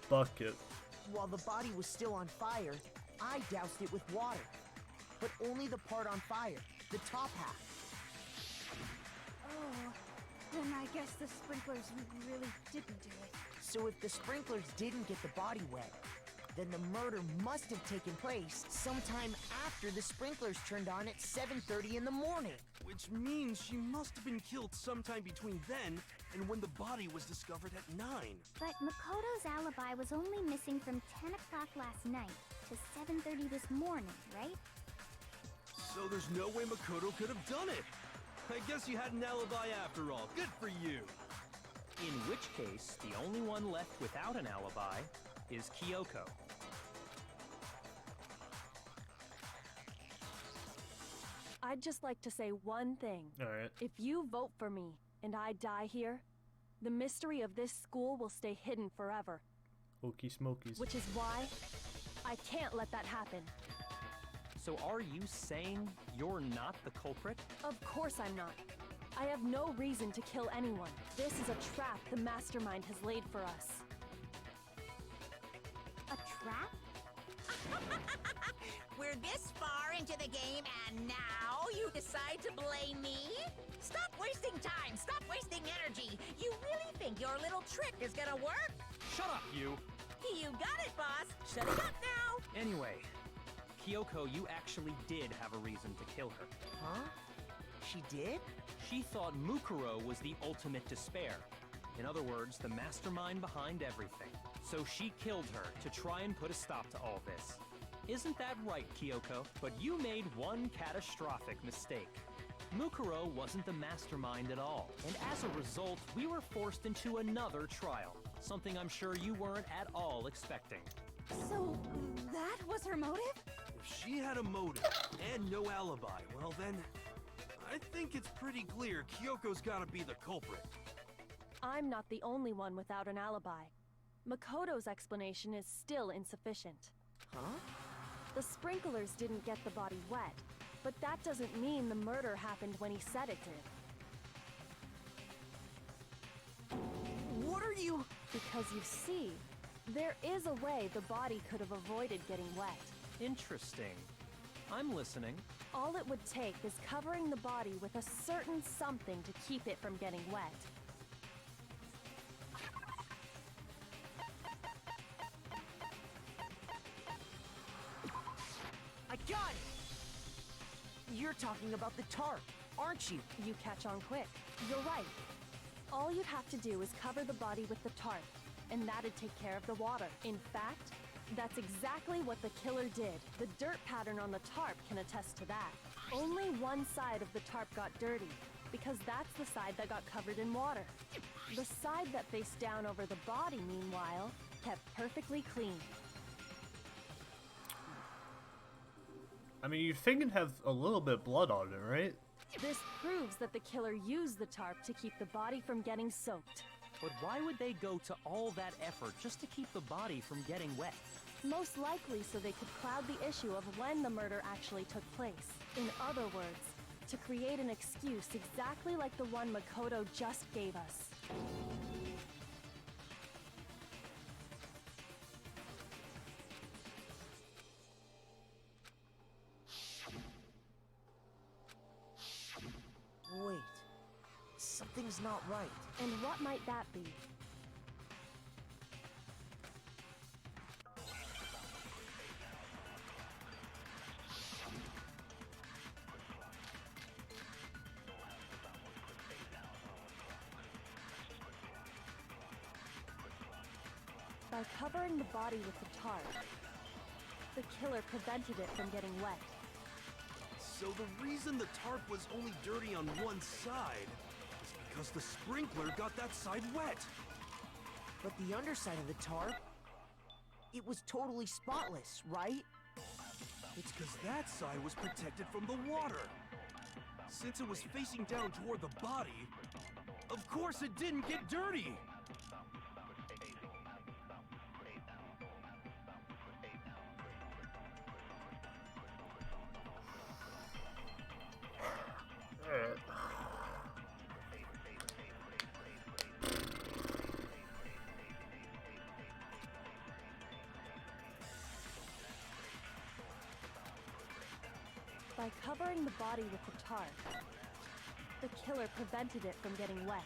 Bucket. while the body was still on fire, I doused it with water. But only the part on fire, the top half. Oh, then I guess the sprinklers really didn't do it. So if the sprinklers didn't get the body wet, then the murder must have taken place sometime after the sprinklers turned on at 7:30 in the morning. Which means she must have been killed sometime between then and when the body was discovered at 9. But Makoto's alibi was only missing from 10 o'clock last night to 7:30 this morning, right? So there's no way Makoto could have done it. I guess you had an alibi after all. Good for you. In which case, the only one left without an alibi is Kyoko. I'd just like to say one thing. Alright. If you vote for me and I die here, the mystery of this school will stay hidden forever. Okey smokies. Which is why I can't let that happen. So are you saying you're not the culprit? Of course I'm not. I have no reason to kill anyone. This is a trap the mastermind has laid for us. A trap? We're this far into the game and now you decide to blame me? Stop wasting time! Stop wasting energy! You really think your little trick is gonna work? Shut up, you! You got it, boss! Shut it up now! Anyway, Kyoko, you actually did have a reason to kill her. Huh? She did? She thought Mukuro was the ultimate despair. In other words, the mastermind behind everything. So she killed her to try and put a stop to all this. Isn't that right, Kyoko? But you made one catastrophic mistake. Mukuro wasn't the mastermind at all, and as a result, we were forced into another trial. Something I'm sure you weren't at all expecting. So, that was her motive? If she had a motive and no alibi, well then, I think it's pretty clear Kyoko's gotta be the culprit. I'm not the only one without an alibi. Makoto's explanation is still insufficient. Huh? The sprinklers didn't get the body wet, but that doesn't mean the murder happened when he said it did. What are you... Because you see, there is a way the body could have avoided getting wet. Interesting. I'm listening. All it would take is covering the body with a certain something to keep it from getting wet. I got it! You're talking about the tarp, aren't you? You catch on quick. You're right. All you'd have to do is cover the body with the tarp, and that'd take care of the water. In fact, that's exactly what the killer did. The dirt pattern on the tarp can attest to that. Only one side of the tarp got dirty, because that's the side that got covered in water. The side that faced down over the body, meanwhile, kept perfectly clean. I mean, you'd think it'd have a little bit of blood on it, right? This proves that the killer used the tarp to keep the body from getting soaked. But why would they go to all that effort just to keep the body from getting wet? Most likely so they could cloud the issue of when the murder actually took place. In other words, to create an excuse exactly like the one Makoto just gave us. Wait. Something's not right. And what might that be? By covering the body with the tarp, the killer prevented it from getting wet. So the reason the tarp was only dirty on one side is because the sprinkler got that side wet. But the underside of the tarp, it was totally spotless, right? It's because that side was protected from the water. Since it was facing down toward the body, of course it didn't get dirty. By covering the body with the tarp, the killer prevented it from getting wet.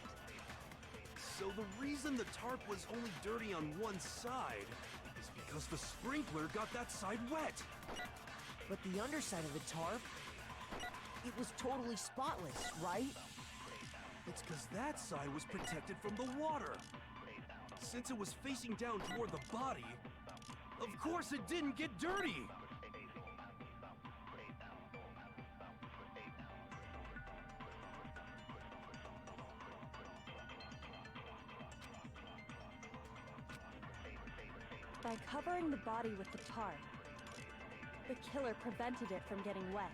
So the reason the tarp was only dirty on one side is because the sprinkler got that side wet. But the underside of the tarp, it was totally spotless, right? It's because that side was protected from the water. Since it was facing down toward the body, of course it didn't get dirty. By covering the body with the tarp, the killer prevented it from getting wet.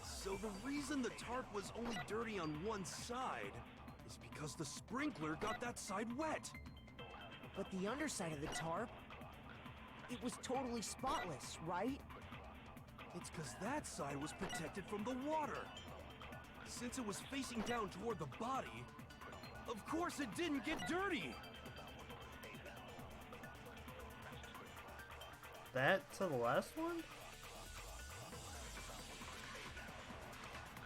So the reason the tarp was only dirty on one side is because the sprinkler got that side wet. But the underside of the tarp, it was totally spotless, right? It's because that side was protected from the water. Since it was facing down toward the body, of course it didn't get dirty. That to the last one?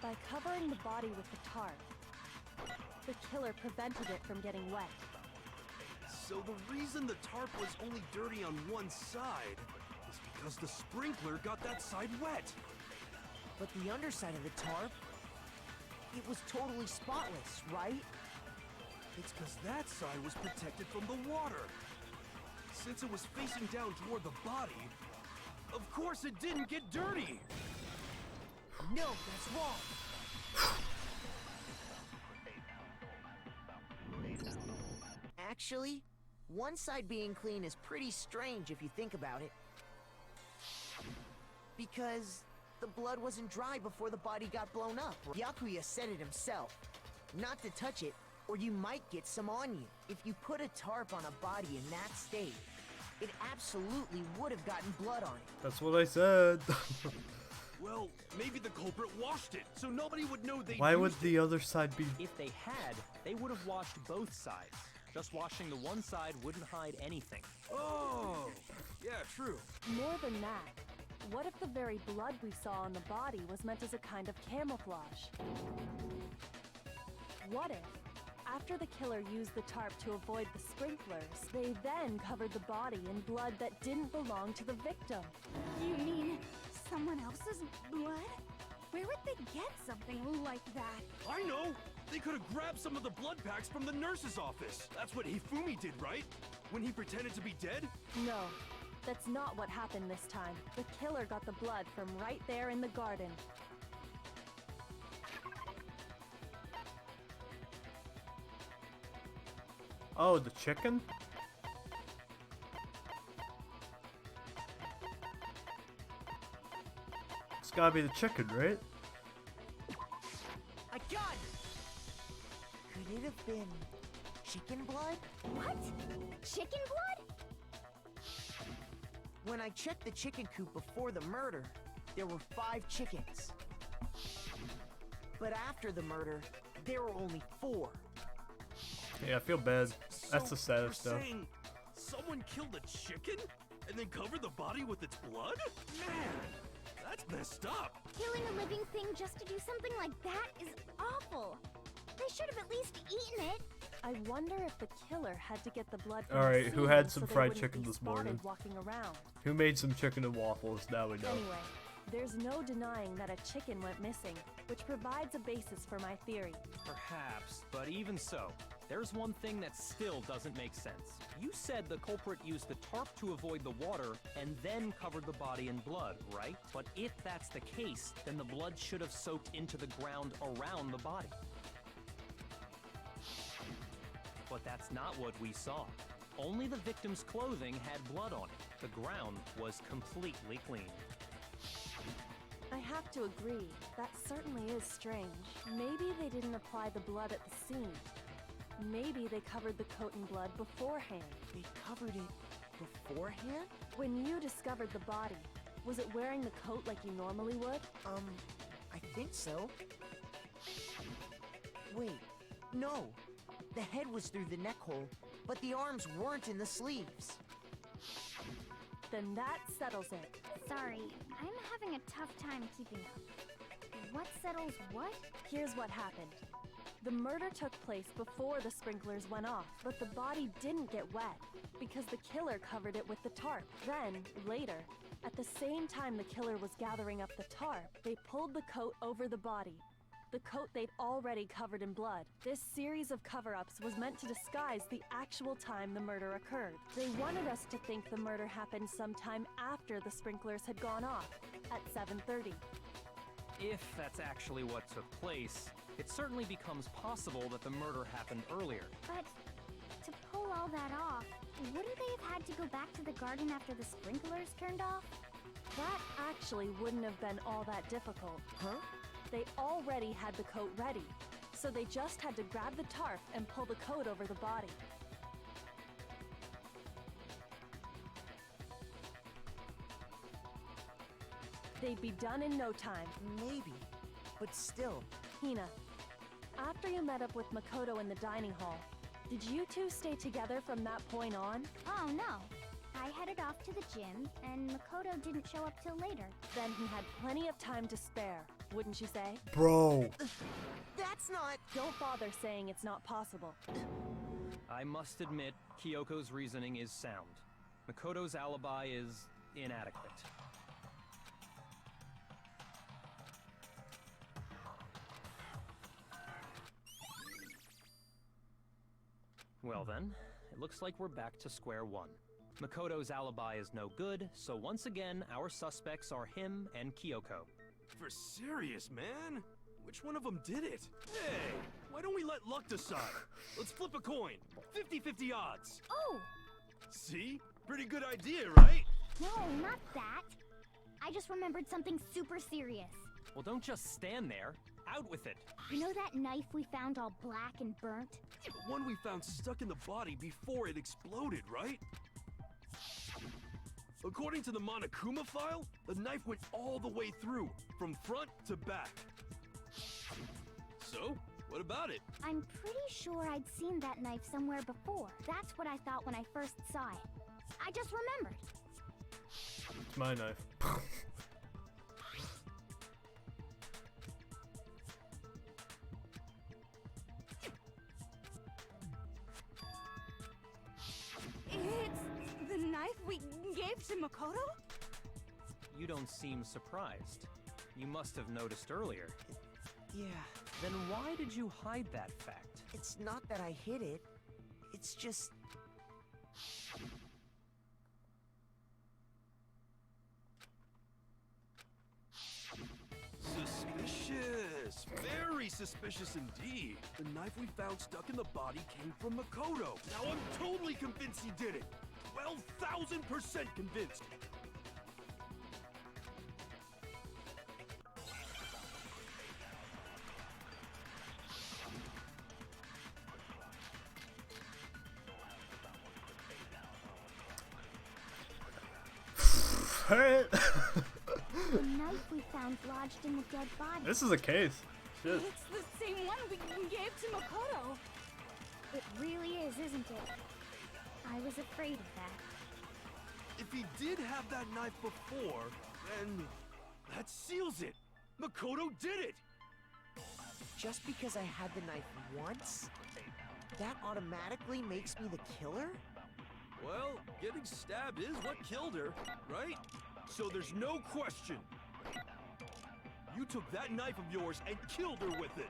By By covering the body with the tarp, the killer prevented it from getting wet. So the reason the tarp was only dirty on one side is because the sprinkler got that side wet. But the underside of the tarp, it was totally spotless, right? It's because that side was protected from the water. Since it was facing down toward the body, of course it didn't get dirty. No, that's wrong. Actually, one side being clean is pretty strange if you think about it. Because the blood wasn't dry before the body got blown up. Byakuya said it himself. Not to touch it, or you might get some on you. If you put a tarp on a body in that state, it absolutely would have gotten blood on it. That's what I said. Well, maybe the culprit washed it, so nobody would know they Why would used the other side be? If they had, they would have washed both sides. Just washing the one side wouldn't hide anything. Oh, yeah, true. More than that, what if the very blood we saw on the body was meant as a kind of camouflage? What if, after the killer used the tarp to avoid the sprinklers, they then covered the body in blood that didn't belong to the victim? You mean someone else's blood? Where would they get something like that? I know! They could have grabbed some of the blood packs from the nurse's office. That's what Hifumi did, right? When he pretended to be dead? No, that's not what happened this time. The killer got the blood from right there in the garden. Oh, the chicken? It's gotta be the chicken, right? I got it! Could it have been chicken blood? What? Chicken blood? When I checked the chicken coop before the murder, there were 5 chickens. But after the murder, there were only 4. Yeah, I feel bad. That's So the saddest you're stuff. saying someone killed a chicken and then covered the body with its blood? Man, that's messed up. Killing a living thing just to do something like that is awful. They should have at least eaten it. I wonder if the killer had to get the blood from Alright, the who scene had so some they fried wouldn't chicken be this spotted morning? walking around. Who made some chicken and waffles? Now we know. Anyway, there's no denying that a chicken went missing, which provides a basis for my theory. Perhaps, but even so, there's one thing that still doesn't make sense. You said the culprit used the tarp to avoid the water and then covered the body in blood, right? But if that's the case, then the blood should have soaked into the ground around the body. But that's not what we saw. Only the victim's clothing had blood on it. The ground was completely clean. I have to agree, that certainly is strange. Maybe they didn't apply the blood at the scene. Maybe they covered the coat in blood beforehand. They covered it beforehand? When you discovered the body, was it wearing the coat like you normally would? I think so. Wait, no. The head was through the neck hole, but the arms weren't in the sleeves. Then that settles it. Sorry, I'm having a tough time keeping up. What settles what? Here's what happened. The murder took place before the sprinklers went off, but the body didn't get wet because the killer covered it with the tarp. Then, later, at the same time the killer was gathering up the tarp, they pulled the coat over the body. The coat they'd already covered in blood. This series of cover-ups was meant to disguise the actual time the murder occurred. They wanted us to think the murder happened sometime after the sprinklers had gone off, at 7:30. If that's actually what took place, it certainly becomes possible that the murder happened earlier. But to pull all that off, wouldn't they have had to go back to the garden after the sprinklers turned off? That actually wouldn't have been all that difficult. Huh? They already had the coat ready, so they just had to grab the tarp and pull the coat over the body. They'd be done in no time. Maybe, but still. Hina, after you met up with Makoto in the dining hall, did you two stay together from that point on? Oh no. I headed off to the gym, and Makoto didn't show up till later. Then he had plenty of time to spare. wouldn't you say? Bro. That's not... Don't bother saying it's not possible. I must admit, Kyoko's reasoning is sound. Makoto's alibi is inadequate. Well then, it looks like we're back to square one. Makoto's alibi is no good, so once again, our suspects are him and Kyoko. For serious, man? Which one of them did it? Hey, why don't we let luck decide? Let's flip a coin. 50-50 odds. Oh! See? Pretty good idea, right? No, not that. I just remembered something super serious. Well, don't just stand there. Out with it. You know that knife we found all black and burnt? The one we found stuck in the body before it exploded, right? According to the Monokuma file, the knife went all the way through, from front to back. So, what about it? I'm pretty sure I'd seen that knife somewhere before. That's what I thought when I first saw it. I just remembered. It's my knife. It's the knife we gave to Makoto? You don't seem surprised. You must have noticed earlier. Yeah, Then why did you hide that fact? it's not that I hid it. It's just... Suspicious. Very suspicious indeed. The knife we found stuck in the body came from Makoto. Now I'm totally convinced he did it. 12,000% convinced. Alright. The knife we found lodged in the dead body. This is a case. Shit. It's the same one we gave to Makoto. It really is, isn't it? I was afraid of that. If he did have that knife before, then that seals it. Makoto did it. Just because I had the knife once, that automatically makes me the killer? Well, getting stabbed is what killed her, right? So there's no question. You took that knife of yours and killed her with it.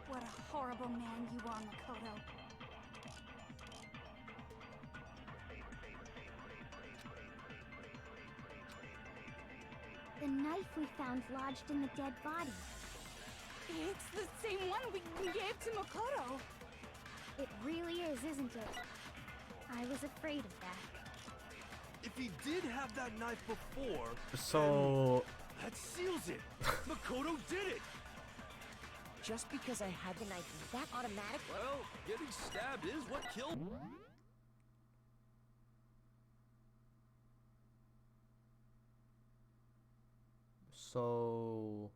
What a horrible man you are, Makoto. The knife we found lodged in the dead body. It's the same one we gave to Makoto. It really is, isn't it? I was afraid of that. If he did have that knife before, So that seals it. Makoto did it. Just because I had the knife, that automatic... Well, getting stabbed is what killed. So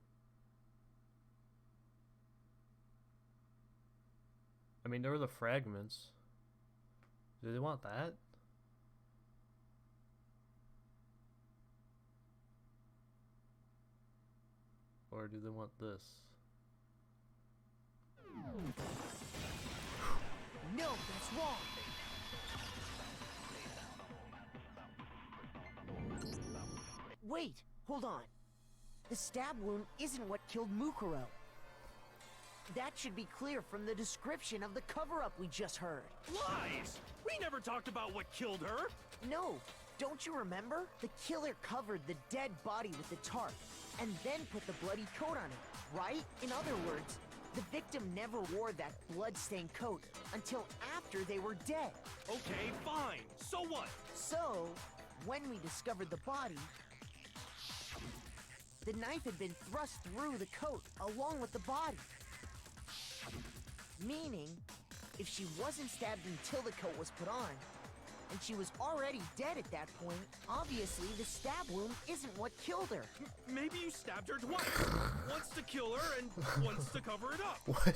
I mean, there were the fragments. Do they want that? Or do they want this? No, that's wrong. Wait, hold on. The stab wound isn't what killed Mukuro. That should be clear from the description of the cover-up we just heard. Lies! We never talked about what killed her. No, don't you remember? The killer covered the dead body with the tarp and then put the bloody coat on it, right? In other words, the victim never wore that blood-stained coat until after they were dead. Okay, fine. So what? So, when we discovered the body, the knife had been thrust through the coat along with the body. Meaning, if she wasn't stabbed until the coat was put on, and she was already dead at that point, obviously the stab wound isn't what killed her. Maybe you stabbed her twice. Once to kill her and once to cover it up. What?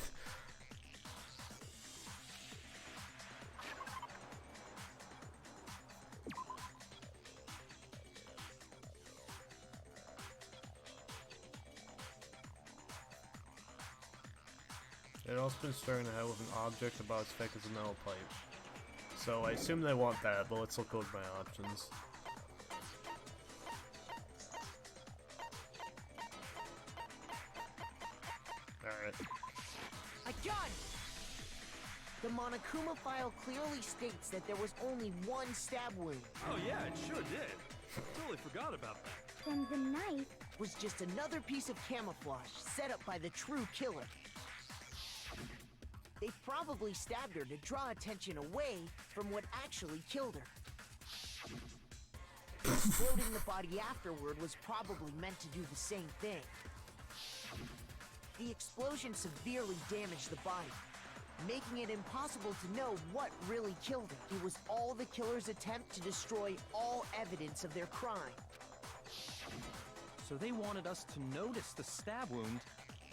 They'd also been staring ahead with an object about as thick as a metal pipe. So I assume they want that, but let's look over my options. Alright. I got it! The Monokuma file clearly states that there was only one stab wound. Oh yeah, it sure did. Totally forgot about that. Then the knife... Was just another piece of camouflage set up by the true killer. They probably stabbed her to draw attention away from what actually killed her. Exploding the body afterward was probably meant to do the same thing. The explosion severely damaged the body, making it impossible to know what really killed her. It was all the killer's attempt to destroy all evidence of their crime. So they wanted us to notice the stab wound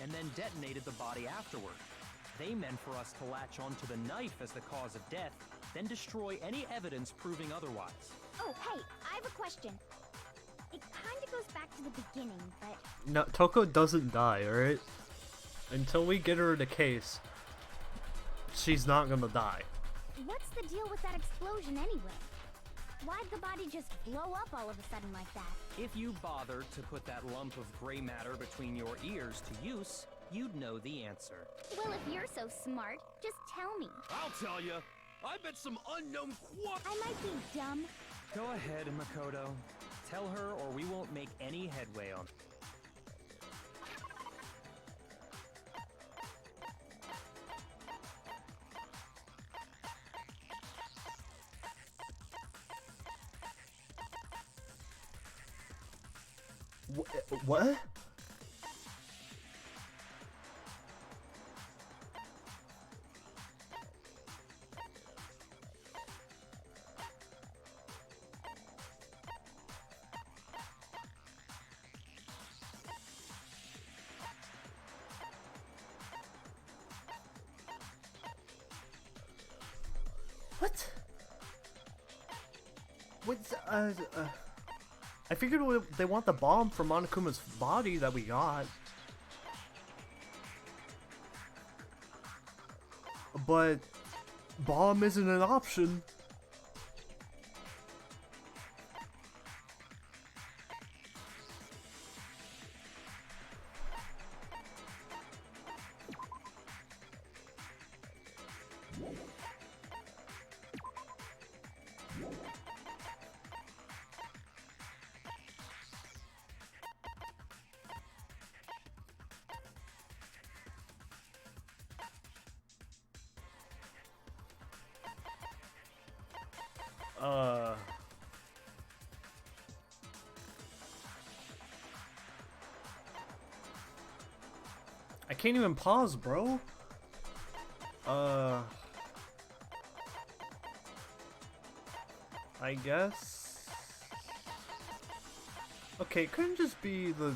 and then detonated the body afterward. They meant for us to latch onto the knife as the cause of death, then destroy any evidence proving otherwise. Oh, hey, I have a question. It kinda goes back to the beginning, but... No, Toko doesn't die, alright? Until we get her in a case, she's not gonna die. What's the deal with that explosion anyway? Why'd the body just blow up all of a sudden like that? If you bothered to put that lump of gray matter between your ears to use, you'd know the answer. Well, if you're so smart, just tell me. I'll tell you. I bet some unknown I might be dumb. Go ahead, Makoto. Tell her or we won't make any headway on. What? What? What's I figured they want the bomb from Monokuma's body that we got. But bomb isn't an option. I can't even pause, bro. I guess. Okay, it couldn't just be the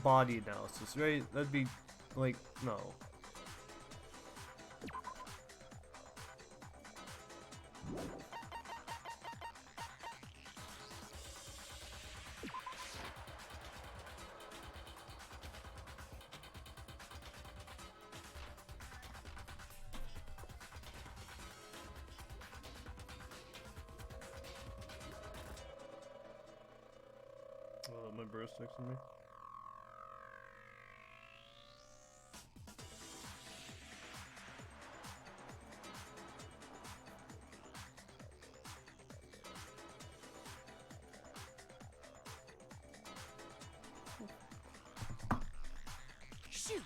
body analysis, right? That'd be like, no. Oh, my bro's texting me. Shoot!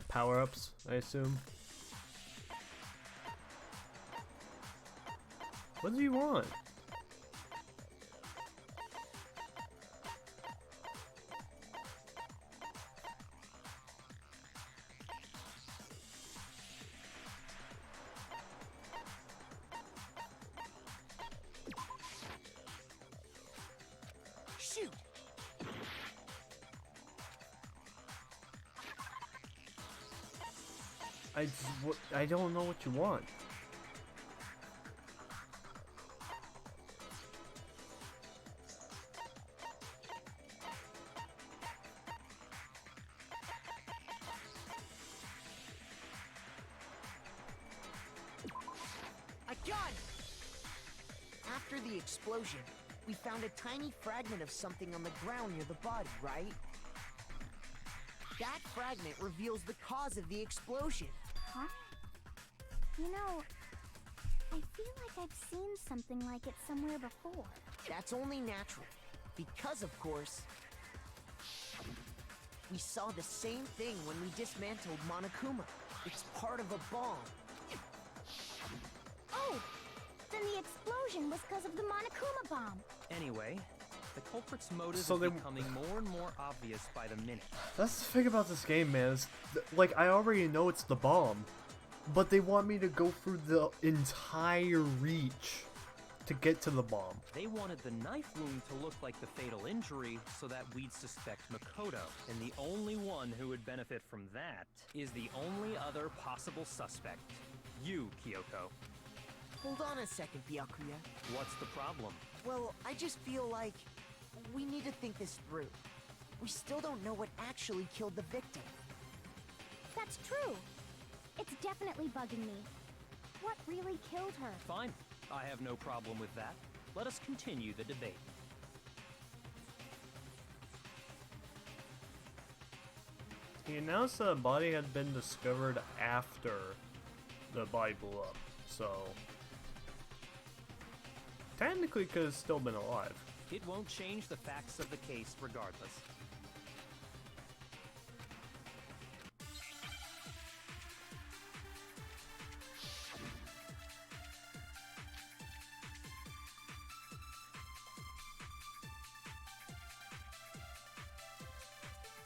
Power-ups, I assume. What do you want? Shoot! I don't know what you want. after the explosion, we found a tiny fragment of something on the ground near the body, right? That fragment reveals the cause of the explosion. Huh? You know, I feel like I've seen something like it somewhere before. That's only natural. Because, of course, we saw the same thing when we dismantled Monokuma. It's part of a bomb. Oh! Then the explosion was because of the Monokuma bomb. Anyway, the culprit's motive So is they- becoming more and more obvious by the minute. That's the thing about this game, man. Is like, I already know it's the bomb, but they want me to go through the entire reach to get to the bomb. They wanted the knife wound to look like the fatal injury so that we'd suspect Makoto. And the only one who would benefit from that is the only other possible suspect. You, Kyoko. Hold on a second, Byakuya. What's the problem? Well, I just feel like we need to think this through. We still don't know what actually killed the victim. That's true. It's definitely bugging me. What really killed her? Fine. I have no problem with that. Let us continue the debate. He announced that the body had been discovered after the body blew up, so technically could have still been alive. It won't change the facts of the case regardless.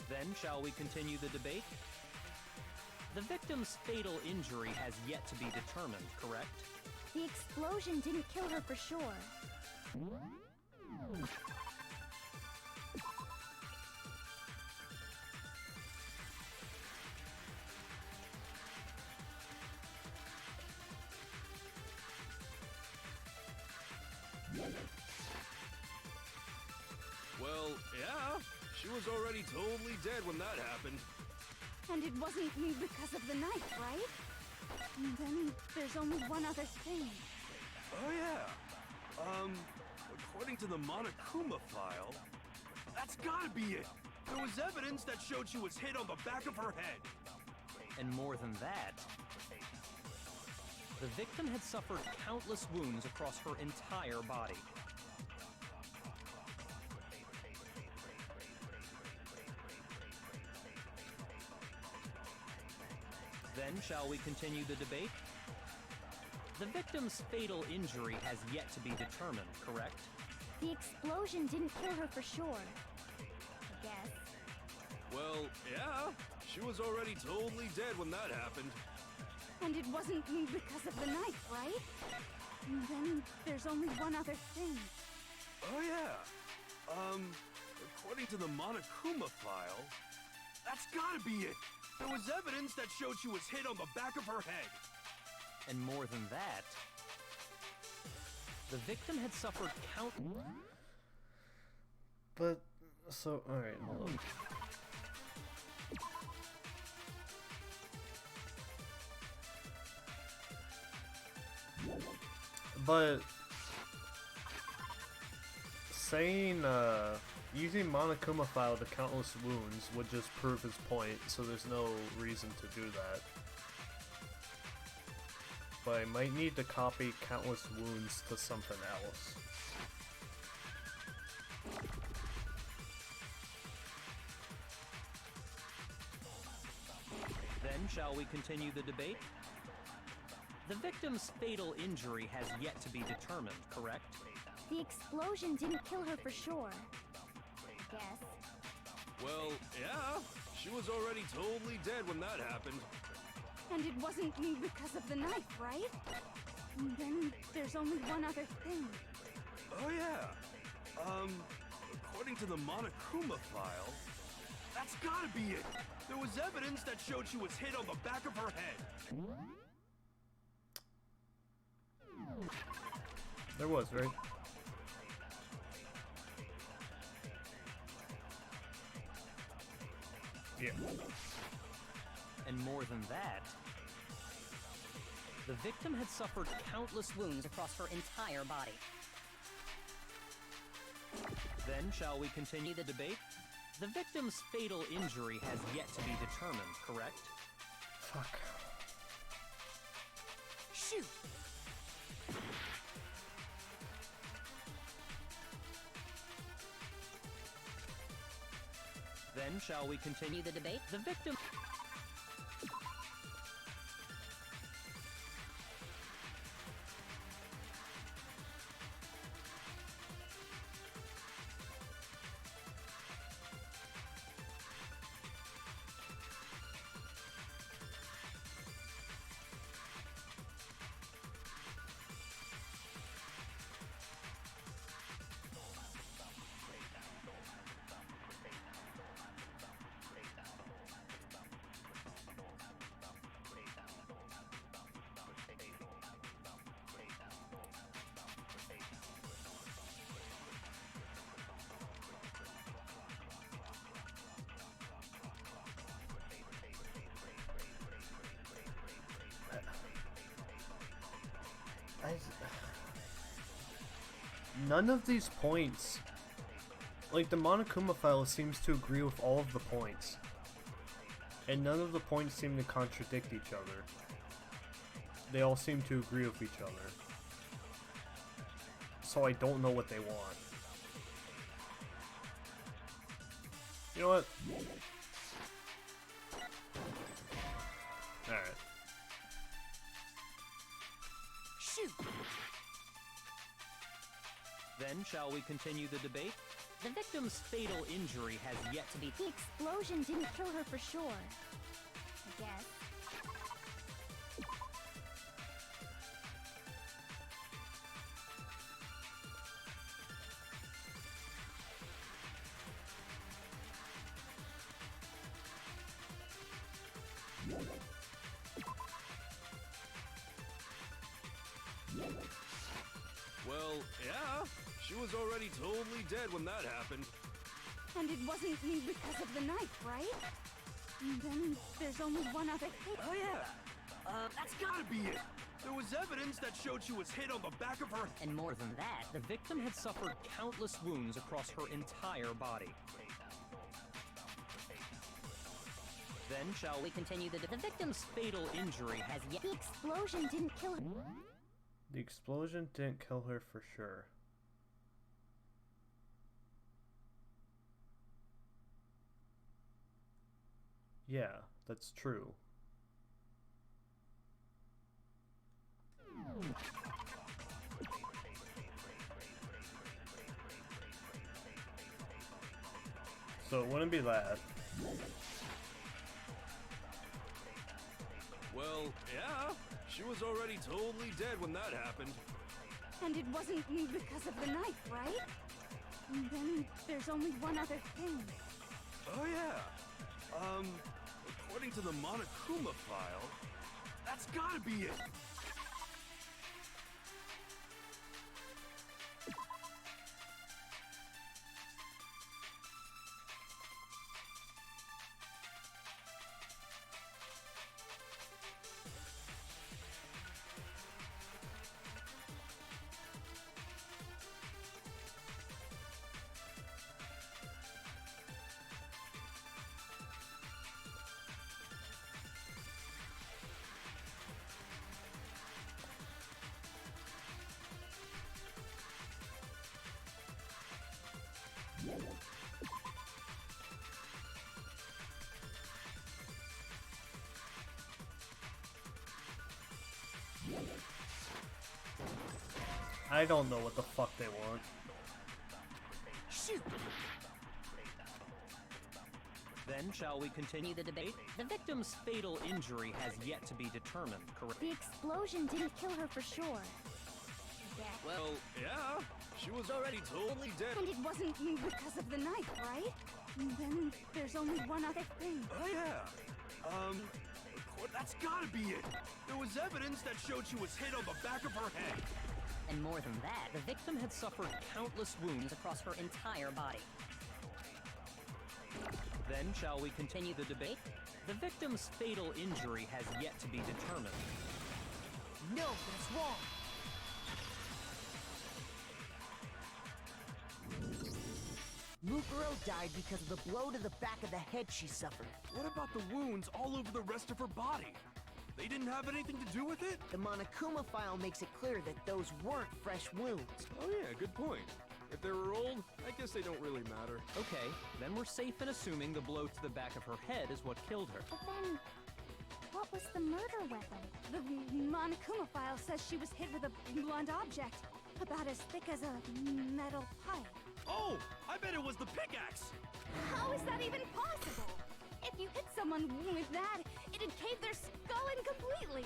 Then, shall we continue the debate? The victim's fatal injury has yet to be determined, correct? The explosion didn't kill her for sure. Well, yeah. She was already totally dead when that happened. And it wasn't because of the knife, right? And then there's only one other thing. Oh, yeah. According to the Monokuma file, that's gotta be it. There was evidence that showed she was hit on the back of her head. And more than that, the victim had suffered countless wounds across her entire body. Then, shall we continue the debate? The victim's fatal injury has yet to be determined, correct? The explosion didn't kill her for sure. I guess. Well, yeah. She was already totally dead when that happened. And it wasn't because of the knife, right? And then there's only one other thing. Oh, yeah. According to the Monokuma file, that's gotta be it. There was evidence that showed she was hit on the back of her head. And more than that, the victim had suffered But, so, alright, hold on. But saying using Monokuma file to countless wounds would just prove his point, so there's no reason to do that. But I might need to copy countless wounds to something else. Then, shall we continue the debate? The victim's fatal injury has yet to be determined, correct? The explosion didn't kill her for sure. I guess. Well, yeah. She was already totally dead when that happened. And it wasn't because of the knife, right? And then there's only one other thing. Oh, yeah. According to the Monokuma file, that's gotta be it. There was evidence that showed she was hit on the back of her head. There was, right? Yeah. And more than that, the victim had suffered countless wounds across her entire body. Then shall we continue the debate? The victim's fatal injury has yet to be determined, correct? Fuck. Shoot! Then shall we continue the debate? The victim... None of these points, like the Monokuma file seems to agree with all of the points, and none of the points seem to contradict each other. They all seem to agree with each other. So I don't know what they want. You know what? Alright. Shoot! Then shall we continue the debate? The victim's fatal injury has yet to be... The explosion didn't kill her for sure. I guess. Well, yeah. She was already totally dead when that happened. And it wasn't because of the knife, right? And then there's only one other thing. Oh, yeah. That's gotta be it. There was evidence that showed she was hit on the back of her... And more than that, the victim had suffered countless wounds across her entire body. Then shall we continue the victim's fatal injury has yet... The explosion didn't kill her. The explosion didn't kill her for sure. Yeah, that's true. So it wouldn't be that. Well, yeah. She was already totally dead when that happened. And it wasn't because of the knife, right? And then there's only one other thing. Oh, yeah. According to the Monokuma file, that's gotta be it. I don't know what the fuck they want. Shoot! Then shall we continue the debate? The victim's fatal injury has yet to be determined, correct? The explosion didn't kill her for sure. I guess. Well, yeah. She was already totally dead. And it wasn't because of the knife, right? And then there's only one other thing. Oh, yeah. That's gotta be it. There was evidence that showed she was hit on the back of her head. And more than that, the victim had suffered countless wounds across her entire body. Then shall we continue the debate? The victim's fatal injury has yet to be determined. No, that's wrong. Mukuro died because of the blow to the back of the head she suffered. What about the wounds all over the rest of her body? They didn't have anything to do with it? The Monokuma file makes it clear that those weren't fresh wounds. Oh yeah, good point. If they were old, I guess they don't really matter. Okay, then we're safe in assuming the blow to the back of her head is what killed her. But then, what was the murder weapon? The Monokuma file says she was hit with a blunt object, about as thick as a metal pipe. Oh, I bet it was the pickaxe! How is that even possible? If you hit someone with that, it'd cave their skull in completely.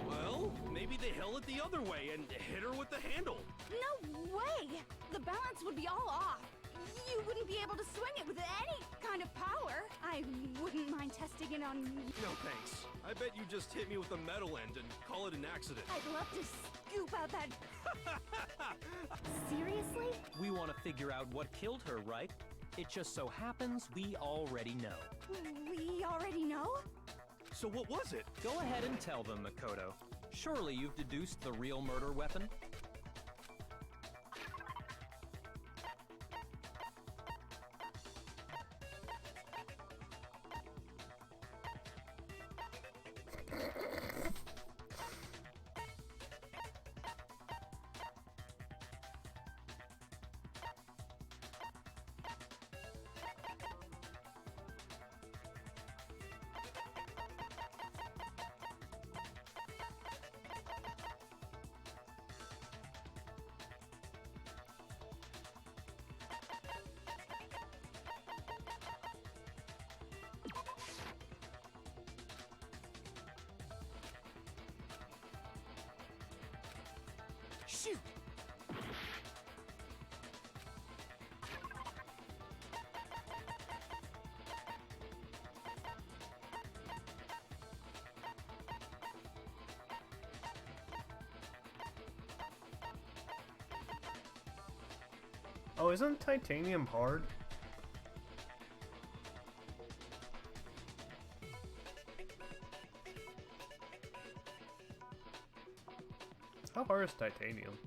Well, maybe they held it the other way and hit her with the handle. No way! The balance would be all off. You wouldn't be able to swing it with any kind of power. I wouldn't mind testing it on you. No thanks. I bet you just hit me with a metal end and call it an accident. I'd love to scoop out that. Seriously? We want to figure out what killed her, right? It just so happens we already know. We already know? So what was it? Go ahead and tell them, Makoto. Surely you've deduced the real murder weapon? Shoot! Oh, isn't titanium hard? How hard is titanium?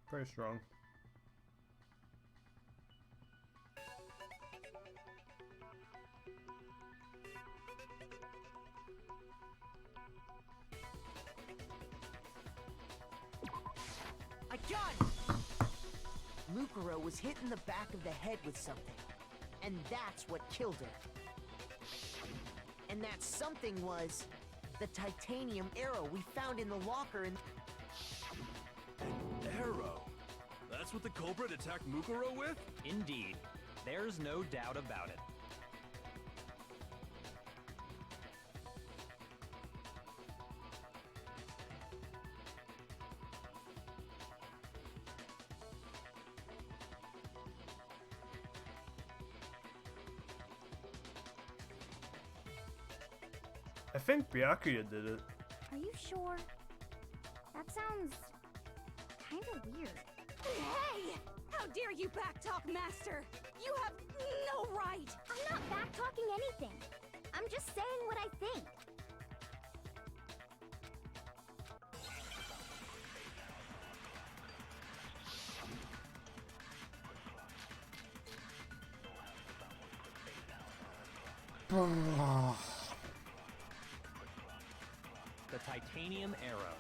Pretty strong. I got it! Mukuro was hit in the back of the head with something. And that's what killed her. And that something was the titanium arrow we found in the locker in... An arrow? That's what the culprit attacked Mukuro with? Indeed. There's no doubt about it. I think Byakuya did it. Are you sure? That sounds kinda weird. Hey! How dare you backtalk, Master! You have no right! I'm not backtalking anything. I'm just saying what I think. The titanium arrow.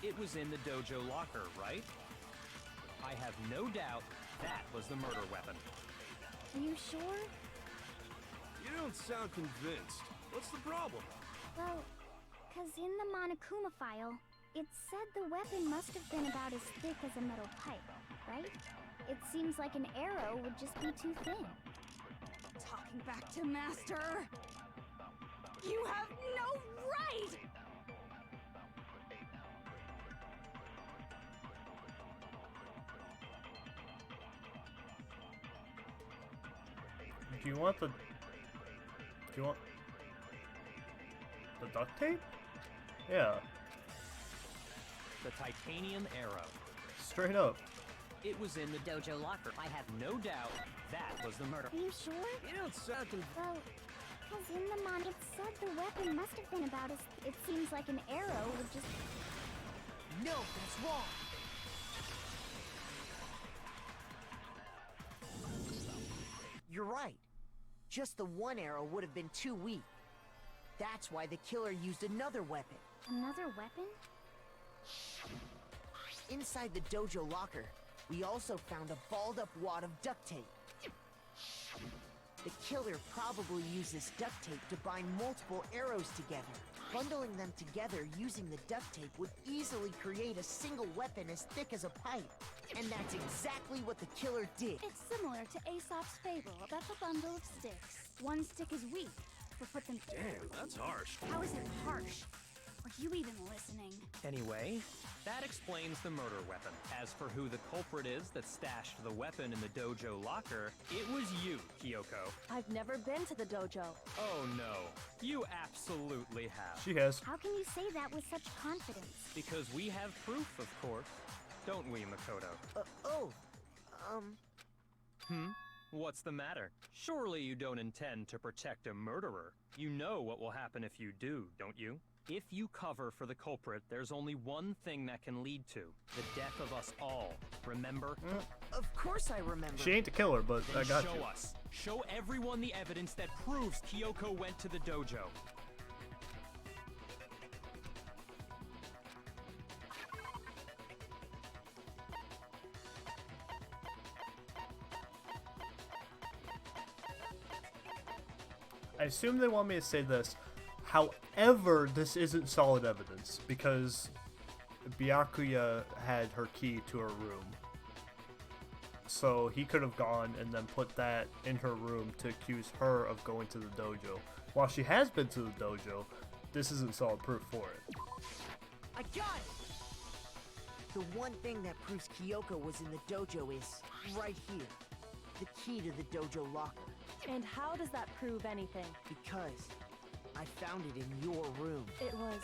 It was in the dojo locker, right? I have no doubt that was the murder weapon. Are you sure? You don't sound convinced. What's the problem? Well, 'cause in the Monokuma file, it said the weapon must have been about as thick as a metal pipe, right? It seems like an arrow would just be too thin. Talking back to Master! You have no right! Do you want the... Do you want... The duct tape? Yeah. The titanium arrow. Straight up. It was in the dojo locker. I have no doubt that was the murder. Are you sure? You don't sound Well, because in the mon, it said the weapon must have been about as. It seems like an arrow would just. No, that's wrong. You're right. Just the one arrow would have been too weak. That's why the killer used another weapon. Another weapon? Inside the dojo locker, we also found a balled-up wad of duct tape. The killer probably used this duct tape to bind multiple arrows together. Bundling them together using the duct tape would easily create a single weapon as thick as a pipe. And that's exactly what the killer did. It's similar to Aesop's fable about the bundle of sticks. One stick is weak, but put them. Damn, that's harsh. How is it harsh? Are you even listening? Anyway, that explains the murder weapon. As for who the culprit is that stashed the weapon in the dojo locker, it was you, Kyoko. I've never been to the dojo. Oh no, you absolutely have. She has. How can you say that with such confidence? Because we have proof, of course. Don't we, Makoto? What's the matter? Surely you don't intend to protect a murderer. You know what will happen if you do, don't you? If you cover for the culprit, there's only one thing that can lead to the death of us all. Remember? Of course I remember. She ain't the killer, but Then I got show you. us. Show everyone the evidence that proves Kyoko went to the dojo. I assume they want me to say this. However, this isn't solid evidence because Byakuya had her key to her room. So he could have gone and then put that in her room to accuse her of going to the dojo. While she has been to the dojo, this isn't solid proof for it. I got it! The one thing that proves Kyoko was in the dojo is right here. The key to the dojo locker. And how does that prove anything? Because I found it in your room. It was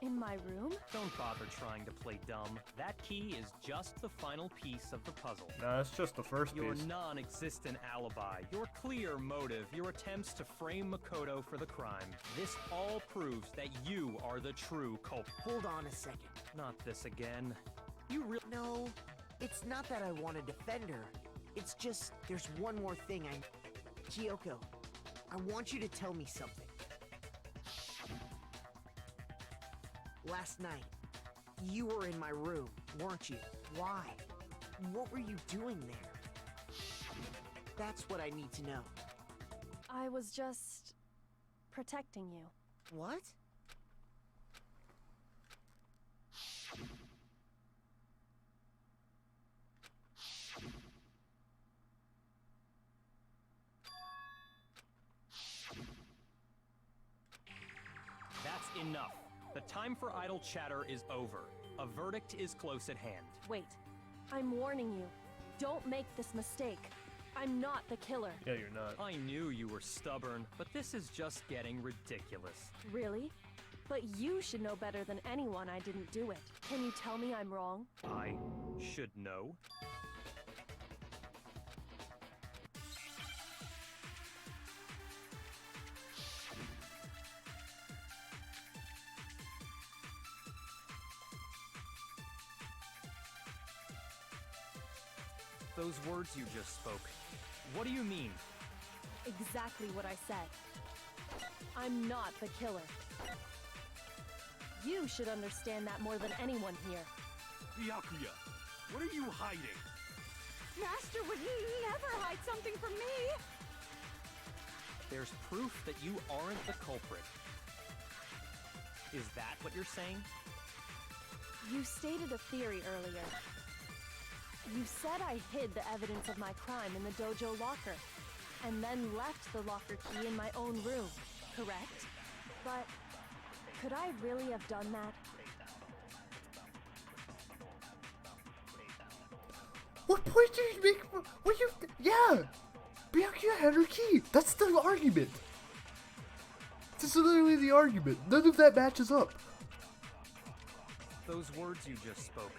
in my room? Don't bother trying to play dumb. That key is just the final piece of the puzzle. Nah, that's just the first Your piece. non-existent alibi, your clear motive, your attempts to frame Makoto for the crime. This all proves that you are the true culprit. Hold on a second. Not this again. You really... No, it's not that I want to defend her. It's just, there's one more thing Kyoko, I want you to tell me something. Last night, you were in my room, weren't you? Why? What were you doing there? That's what I need to know. I was just protecting you. What? That's enough. The time for idle chatter is over. A verdict is close at hand. Wait, I'm warning you. Don't make this mistake. I'm not the killer. Yeah, you're not. I knew you were stubborn, but this is just getting ridiculous. Really? But you should know better than anyone I didn't do it. Can you tell me I'm wrong? I should know. Those words you just spoke, what do you mean? Exactly what I said. I'm not the killer. You should understand that more than anyone here. Byakuya, what are you hiding? Master would never hide something from me! There's proof that you aren't the culprit. Is that what you're saying? You stated a theory earlier. You said I hid the evidence of my crime in the dojo locker, and then left the locker key in my own room, correct? But could I really have done that? What point did you make? What you? Yeah, Byakuya had her key. That's the argument. It's the That's literally the argument. None of that matches up. Those words you just spoke,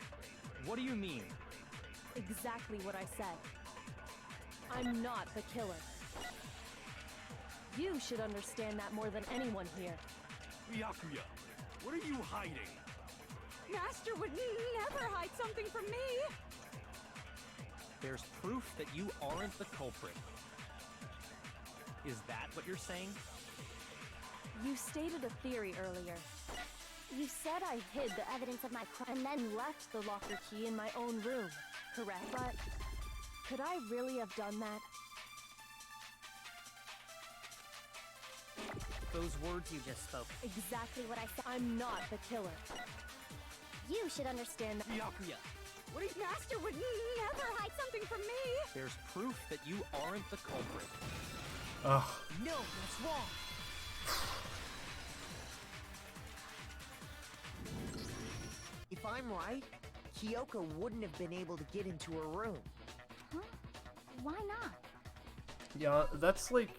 what do you mean? Exactly what I said. I'm not the killer. You should understand that more than anyone here. Byakuya, what are you hiding? Master would never hide something from me! There's proof that you aren't the culprit. Is that what you're saying? You stated a theory earlier. You said I hid the evidence of my crime and then left the locker key in my own room, correct? But could I really have done that? Those words you just spoke. Exactly what I said. I'm not the killer. You should understand that. Byakuya, What if Master would never hide something from me? there's proof that you aren't the culprit. Ugh. No, that's wrong. If I'm right, Kyoko wouldn't have been able to get into her room. Huh? Why not? Yeah, that's like...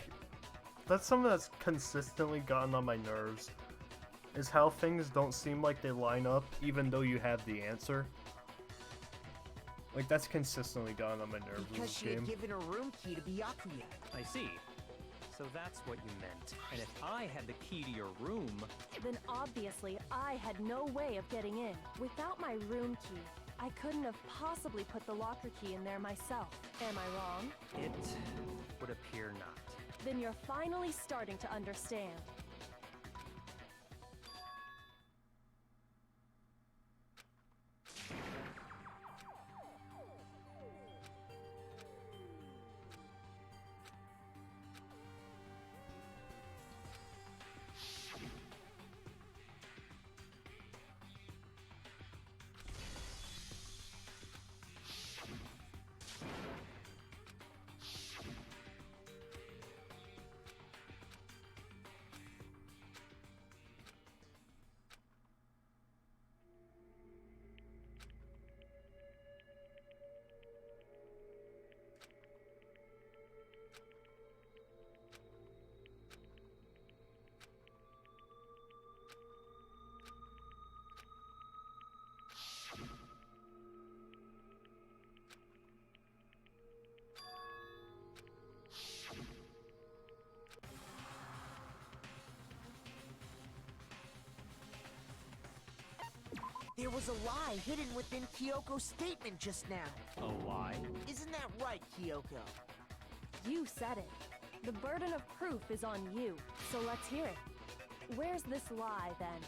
That's something that's consistently gotten on my nerves. Is how things don't seem like they line up, even though you have the answer. Like, that's consistently gotten on my nerves in Because this she had game. given her room key to Byakuya. I see. So that's what you meant. And if I had the key to your room, Then obviously I had no way of getting in. Without my room key, I couldn't have possibly put the locker key in there myself. Am I wrong? it would appear not. Then you're finally starting to understand. There was a lie hidden within Kyoko's statement just now. A lie? Isn't that right, Kyoko? You said it. The burden of proof is on you, so let's hear it. Where's this lie, then?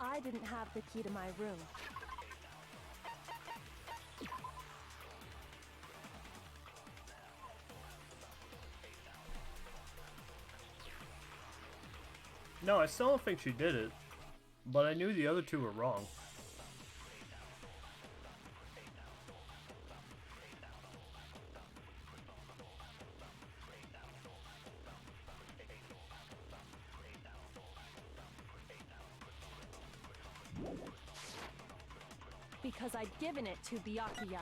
I didn't have the key to my room. No, I still don't think she did it. But I knew the other two were wrong. Because I'd given it to Byakuya.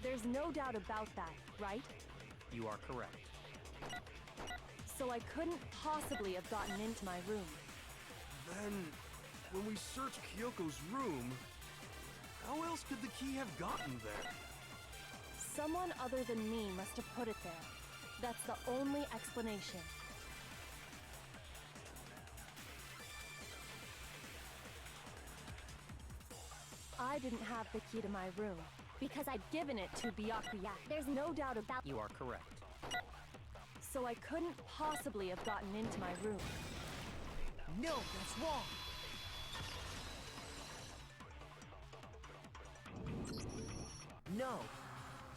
There's no doubt about that, right? You are correct. So I couldn't possibly have gotten into my room. Then, when we searched Kyoko's room, how else could the key have gotten there? Someone other than me must have put it there. That's the only explanation. I didn't have the key to my room because I'd given it to Byakuya. There's no doubt about. You are correct. So I couldn't possibly have gotten into my room. No, that's wrong. No.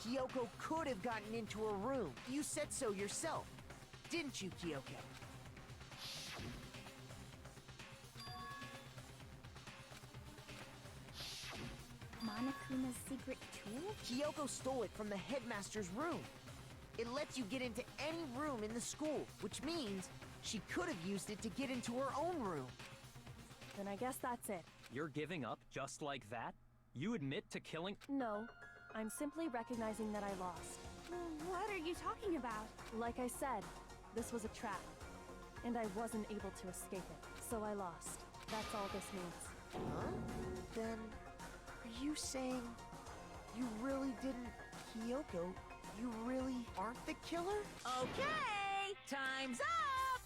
Kyoko could have gotten into her room. You said so yourself. Didn't you, Kyoko? Monokuma's secret tool? Kyoko stole it from the headmaster's room. It lets you get into any room in the school, which means She could have used it to get into her own room. Then I guess that's it. You're giving up just like that? You admit to killing. No, I'm simply recognizing that I lost. What are you talking about? Like I said, this was a trap. And I wasn't able to escape it, so I lost. That's all this means. Huh? Then, are you saying you really didn't, Kyoko? You really aren't the killer? Okay, time's up!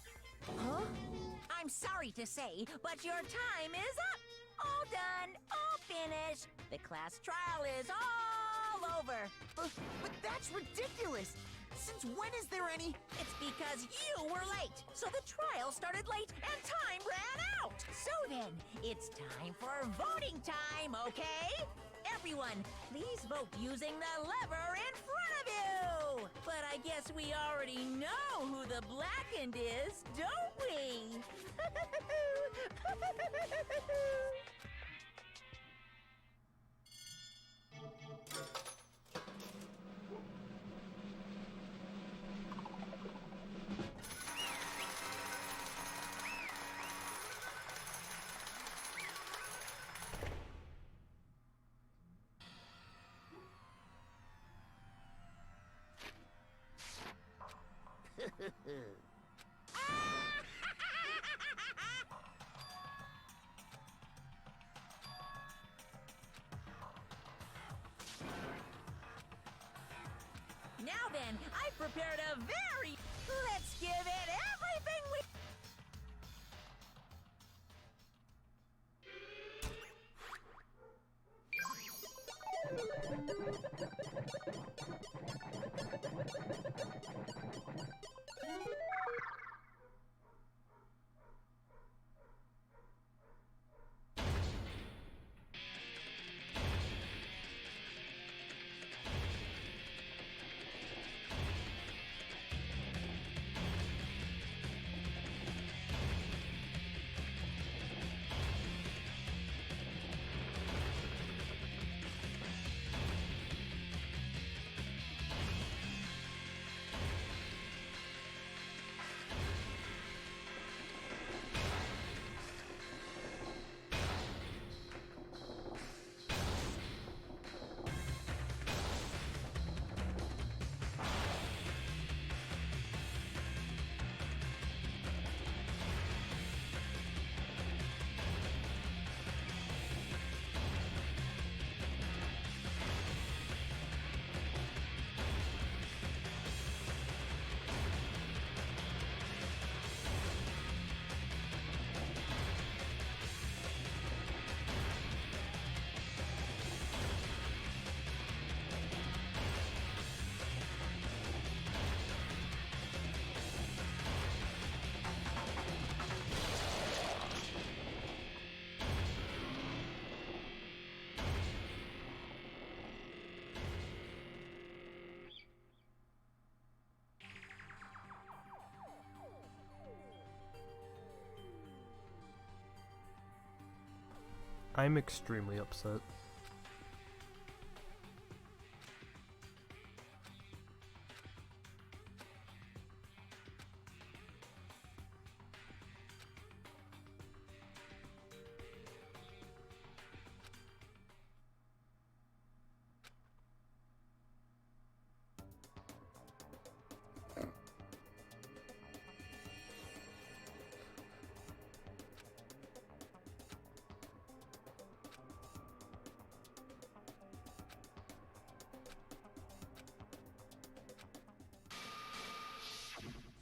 Huh? I'm sorry to say, but your time is up! All done, all finished. The class trial is all over. But that's ridiculous! Since when is there any... It's because you were late, so the trial started late and time ran out. So then, it's time for voting time, okay? Everyone, please vote using the lever in front of you. But I guess we already know who the blackened is, don't we? Now then, I've prepared a very... Let's give it everything we... I'm extremely upset.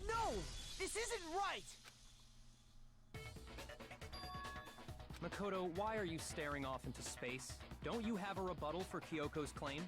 No! This isn't right! Makoto, why are you staring off into space? Don't you have a rebuttal for Kyoko's claim?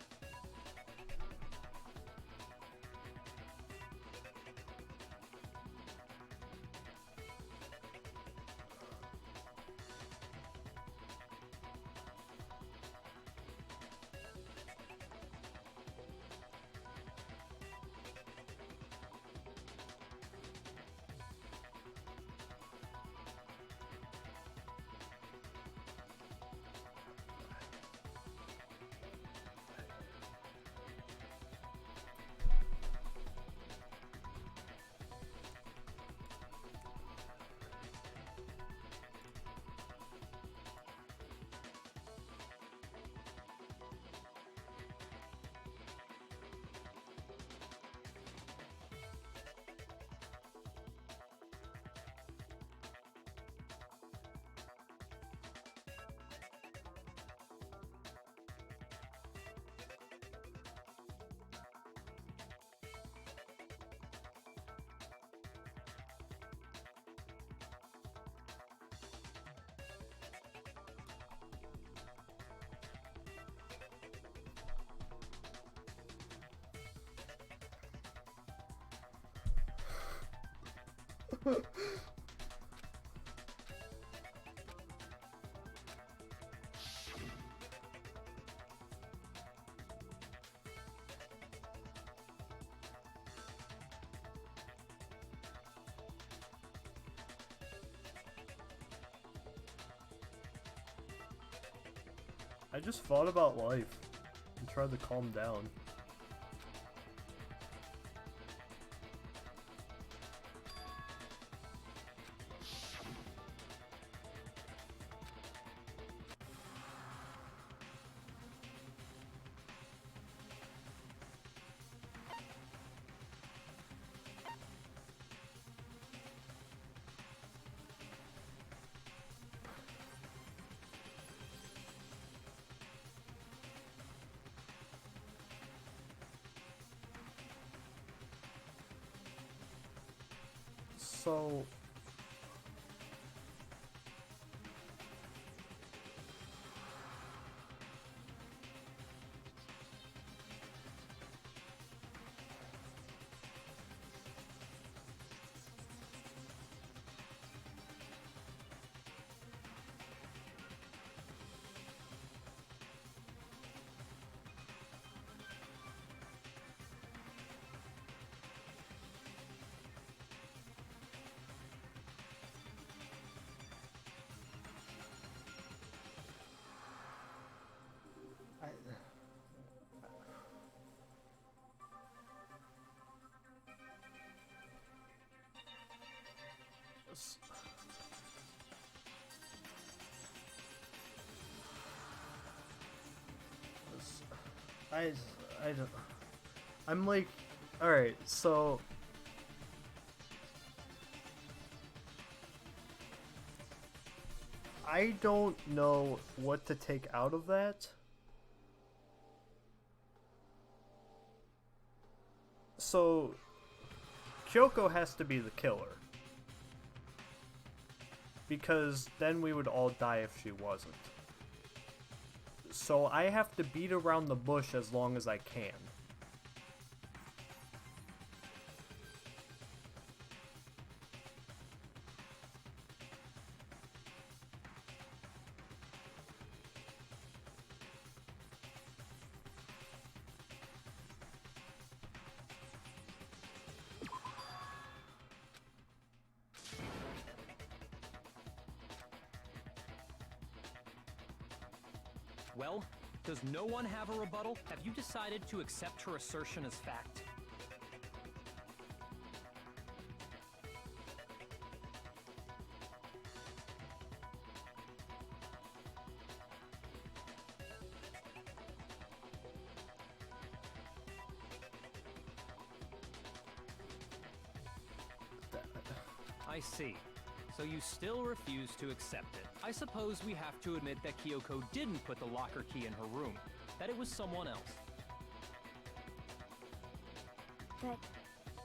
I just thought about life and tried to calm down. So I don't. I'm like, all right, so I don't know what to take out of that. So Kyoko has to be the killer. Because then we would all die if she wasn't. So I have to beat around the bush as long as I can. Well, does no one have a rebuttal? Have you decided to accept her assertion as fact? I see. So you still refuse to accept it. I suppose we have to admit that Kyoko didn't put the locker key in her room, that it was someone else. But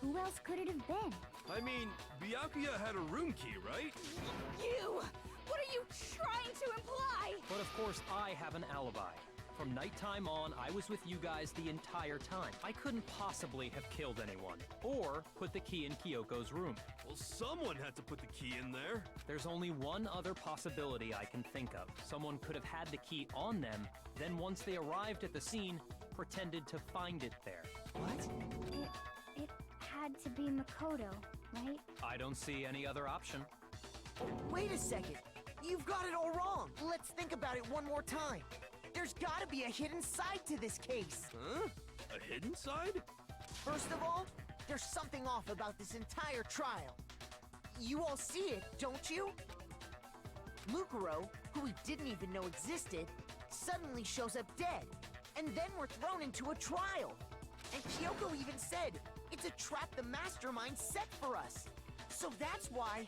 who else could it have been? I mean, Byakuya had a room key, right? You! What are you trying to imply? But of course, I have an alibi. From nighttime on, I was with you guys the entire time. I couldn't possibly have killed anyone, or put the key in Kyoko's room. Well, someone had to put the key in there. There's only one other possibility I can think of. Someone could have had the key on them, then once they arrived at the scene, pretended to find it there. What? It had to be Makoto, right? I don't see any other option. Wait a second. You've got it all wrong. Let's think about it one more time. There's gotta be a hidden side to this case. Huh? A hidden side? First of all, there's something off about this entire trial. You all see it, don't you? Mukuro, who we didn't even know existed, suddenly shows up dead. And then we're thrown into a trial. And Kyoko even said, it's a trap the mastermind set for us. So that's why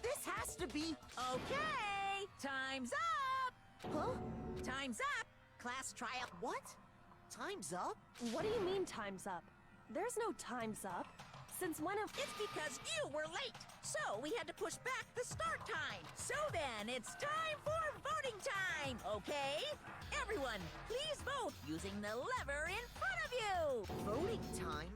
this has to be... Okay, time's up! Huh? Time's up! Class trial. What? Time's up? What do you mean time's up? There's no time's up. Since when have... It's because you were late, so we had to push back the start time. So then, it's time for voting time, okay? Everyone, please vote using the lever in front of you! Voting time?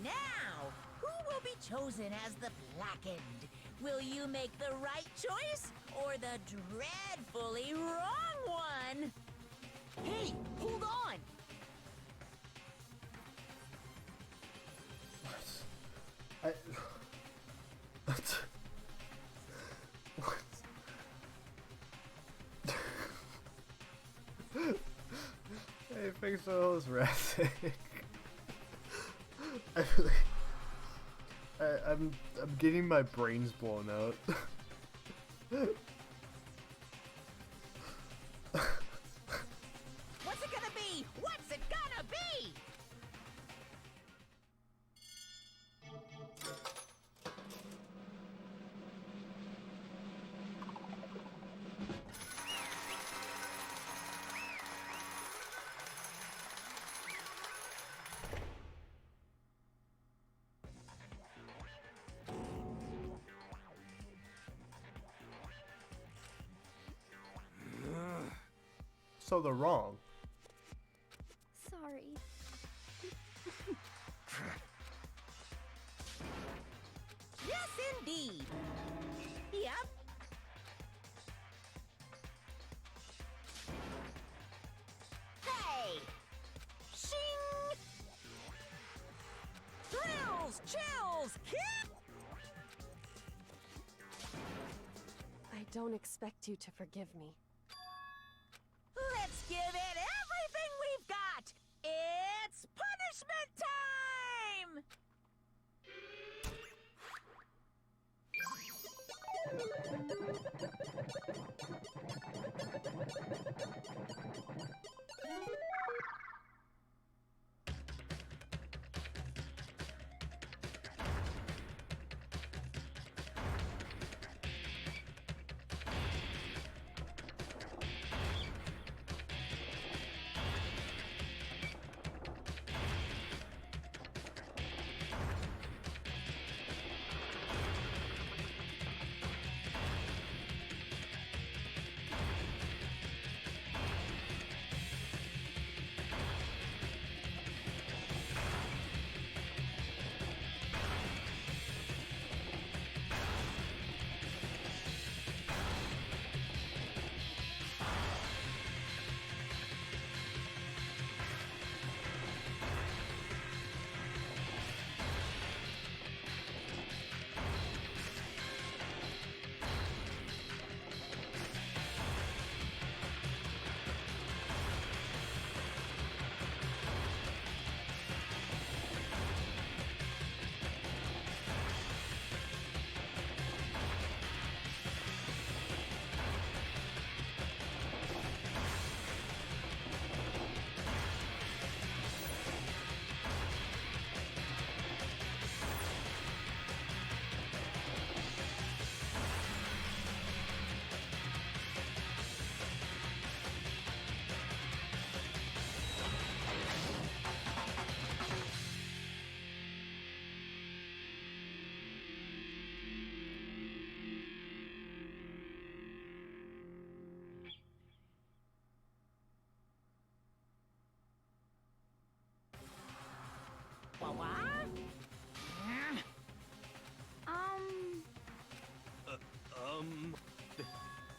Now, who will be chosen as the Blackened? Will you make the right choice or the dreadfully wrong one? Hey, hold on! What? What? Hey, thanks for those Rassic. I'm getting my brains blown out. What's it gonna be? What's it gonna be? So they're wrong. Sorry. Yes, indeed. Yep. Hey! Shing! Thrills! Chills! Kick! I don't expect you to forgive me. Let's give it everything we've got! It's punishment time!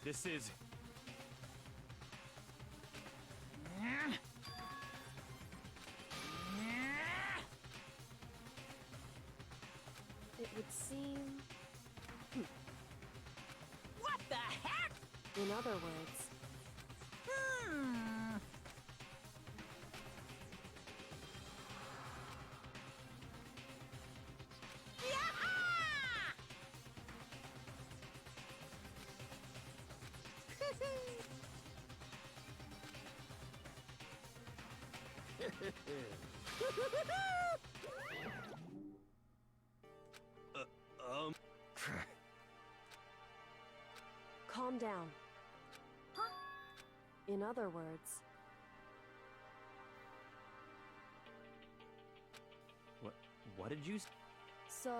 This is... It would seem... What the heck? In other words, calm down. In other words, What did you... so...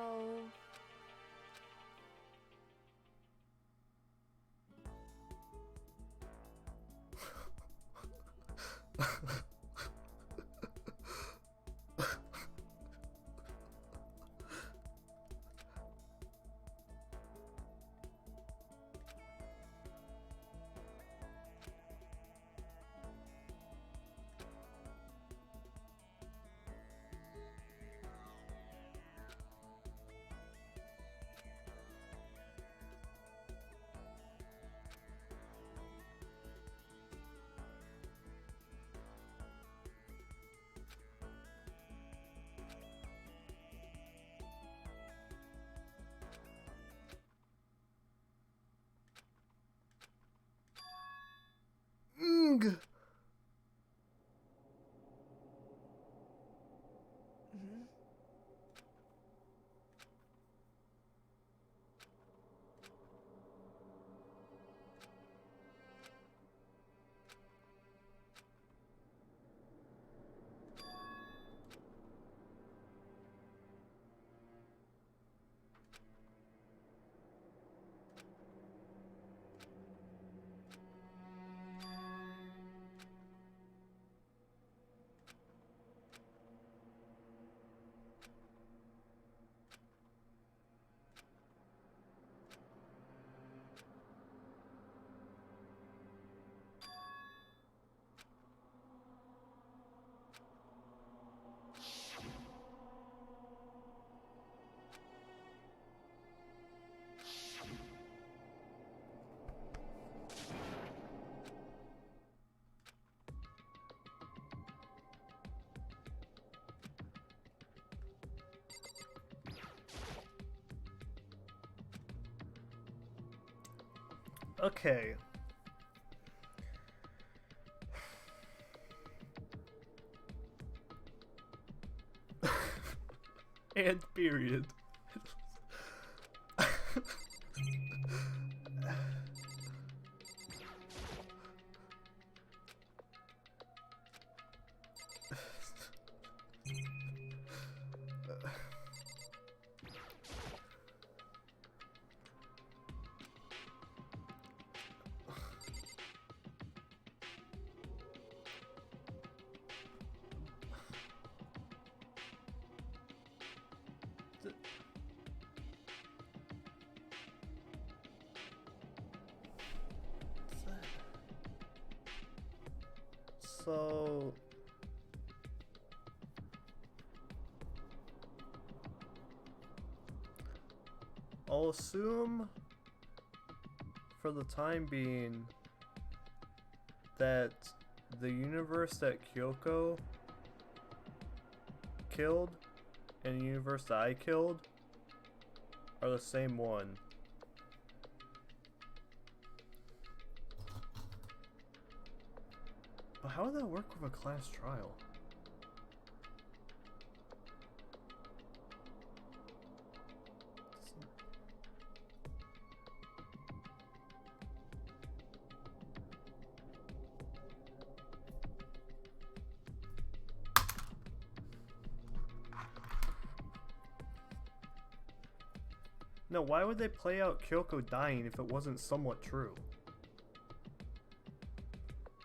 Okay. And period. So I'll assume for the time being that the universe that Kyoko killed and the universe that I killed are the same one. But how would that work with a class trial? No, why would they play out Kyoko dying if it wasn't somewhat true?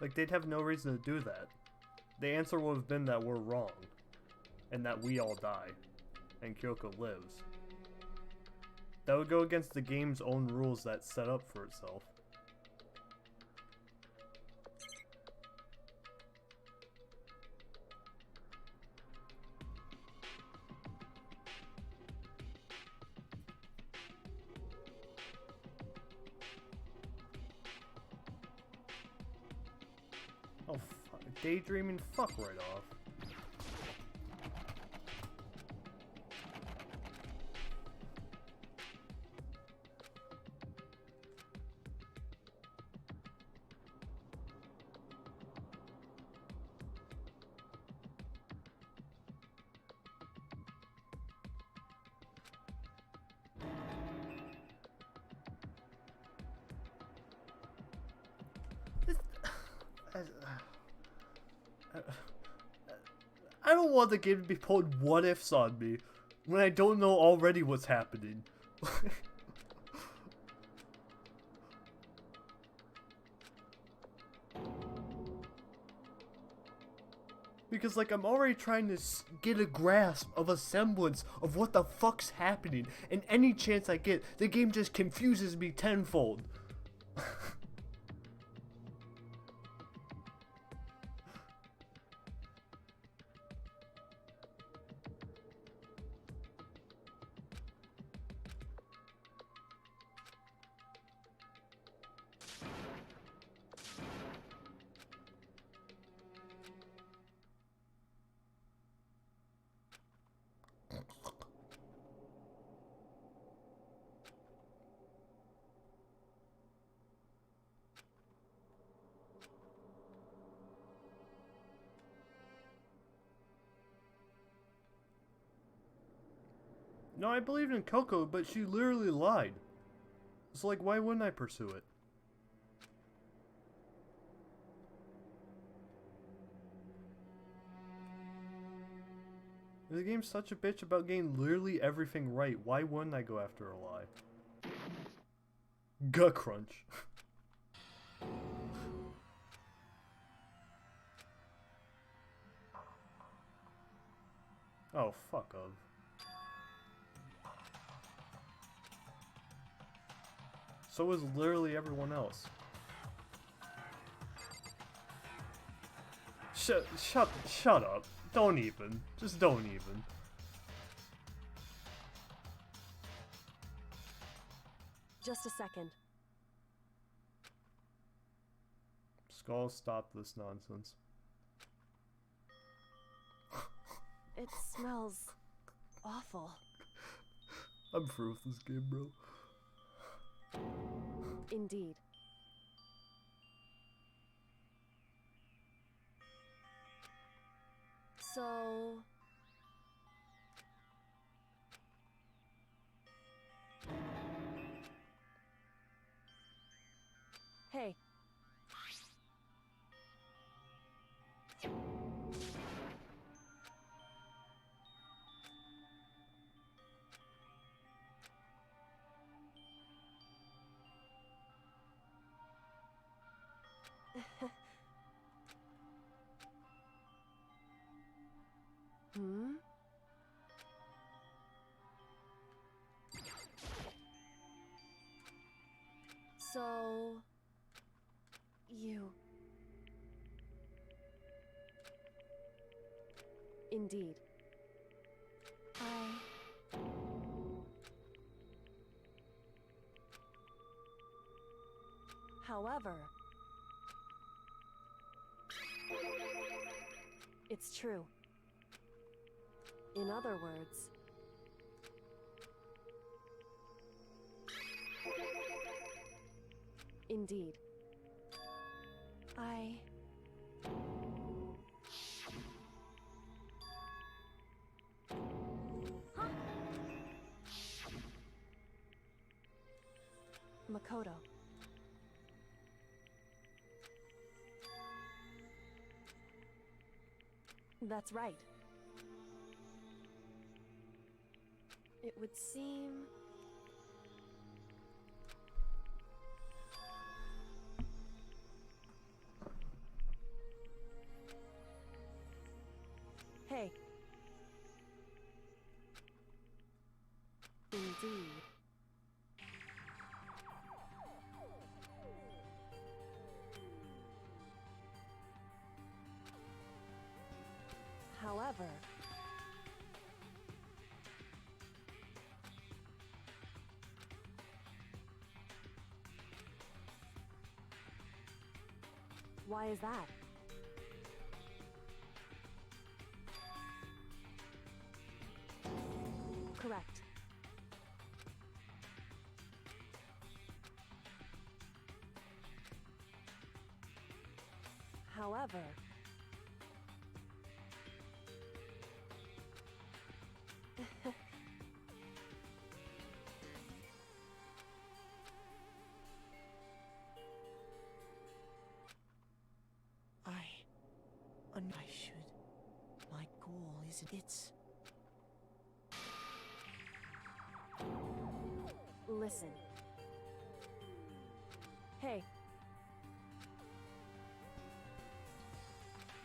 Like, they'd have no reason to do that. The answer would have been that we're wrong. And that we all die. And Kyoko lives. That would go against the game's own rules that's set up for itself. Oh, fuck. Daydreaming? Fuck right off. I don't want the game to be pulling what ifs on me when I don't know already what's happening. Because, like, I'm already trying to get a grasp of a semblance of what the fuck's happening, and any chance I get, the game just confuses me tenfold. No, I believed in Coco, but she literally lied. So, like, why wouldn't I pursue it? The game's such a bitch about getting literally everything right. Why wouldn't I go after a lie? Gut crunch. Oh, fuck of. So is literally everyone else. Shut up. Don't even. Just don't even. Just a second. Skull, stop this nonsense. It smells awful. I'm through with this game, bro. Indeed. So... Hey. Hmm? So... You... Indeed. However... It's true. In other words... Indeed. Huh? Makoto. That's right. It would seem... Hey. Indeed. However... Why is that? Correct. However... I should... My goal isn't... It's... Listen. Hey.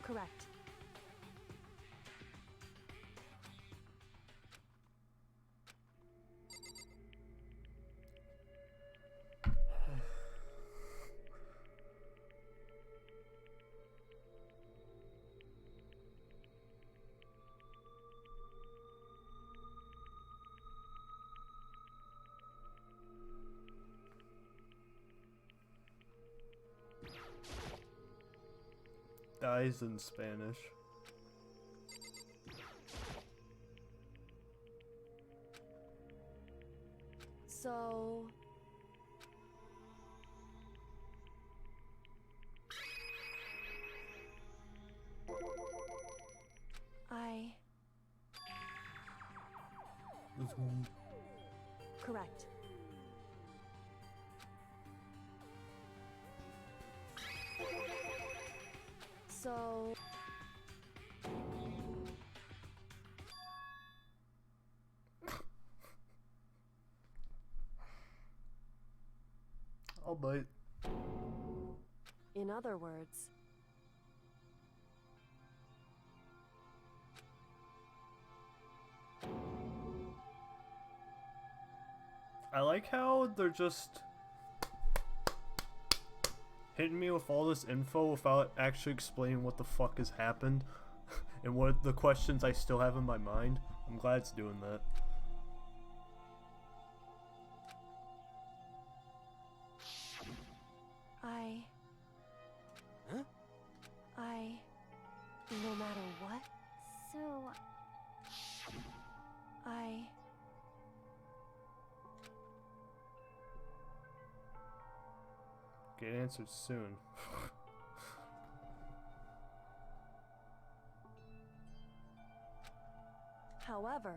Correct. Dies in Spanish. So... Correct. So... I'll bite. In other words... I like how they're just hitting me with all this info without actually explaining what the fuck has happened and what the questions I still have in my mind. I'm glad it's doing that. No matter what? So... Get answered soon. However,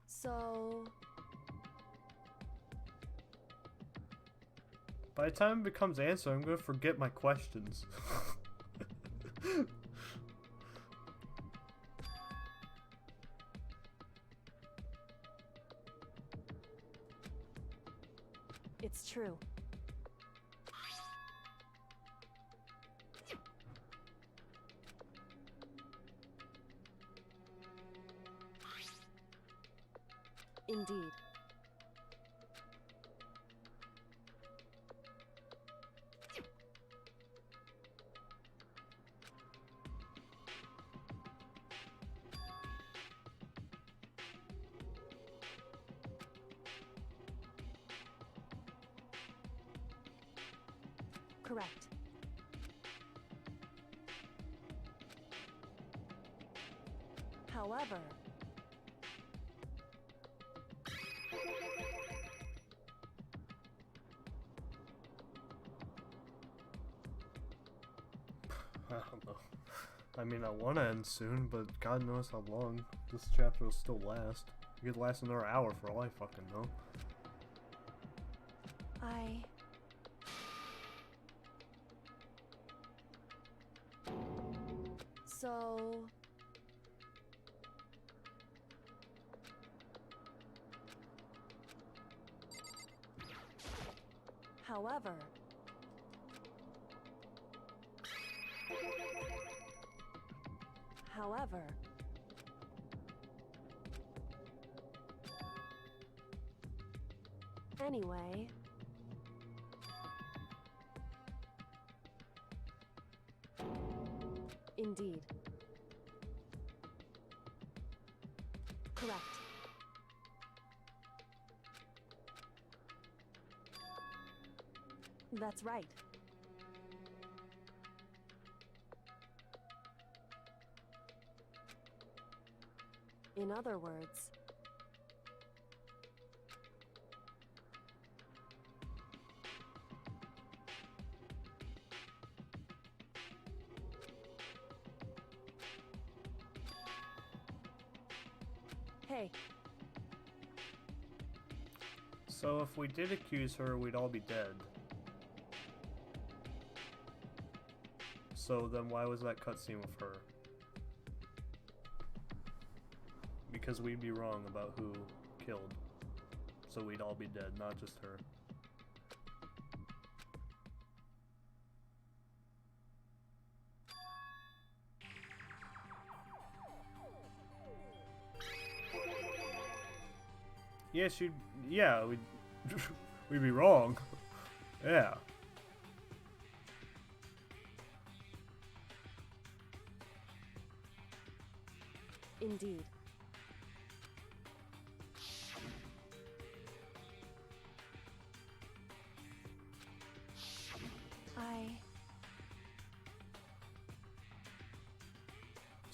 so By the time it becomes answer, I'm gonna forget my questions. it's true. Indeed. Correct. However, I don't know. I mean, I want to end soon, but God knows how long this chapter will still last. It could last another hour for all I fucking know. So... However... However... Anyway... Indeed. Correct. That's right. In other words... Hey. So if we did accuse her, we'd all be dead. So then why was that cutscene with her? Because we'd be wrong about who killed. So we'd all be dead, not just her. Yes, yeah, we'd be wrong. Yeah. Indeed.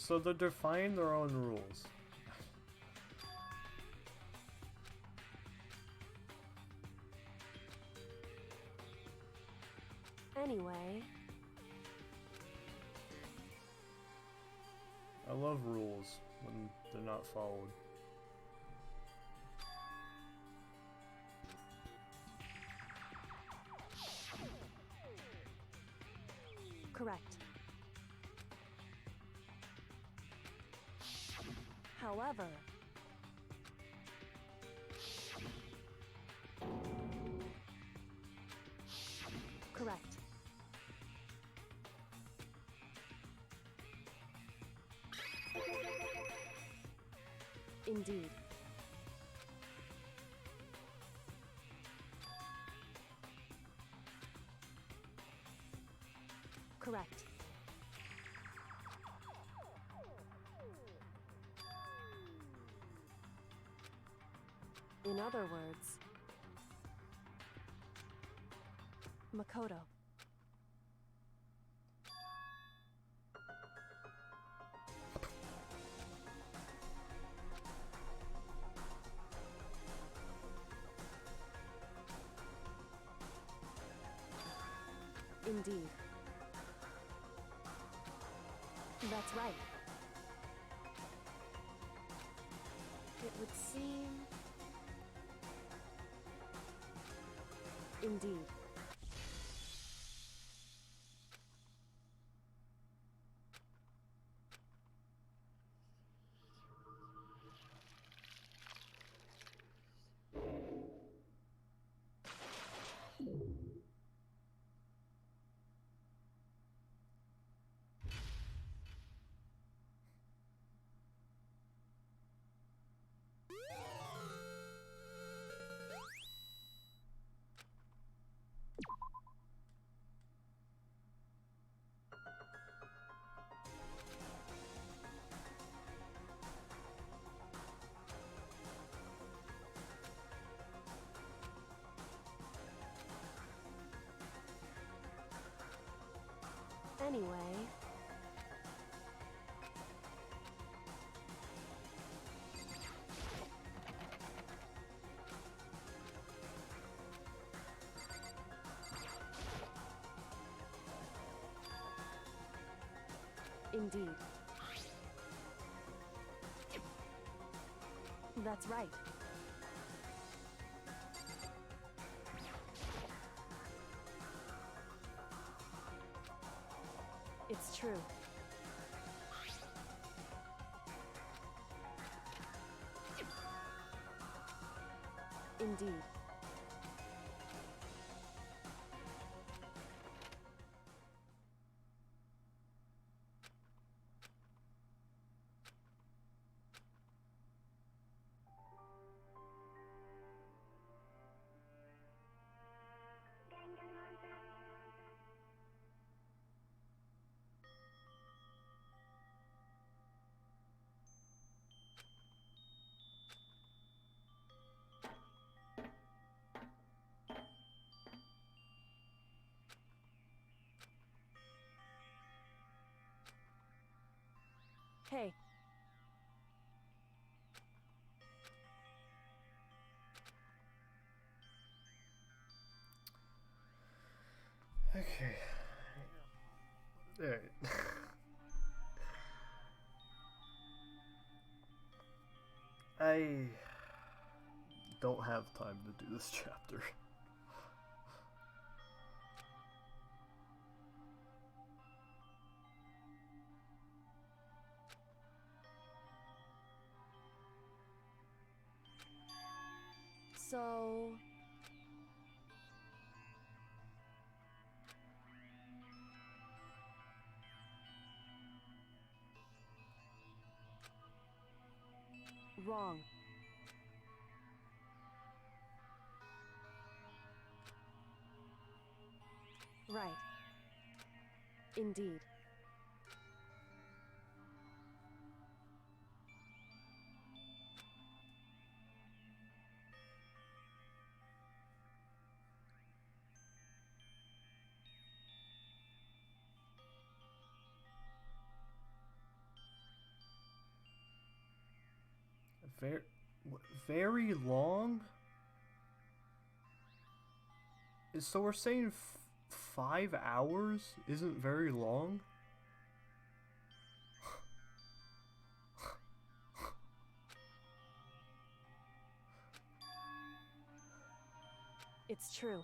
So they're defying their own rules. Anyway... I love rules when they're not followed. Correct. However... Correct. Indeed. Correct. In other words, Makoto. Indeed. That's right. It would seem... Indeed. Anyway... Indeed. That's right. It's true. Indeed. Hey. Okay. Alright. I don't have time to do this chapter. So... Wrong. Right. Indeed. Very, very long? So we're saying 5 hours isn't very long? It's true.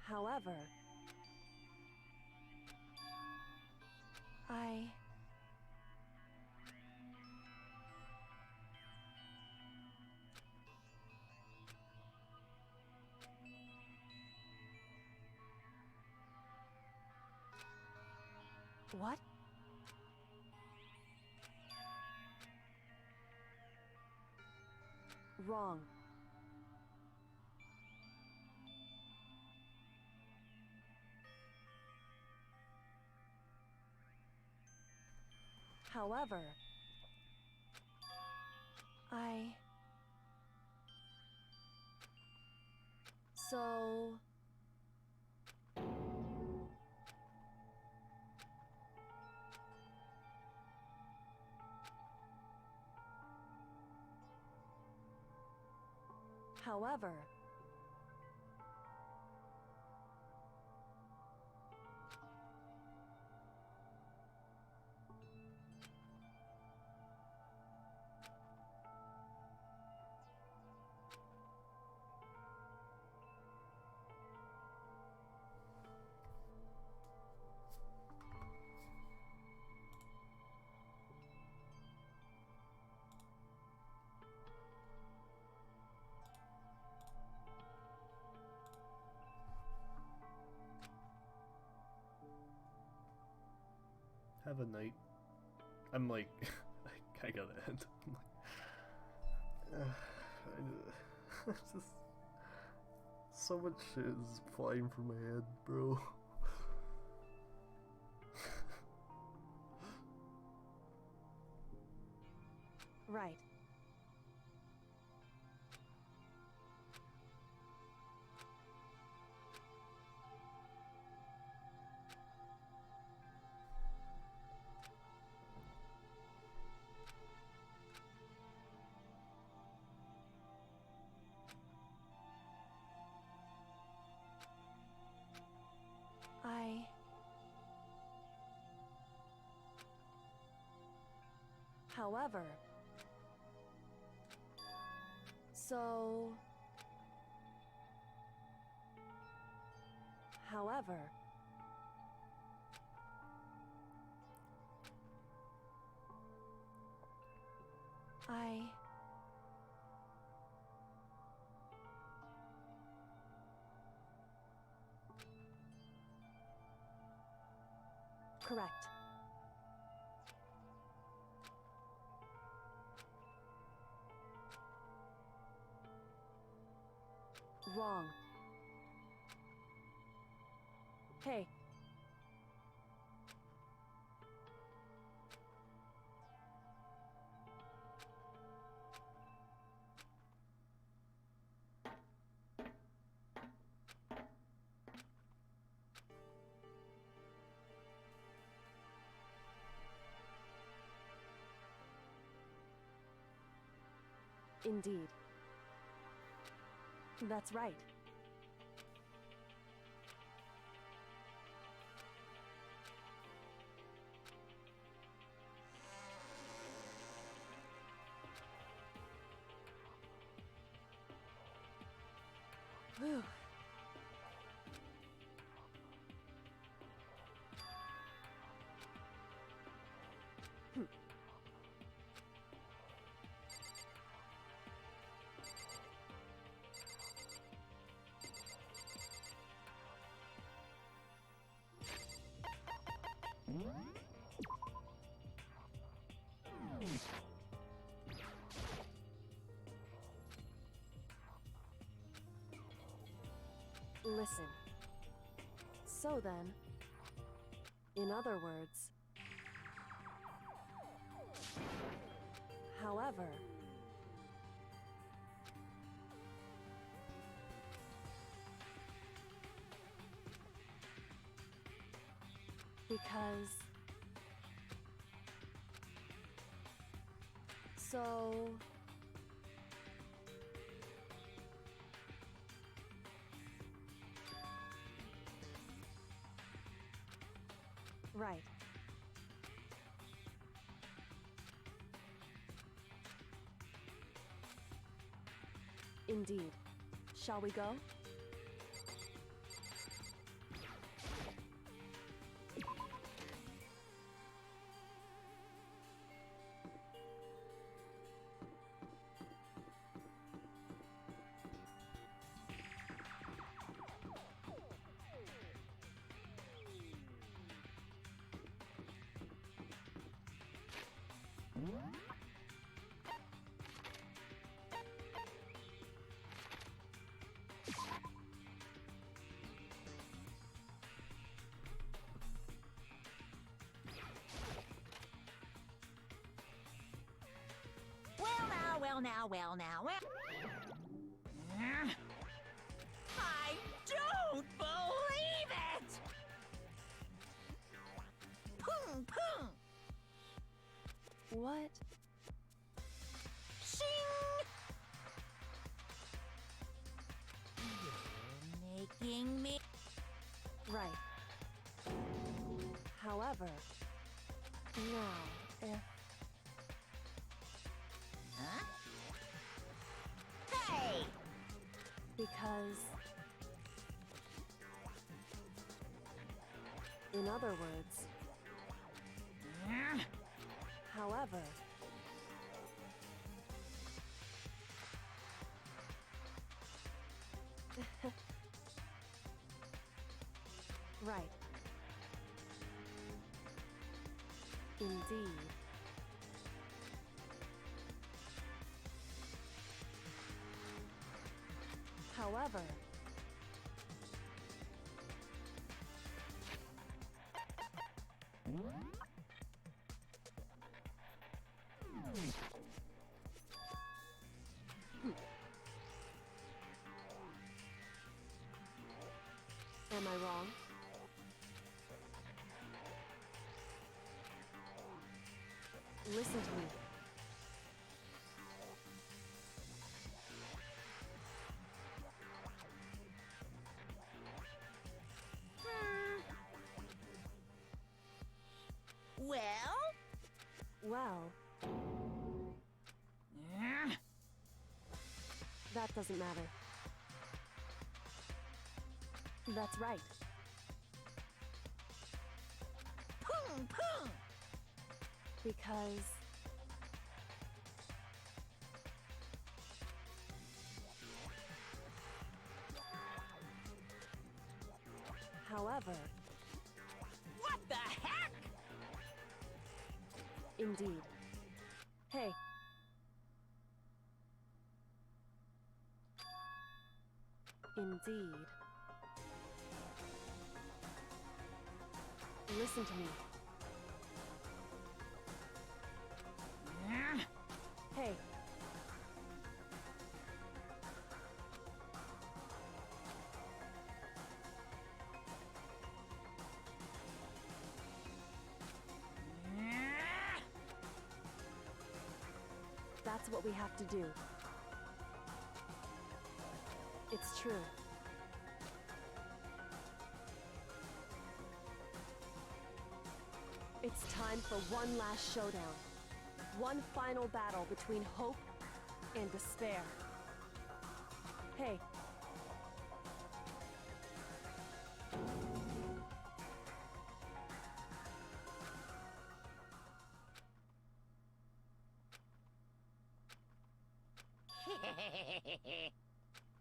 However, What? Wrong. However, So... However, Have a night. I'm like, I gotta end. I'm like, just so much shit is flying from my head, bro. right. However, however, correct. Wrong. Hey. Indeed. That's right. Whew. Listen. So then, in other words, however, because, so, right. Indeed. Shall we go? Well now. I don't believe it! Pung pung! What? Shing! seeing me? Right. However, now, if... Huh? Hey! Because... In other words, however... Right. Indeed. However... Am I wrong? Listen to me. Well? Well, that doesn't matter. That's right. Pung pung! Because... However... What the heck? Indeed. Hey. Indeed. Listen to me. Hey. That's what we have to do. It's true. It's time for one last showdown. One final battle between hope and despair. Hey.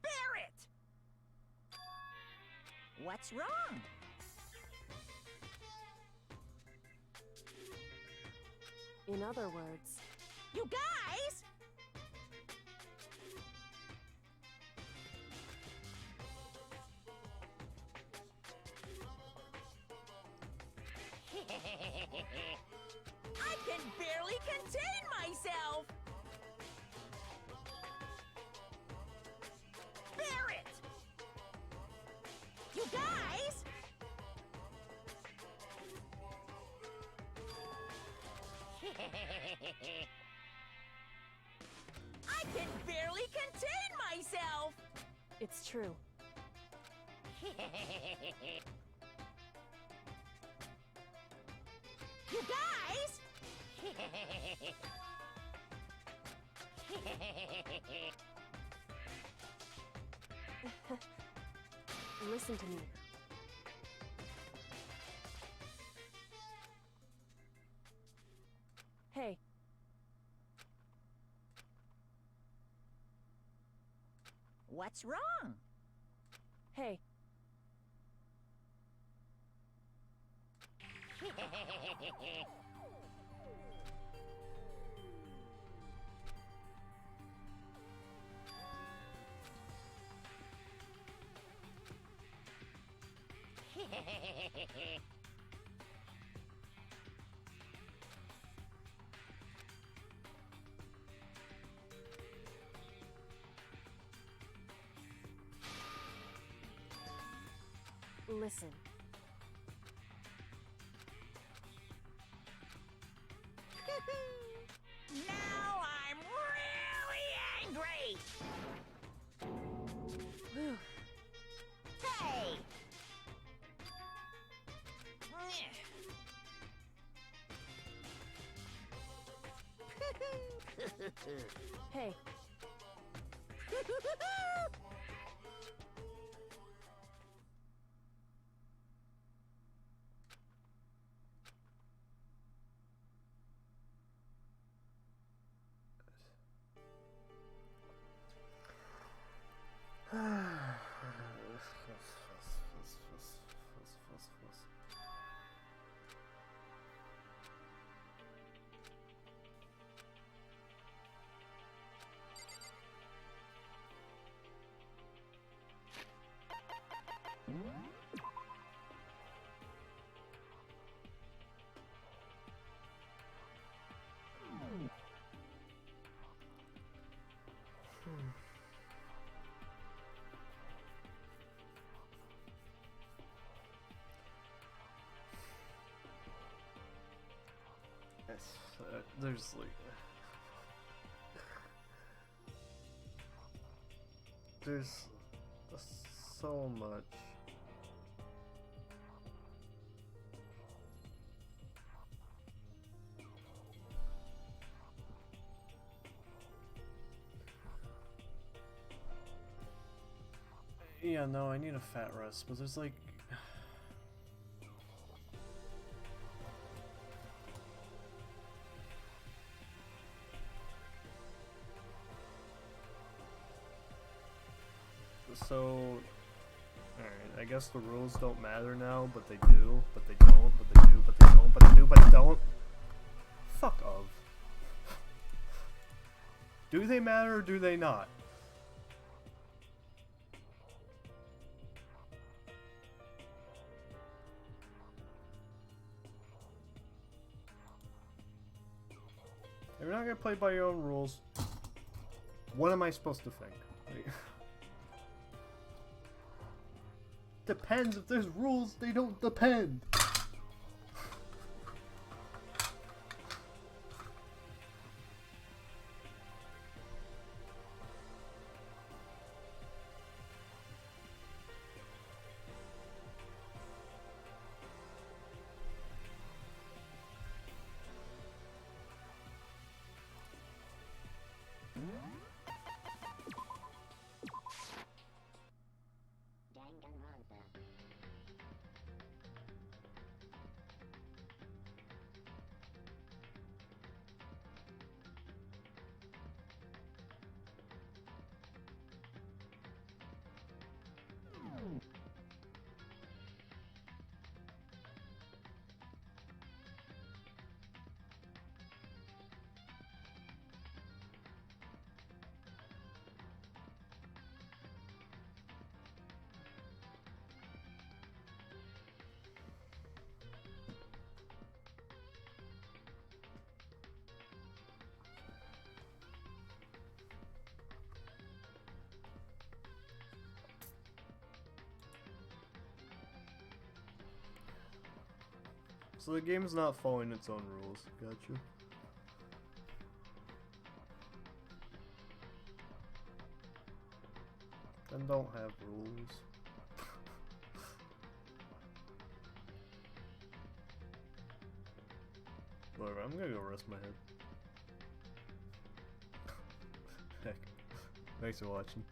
Barrett! What's wrong? In other words, You guys! I can barely contain myself! Barrett! You guys! I can barely contain myself! it's true. You guys! Listen to me. Hey. What's wrong? Hey. Listen. Now I'm really angry! Whew. Hey! Hey. There's like there's so much. Yeah, no, I need a fat rest, but there's like so, alright, I guess the rules don't matter now, but they do, but they don't, but they do, but they don't, but they do, but they don't. Fuck of. Do they matter or do they not? If you're not gonna play by your own rules, what am I supposed to think? Like, depends. If there's rules, they don't depend. Danganronpa. So the game's not following its own rules. Gotcha. Then don't have rules. Whatever, I'm gonna go rest my head. Heck. Thanks for watching.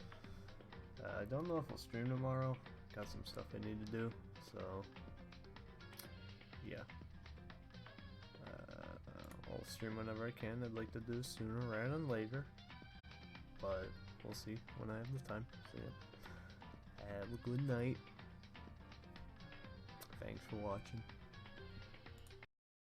I don't know if I'll stream tomorrow. Got some stuff I need to do, so yeah. I'll stream whenever I can. I'd like to do sooner rather than later, but we'll see when I have the time. So yeah. Have a good night. Thanks for watching.